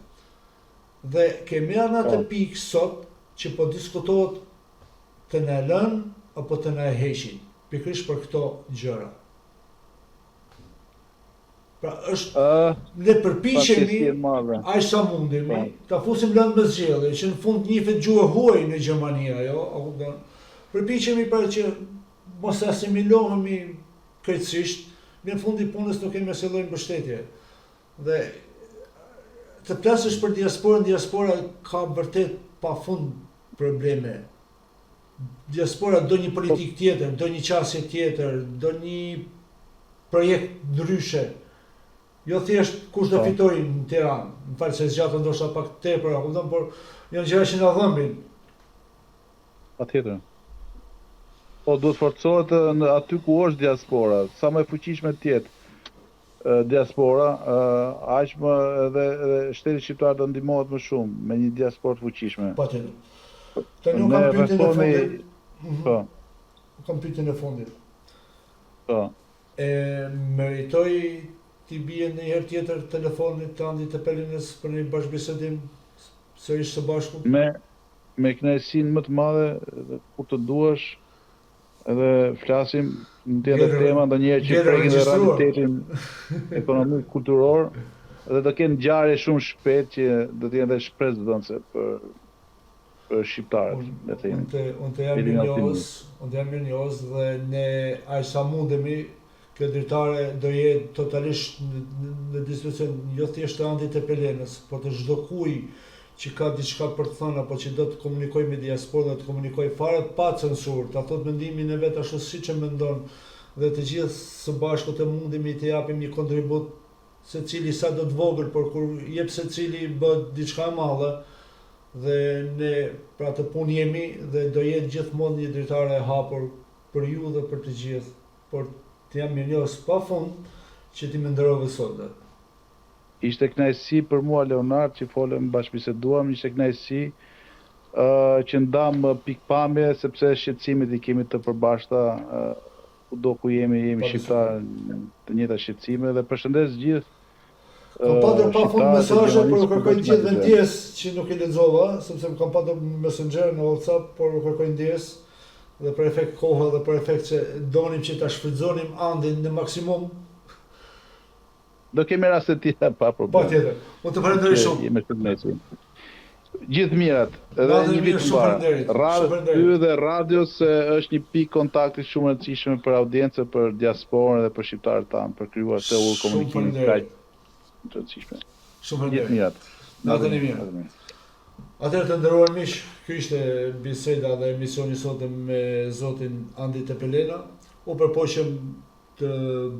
Dhe kemi ardhur në atë pikë sot që po diskutohet të na lënë apo të na heqin, pikërisht për këto gjëra. Pra është, ne përpiqemi, aq sa mundemi, ta fusim lëndë me zgjedhje, që në fund njihet gjuhë huaj në Gjermani, ajo, a kupton? Përpiqemi për që mos asimilohemi krejtësisht, në fund i punës nuk kemi asnjë lloj mbështetje. Dhe të flasësh për diaspora ka vërtet pafund probleme. Diaspora do një politikë tjetër, do një qasje tjetër, do një projekt ndryshe. Jo thjesht kush do fitojë në Tiranë, më falë se zgjatë ndoshta pak tepër, kupton, por janë gjëra që na dhëmbin. Patjetër. Po duhet forcohet aty ku është diaspora, sa më e fuqishme të jetë diaspora, aq më edhe shteti shqiptar do ndihmohet më shumë me një diasporë të fuqishme. Patjetër. Tani unë kam pyetjen e fundit. Po. Kam pyetjen e fundit. Po. Meritoj t'i bie ndonjëherë tjetër telefonit të Andit të Pelinës për një bashkëbisedim sërish së bashku? Me kënaqësinë më të madhe, kur të duash, edhe flasim në tjetër tema, ndonjëherë që prekin dhe realitetin ekonomik, kulturor, dhe do kenë ngjarje shumë shpejt që do të jenë dhe shpresëdhënëse për shqiptarët, le të themi. Unë të jam mirënjohës dhe ne aq sa mundemi, kjo dritare do jetë totalisht në diskusion jo thjesht të Andit të Pelenës, por të çdo kuj që ka diçka për të thënë apo që do të komunikojë me diasporën, të komunikojë fare pa censurë, ta thotë mendimin e vet ashtu siç e mendon, dhe të gjithë së bashku të mundemi të japim një kontribut secili sa do të vogël, por kur jep secili bëhet diçka e madhe, dhe ne pra të punë jemi dhe do jetë gjithmonë një dritare e hapur për ju dhe për të gjithë. Por të jam mirënjohës pafund që ti më ndërove sot. Ishte kënaqësi për mua, Leonard, që folëm, bashkëbiseduam, ishte kënaqësi që ndam pikpamje, sepse shqetësimit i kemi të përbashkëta, kudo ku jemi shqiptar të njëjta shqetësime, dhe përshëndes gjithë. Kam patur pafund mesazhe, por u kërkoj gjithë ndjes që nuk i lexova, sepse më kam patur Messenger në WhatsApp, por u kërkoj ndjes dhe për efekt kohë dhe për efekt që donim që ta shfrytëzonim Andin në maksimum. Do kemi raste tjera pa problem. Patjetër. Unë të falenderoj shumë. Jemi shpërndesur. Gjithë mirat, edhe një vit të mbarë. Ty dhe radios është një pikë kontakti shumë e rëndësishme për audiencën, për diasporën dhe për shqiptarët tanë, për krijuar të komunikimin kaq të rëndësishme. Shumë Gjithë mirat. Natën e mirë. Atëherë të nderuar miq, ky ishte biseda dhe emisioni sot me zotin Andi Tepelena. U përpoqëm të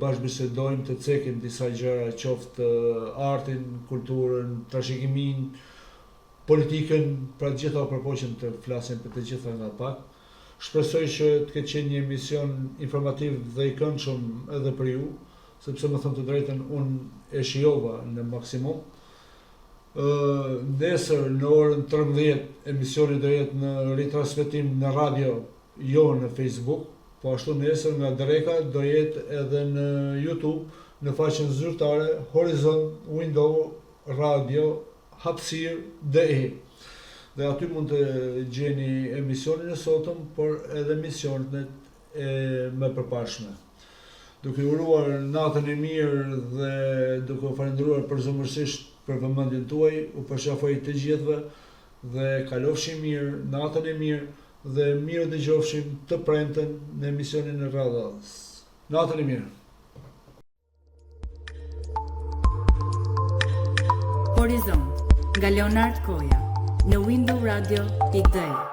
bashkëbisedojmë, të cekim disa gjëra, qoftë artin, kulturën, trashëgiminë, politikën, pra gjitha u përpoqëm të flasim për të gjitha nga pak. Shpresoj që të ketë qenë një emision informativ dhe i këndshëm edhe për ju, sepse më thënë të drejtën unë e shijova në maksimum. Nesër në orën 13 emisioni do jetë në ritransmetim në radio, jo në Facebook, po ashtu nesër nga dreka do jetë edhe në YouTube, në faqen zyrtare Horizon Window Radio Hapësirë.de. Dhe aty mund të gjeni emisionin e sotëm, por edhe emisionet më përpashme. Duke uruar natën e mirë dhe duke u falendëruar përzemërsisht për vëmendjen tuaj, u përshafoj të gjithëve dhe kalofshim mirë, natën e mirë dhe mirë dëgjofshim të premten në emisionin e radhës. Natën e mirë. Horizont nga Leonard Koja në Window Radio.de.